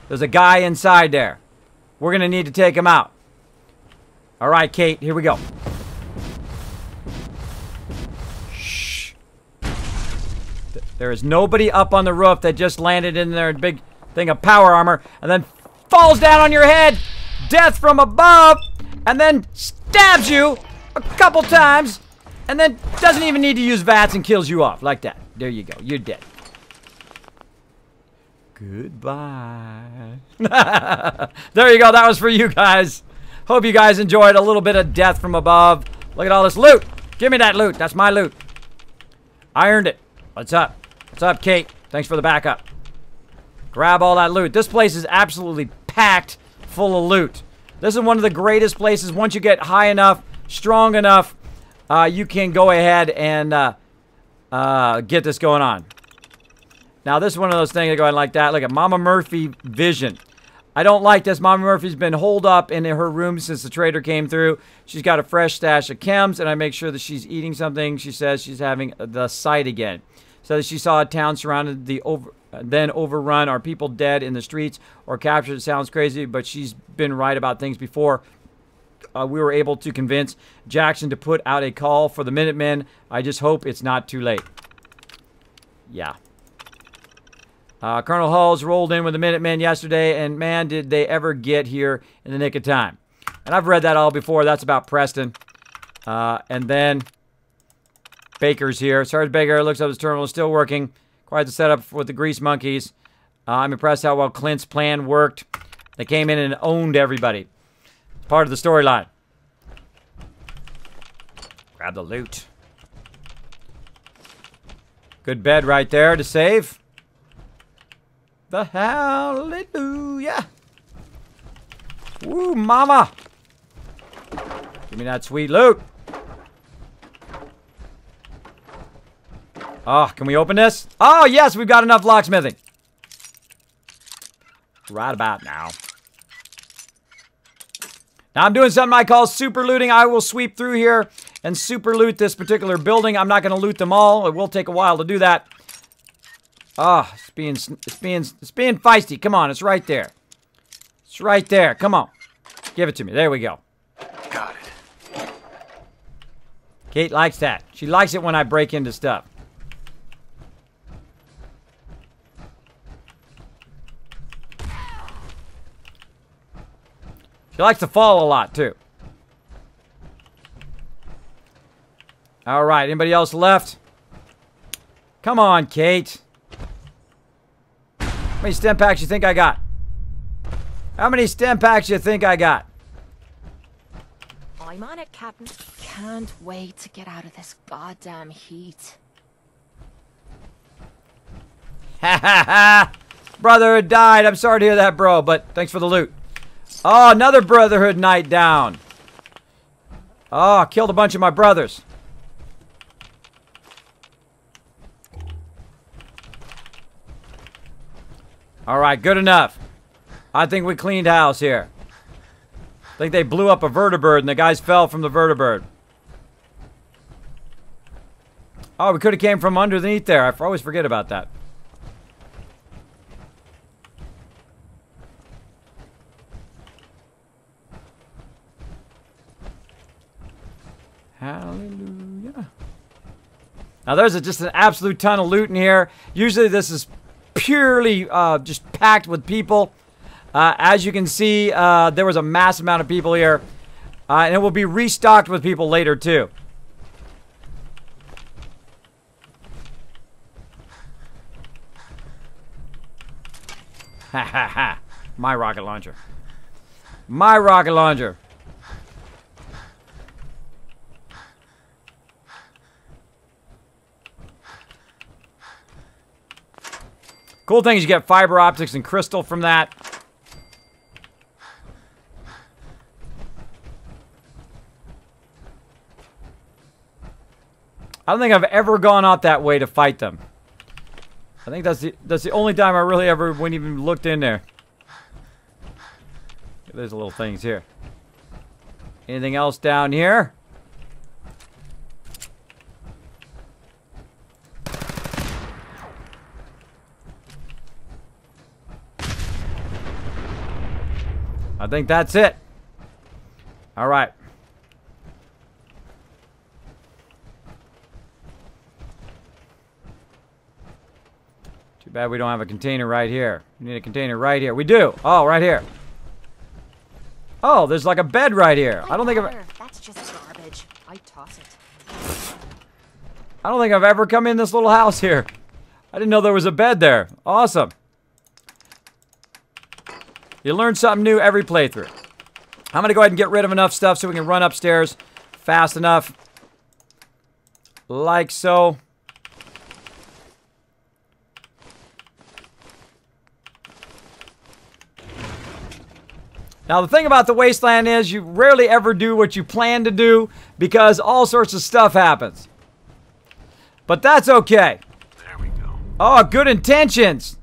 There's a guy inside there. We're going to need to take him out. All right, Kate, here we go. Shh. There is nobody up on the roof that just landed in their big thing of power armor and then falls down on your head. Death from above. And then stabs you a couple times. And then doesn't even need to use VATS and kills you off like that. There you go. You're dead. Goodbye. There you go. That was for you guys. Hope you guys enjoyed a little bit of death from above. Look at all this loot. Give me that loot. That's my loot. I earned it. What's up? What's up, Kate? Thanks for the backup. Grab all that loot. This place is absolutely packed full of loot. This is one of the greatest places. Once you get high enough, strong enough, you can go ahead and get this going on. Now, this is one of those things that go like that. Look at Mama Murphy vision. I don't like this. Mama Murphy's been holed up in her room since the trader came through. She's got a fresh stash of chems, and I make sure that she's eating something. She says she's having the sight again. Says she saw a town surrounded, then overrun. Are people dead in the streets or captured? It sounds crazy, but she's been right about things before. We were able to convince Jackson to put out a call for the Minutemen. I just hope it's not too late. Yeah. Colonel Hulls rolled in with the Minutemen yesterday, and man, did they ever get here in the nick of time. And I've read that all before. That's about Preston. And then Baker's here. Sergeant Baker looks up his terminal. Still working. Quite the setup with the Grease Monkeys. I'm impressed how well Clint's plan worked. They came in and owned everybody. It's part of the storyline. Grab the loot. Good bed right there to save. The hallelujah. Woo, mama. Give me that sweet loot. Oh, can we open this? Oh, yes, we've got enough locksmithing. Right about now. Now, I'm doing something I call super looting. I will sweep through here and super loot this particular building. I'm not going to loot them all. It will take a while to do that. Ah, it's being feisty. Come on, it's right there. It's right there. Come on. Give it to me. There we go. Got it. Kate likes that. She likes it when I break into stuff. She likes to fall a lot, too. All right, anybody else left? Come on, Kate. How many stem packs you think I got? How many stem packs you think I got? I'm on it, Captain. Can't wait to get out of this goddamn heat. Ha ha ha! Brotherhood died. I'm sorry to hear that, bro, but thanks for the loot. Oh, another Brotherhood night down. Oh, killed a bunch of my brothers. Alright, good enough. I think we cleaned house here. I think they blew up a vertibird and the guys fell from the vertibird. Oh, we could have came from underneath there. I always forget about that. Hallelujah. Now there's just an absolute ton of loot in here. Usually this is purely just packed with people. As you can see, there was a massive amount of people here. And it will be restocked with people later too. Ha ha ha. My rocket launcher. My rocket launcher. Cool thing is you get fiber optics and crystal from that. I don't think I've ever gone out that way to fight them. I think that's the only time I really ever went even looked in there. There's little things here. Anything else down here? I think that's it. All right. Too bad we don't have a container right here. We need a container right here. We do. Oh, right here. Oh, there's like a bed right here. I don't think That's just garbage. I toss it. I don't think I've ever come in this little house here. I didn't know there was a bed there. Awesome. You learn something new every playthrough. I'm going to go ahead and get rid of enough stuff so we can run upstairs fast enough. Like so. Now the thing about the Wasteland is you rarely ever do what you plan to do because all sorts of stuff happens. But that's okay. There we go. Oh, good intentions.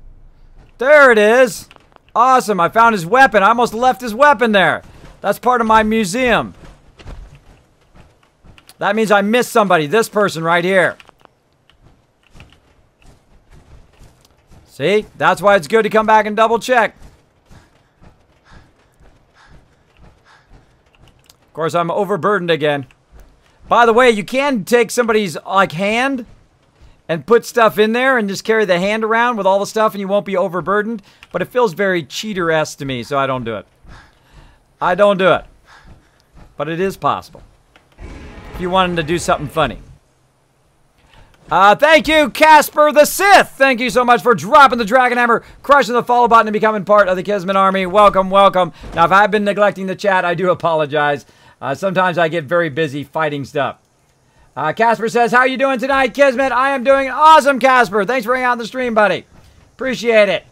There it is. Awesome, I found his weapon. I almost left his weapon there. That's part of my museum. That means I missed somebody. This person right here. See? That's why it's good to come back and double check. Of course, I'm overburdened again. By the way, you can take somebody's like hand and put stuff in there and just carry the hand around with all the stuff and you won't be overburdened. But it feels very cheater-esque to me, so I don't do it. I don't do it. But it is possible. If you wanted to do something funny. Thank you, Casper the Sith. Thank you so much for dropping the Dragon Hammer, crushing the follow button, and becoming part of the Kismet Army. Welcome, welcome. Now, if I've been neglecting the chat, I do apologize. Sometimes I get very busy fighting stuff. Casper says, how are you doing tonight, Kismet? I am doing awesome, Casper. Thanks for hanging out on the stream, buddy. Appreciate it.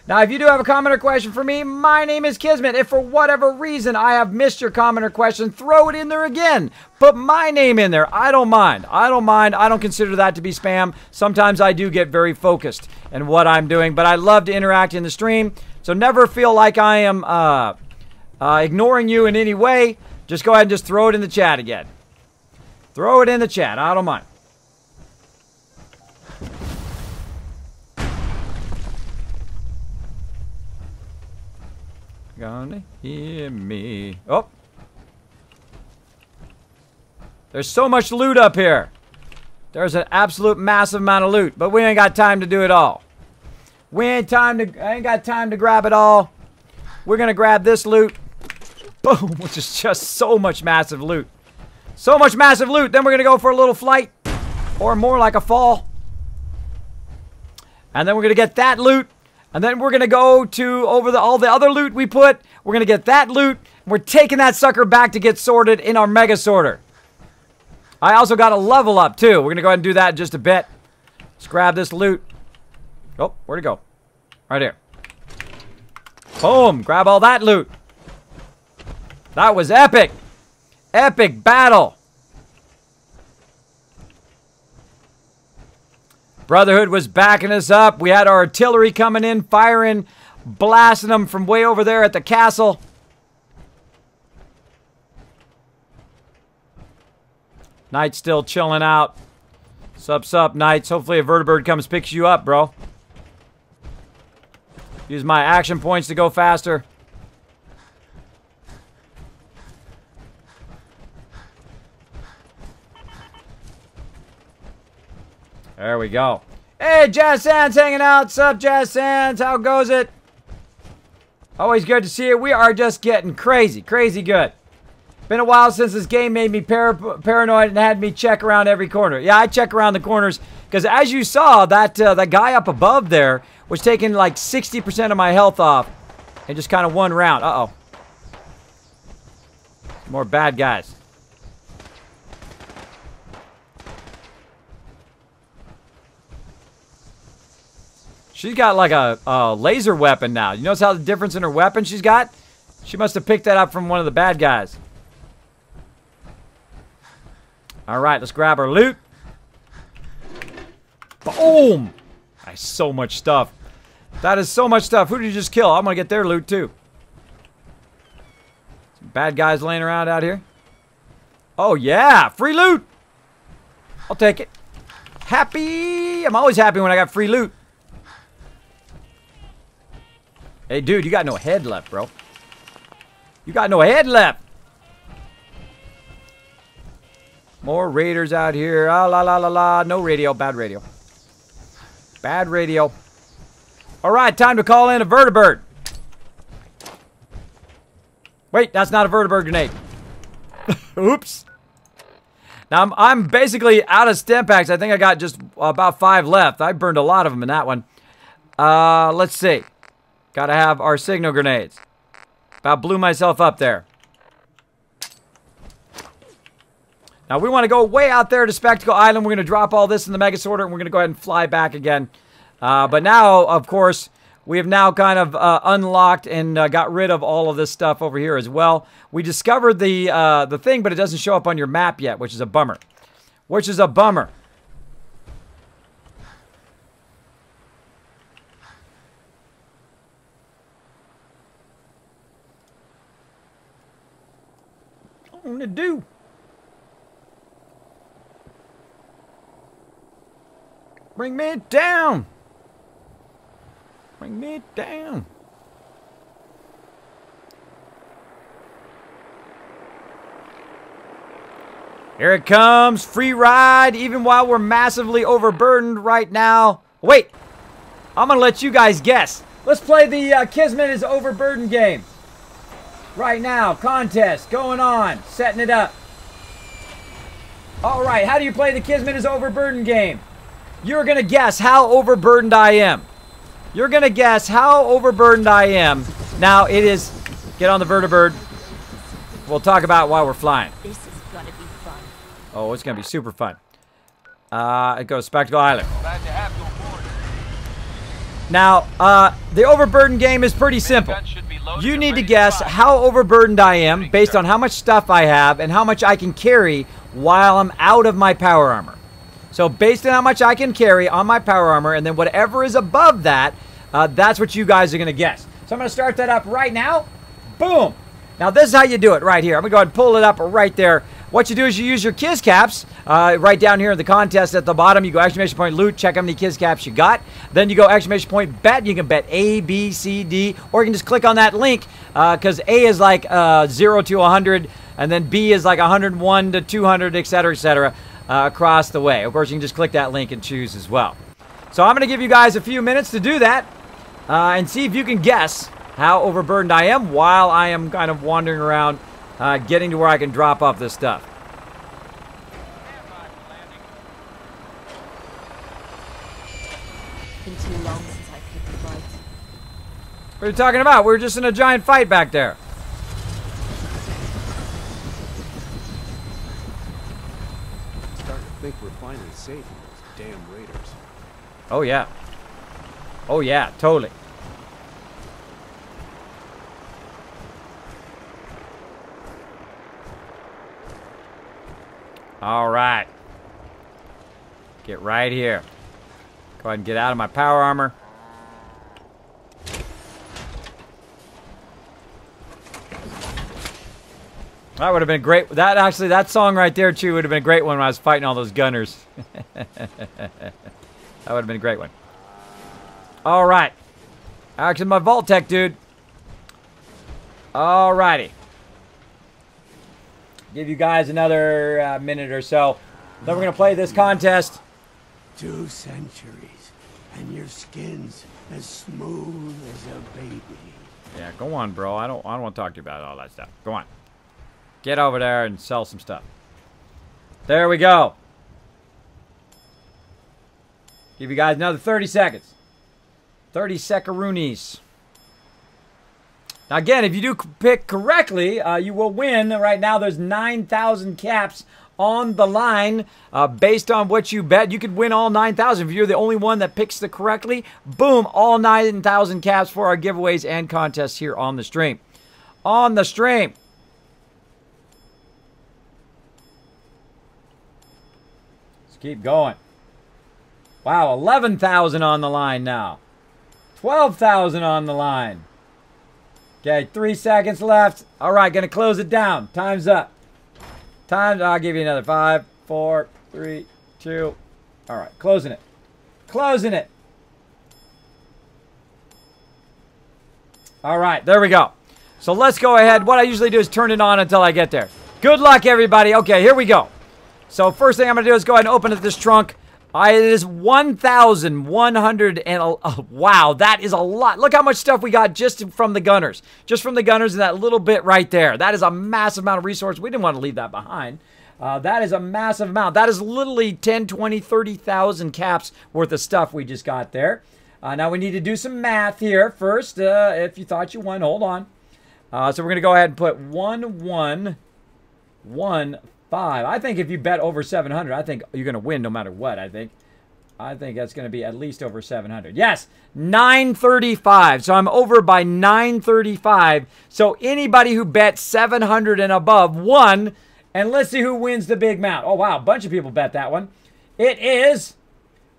Now, if you do have a comment or question for me, my name is Kismet. If for whatever reason I have missed your comment or question, throw it in there again. Put my name in there. I don't mind. I don't mind. I don't consider that to be spam. Sometimes I do get very focused in what I'm doing, but I love to interact in the stream. So never feel like I am ignoring you in any way. Just go ahead and just throw it in the chat again. Throw it in the chat. I don't mind. Gonna hear me. Oh. There's so much loot up here. There's an absolute massive amount of loot, but we ain't got time to do it all. I ain't got time to grab it all. We're gonna grab this loot. Boom, which is just so much massive loot. So much massive loot. Then we're gonna go for a little flight. Or more like a fall. And then we're gonna get that loot. And then we're going to go to over all the other loot we put. We're going to get that loot. We're taking that sucker back to get sorted in our mega sorter. I also got a level up, too. We're going to go ahead and do that in just a bit. Let's grab this loot. Oh, where'd it go? Right here. Boom. Grab all that loot. That was epic. Epic battle. Brotherhood was backing us up. We had our artillery coming in, firing, blasting them from way over there at the castle. Knight's still chilling out. Sup, Knights. Hopefully a vertibird comes picks you up, bro. Use my action points to go faster. There we go. Hey, Jazz Sands hanging out. Sup, Jazz Sands? How goes it? Always good to see you. We are just getting crazy. Crazy good. Been a while since this game made me paranoid and had me check around every corner. Yeah, I check around the corners because as you saw, that guy up above there was taking like 60% of my health off in just kind of one round. Uh-oh. More bad guys. She's got like a laser weapon now. You notice how the difference in her weapon she's got? She must have picked that up from one of the bad guys. Alright, let's grab our loot. Boom! That's so much stuff. That is so much stuff. Who did you just kill? I'm gonna get their loot too. Some bad guys laying around out here. Oh yeah! Free loot! I'll take it. Happy! I'm always happy when I got free loot. Hey, dude, you got no head left, bro. You got no head left. More raiders out here. Ah, la, la, la, la. No radio. Bad radio. Bad radio. All right, time to call in a vertibird. Wait, that's not a vertibird grenade. Oops. Now, I'm basically out of stem packs. I think I got just about 5 left. I burned a lot of them in that one. Let's see. Gotta have our signal grenades. About blew myself up there. Now we want to go way out there to Spectacle Island. We're going to drop all this in the Mega Sorter and we're going to go ahead and fly back again. But now, of course, we have now kind of unlocked and got rid of all of this stuff over here as well. We discovered the thing, but it doesn't show up on your map yet, which is a bummer. Which is a bummer. What am I gonna do? Bring me down. Bring me down. Here it comes. Free ride, even while we're massively overburdened right now. Wait. I'm going to let you guys guess. Let's play the Kismet is overburdened game. Right now. Contest going on. Setting it up. All right. How do you play the Kismet is overburdened game? You're going to guess how overburdened I am. You're going to guess how overburdened I am. Now, it is... Get on the vertibird. We'll talk about why we're flying. This is going to be fun. Oh, it's going to be super fun. It goes Spectacle Island. Now, the overburdened game is pretty simple. You need to guess how overburdened I am based on how much stuff I have and how much I can carry while I'm out of my power armor. So based on how much I can carry on my power armor, and then whatever is above that, that's what you guys are going to guess. So I'm going to start that up right now. Boom. Now this is how you do it right here. I'm going to go ahead and pull it up right there. What you do is you use your Kiz caps right down here in the contest at the bottom. You go exclamation point loot, check how many Kiz caps you got. Then you go exclamation point bet. You can bet A, B, C, D, or you can just click on that link because A is like 0 to 100, and then B is like 101 to 200, etc., etc. Across the way. Of course, you can just click that link and choose as well. So I'm going to give you guys a few minutes to do that and see if you can guess how overburdened I am while I am kind of wandering around getting to where I can drop off this stuff. Been too long since I picked a fight. What are you talking about? We were just in a giant fight back there. finally safe from those damn raiders. Oh, yeah. Oh, yeah, totally. All right. Get right here. Go ahead and get out of my power armor. That would have been great. That song right there, too, would have been a great one when I was fighting all those gunners. That would have been a great one. All right. Actually, my vault-tec, dude. All righty. Give you guys another minute or so. Then we're going to play this contest. 2 centuries, and your skin's as smooth as a baby. Yeah, go on, bro. I don't want to talk to you about all that stuff. Go on. Get over there and sell some stuff. There we go. Give you guys another 30 seconds. 30 seconds. Now, again, if you do pick correctly, you will win. Right now, there's 9,000 caps on the line based on what you bet. You could win all 9,000. If you're the only one that picks the correctly, boom, all 9,000 caps for our giveaways and contests here on the stream. On the stream. Let's keep going. Wow, 11,000 on the line now. 12,000 on the line. Okay, 3 seconds left. All right, going to close it down. Time's up. I'll give you another 5, 4, 3, 2. All right, closing it. Closing it. All right, there we go. So let's go ahead. What I usually do is turn it on until I get there. Good luck, everybody. Okay, here we go. So first thing I'm going to do is go ahead and open up this trunk. It is 1,100 and wow, that is a lot. Look how much stuff we got just from the gunners. Just from the gunners and that little bit right there. That is a massive amount of resources. We didn't want to leave that behind. That is a massive amount. That is literally 10, 20, 30,000 caps worth of stuff we just got there. Now we need to do some math here first. If you thought you won, hold on. So we're going to go ahead and put 1,115. I think if you bet over 700, I think you're going to win no matter what, I think. I think that's going to be at least over 700. Yes, 935. So I'm over by 935. So anybody who bet 700 and above won. And let's see who wins the big amount. Oh, wow, a bunch of people bet that one. It is...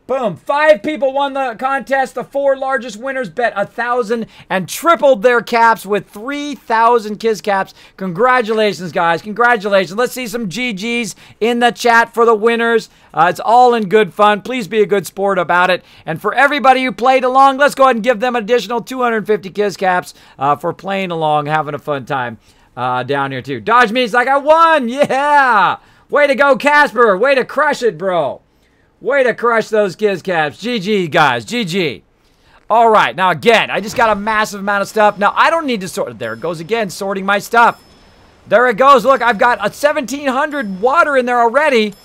Boom. 5 people won the contest. The 4 largest winners bet 1,000 and tripled their caps with 3,000 Kiss caps. Congratulations, guys. Congratulations. Let's see some GGs in the chat for the winners. It's all in good fun. Please be a good sport about it. And for everybody who played along, let's go ahead and give them additional 250 Kiss caps for playing along, having a fun time down here, too. Dodge Me's like, I won. Yeah. Way to go, Casper. Way to crush it, bro. Way to crush those Kiss caps. GG, guys. GG. All right. Now, again, I just got a massive amount of stuff. Now, I don't need to sort. There it goes again, sorting my stuff. There it goes. Look, I've got a 1,700 water in there already.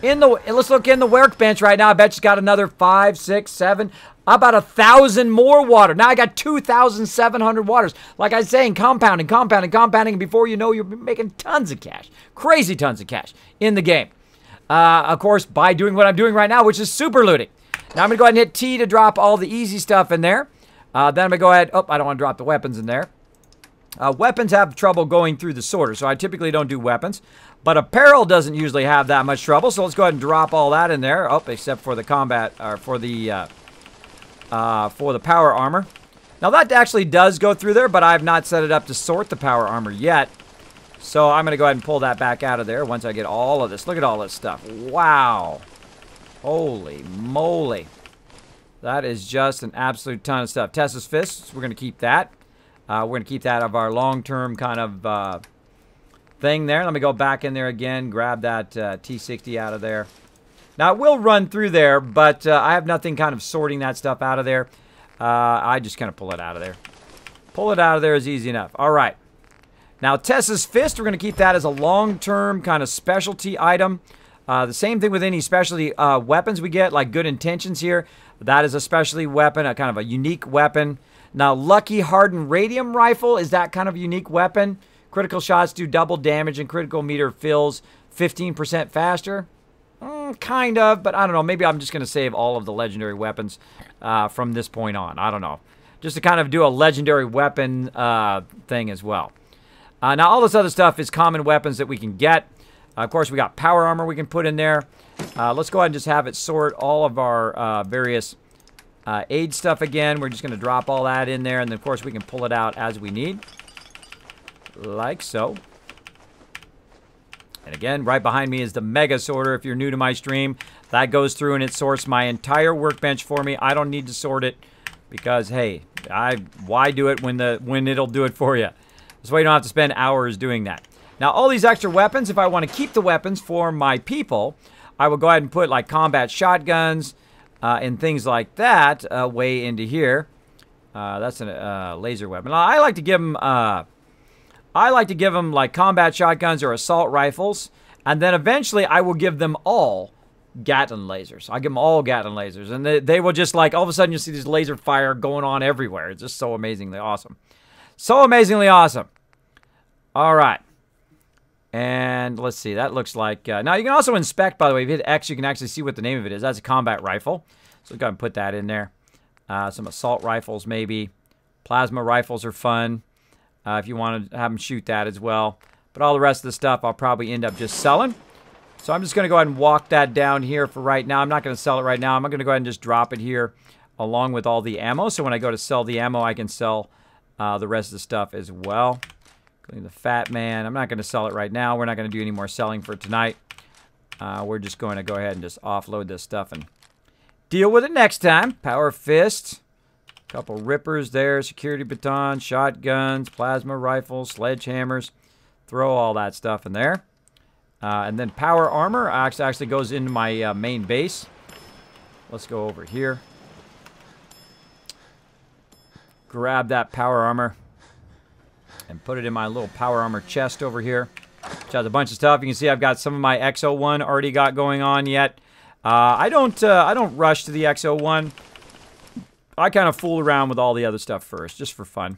Let's look in the workbench right now. I bet you got another 5, 6, 7, about 1,000 more water. Now I got 2,700 waters. Like I was saying, compounding. And before you know, you're making tons of cash. Crazy tons of cash in the game. Of course, by doing what I'm doing right now, which is super looting. Now I'm going to go ahead and hit T to drop all the easy stuff in there. Then I'm going to go ahead. Oh, I don't want to drop the weapons in there. Weapons have trouble going through the sorter, so I typically don't do weapons. But apparel doesn't usually have that much trouble, so let's go ahead and drop all that in there. Oh, except for the combat, or for the power armor. Now that actually does go through there, but I have not set it up to sort the power armor yet. So I'm going to go ahead and pull that back out of there once I get all of this. Look at all this stuff. Wow. Holy moly. That is just an absolute ton of stuff. Tessa's Fists, we're going to keep that. We're going to keep that of our long-term kind of thing there. Let me go back in there again, grab that T60 out of there. Now, it will run through there, but I have nothing kind of sorting that stuff out of there. I just kind of pull it out of there. Pull it out of there is easy enough. All right. Now, Tessa's Fist, we're going to keep that as a long-term kind of specialty item. The same thing with any specialty weapons we get, like Good Intentions here. That is a specialty weapon, a kind of a unique weapon. Now, Lucky Hardened Radium Rifle is that kind of unique weapon. Critical shots do double damage and critical meter fills 15% faster. Kind of, but I don't know. Maybe I'm just going to save all of the legendary weapons from this point on. I don't know. Just to kind of do a legendary weapon thing as well. Now, all this other stuff is common weapons that we can get. Of course, we got power armor we can put in there. Let's go ahead and just have it sort all of our various aid stuff again. We're just going to drop all that in there, and then, of course, we can pull it out as we need. Like so. And again, right behind me is the Mega Sorter. If you're new to my stream, that goes through and it sorts my entire workbench for me. I don't need to sort it because, hey, why do it when it'll do it for you? This way you don't have to spend hours doing that. Now, all these extra weapons, if I want to keep the weapons for my people, I will go ahead and put like combat shotguns and things like that way into here. That's a laser weapon. I like to give them... I like to give them like combat shotguns or assault rifles, and then eventually I will give them all Gatling lasers. I give them all Gatling lasers, and they will just like all of a sudden you see this laser fire going on everywhere. It's just so amazingly awesome. So amazingly awesome. All right. And let's see. That looks like... now, you can also inspect, by the way. If you hit X, you can actually see what the name of it is. That's a combat rifle. So go ahead and put that in there. Some assault rifles, maybe. Plasma rifles are fun. If you want to have them shoot that as well. But all the rest of the stuff I'll probably end up just selling. So I'm just going to go ahead and walk that down here for right now. I'm not going to sell it right now. I'm going to go ahead and just drop it here along with all the ammo. So when I go to sell the ammo, I can sell the rest of the stuff as well. Including the Fat Man. I'm not going to sell it right now. We're not going to do any more selling for tonight. We're just going to go ahead and just offload this stuff and deal with it next time. Power Fist. Couple rippers there, security baton, shotguns, plasma rifles, sledgehammers. Throw all that stuff in there. And then power armor actually goes into my main base. Let's go over here. Grab that power armor and put it in my little power armor chest over here. Which has a bunch of stuff. You can see I've got some of my X01 already got going on yet. I don't rush to the X01. I kind of fool around with all the other stuff first, just for fun.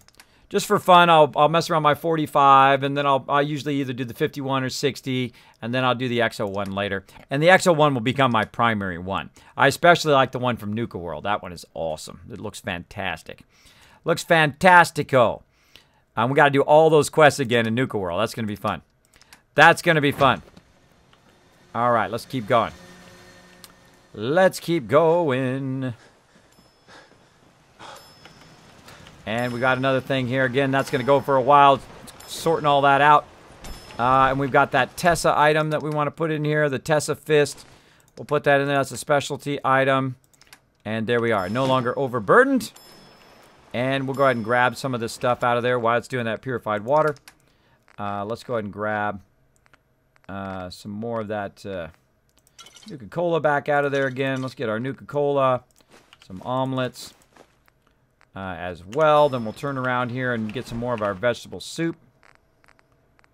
Just for fun, I'll mess around my 45, and then I'll usually either do the 51 or 60, and then I'll do the X01 later. And the X01 will become my primary one. I especially like the one from Nuka World. That one is awesome. It looks fantastic. Looks fantastico. We got to do all those quests again in Nuka World. That's going to be fun. That's going to be fun. All right, let's keep going. Let's keep going. And we got another thing here. Again, that's going to go for a while, sorting all that out. And we've got that Tessa item that we want to put in here, the Tessa Fist. We'll put that in there. That's a specialty item. And there we are. No longer overburdened. And we'll go ahead and grab some of this stuff out of there while it's doing that purified water. Let's go ahead and grab some more of that Nuka-Cola back out of there again. Let's get our Nuka-Cola, some omelets. As well. Then we'll turn around here and get some more of our vegetable soup.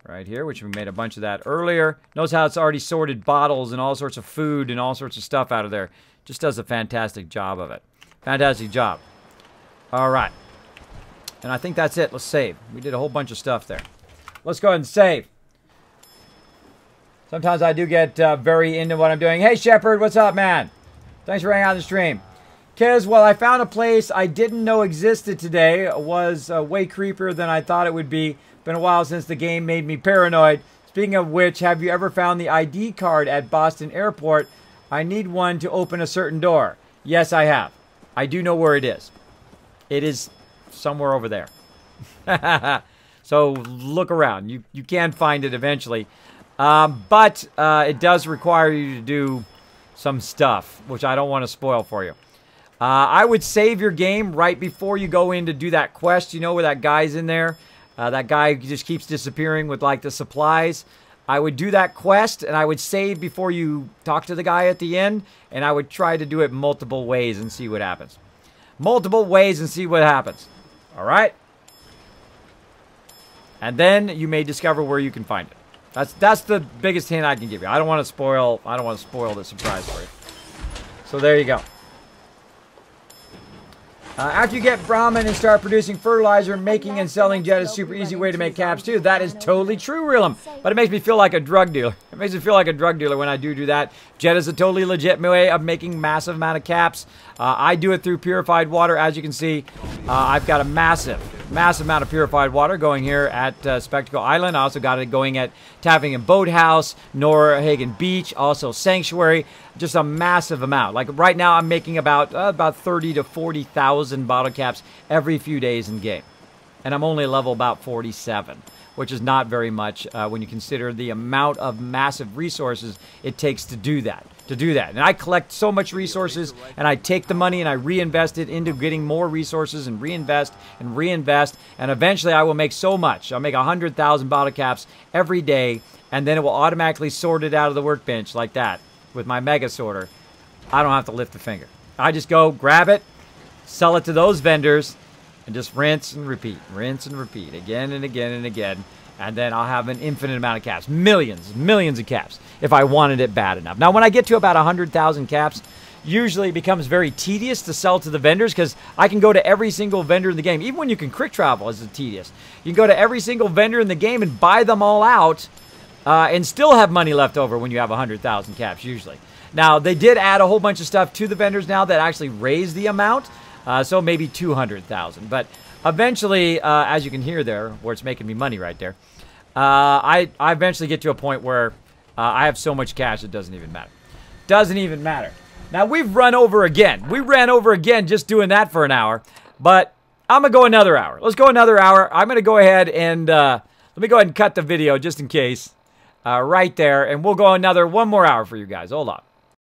Right here, which we made a bunch of that earlier. Notice how it's already sorted bottles and all sorts of food and all sorts of stuff out of there. Just does a fantastic job of it. Fantastic job. All right. And I think that's it. Let's save. We did a whole bunch of stuff there. Let's go ahead and save. Sometimes I do get very into what I'm doing. Hey, Shepard, what's up, man? Thanks for hanging out on the stream. Kiz, well, I found a place I didn't know existed today. It was way creepier than I thought it would be. Been a while since the game made me paranoid. Speaking of which, have you ever found the ID card at Boston Airport? I need one to open a certain door. Yes, I have. I do know where it is. It is somewhere over there. So look around. You can find it eventually. But it does require you to do some stuff, which I don't want to spoil for you. I would save your game right before you go in to do that quest. You know where that guy's in there? That guy just keeps disappearing with, like, the supplies. I would do that quest, and I would save before you talk to the guy at the end, and I would try to do it multiple ways and see what happens. Multiple ways and see what happens. All right? And then you may discover where you can find it. That's the biggest hint I can give you. I don't want to spoil the surprise for you. So there you go. After you get Brahmin and start producing fertilizer, making and selling jet is a super easy way to make caps too. That is totally true, Realm. But it makes me feel like a drug dealer. It makes me feel like a drug dealer when I do that. Jet is a totally legit way of making massive amount of caps. I do it through purified water. As you can see, I've got a massive amount of purified water going here at Spectacle Island. I also got it going at Tapping and Boathouse, Norhagen Beach, also Sanctuary. Just a massive amount. Like right now, I'm making about 30 to 40,000 bottle caps every few days in game, and I'm only level about 47, which is not very much when you consider the amount of massive resources it takes to do that. And I collect so much resources, and I take the money and I reinvest it into getting more resources and reinvest, and eventually I will make so much. I'll make 100,000 bottle caps every day, and then it will automatically sort it out of the workbench like that with my mega sorter. I don't have to lift a finger. I just go grab it, sell it to those vendors, and just rinse and repeat again and again and again. And then I'll have an infinite amount of caps. Millions of caps if I wanted it bad enough. Now, when I get to about 100,000 caps, usually it becomes very tedious to sell to the vendors because I can go to every single vendor in the game. Even when you can quick travel, it's tedious. You can go to every single vendor in the game and buy them all out and still have money left over when you have 100,000 caps, usually. Now, they did add a whole bunch of stuff to the vendors now that actually raised the amount, so maybe 200,000. But eventually, as you can hear there, where it's making me money right there, I eventually get to a point where I have so much cash it doesn't even matter. Doesn't even matter. Now, we've run over again. We ran over again just doing that for an hour, but I'm going to go another hour. Let's go another hour. I'm going to go ahead and let me go ahead and cut the video just in case right there, and we'll go one more hour for you guys. Hold on.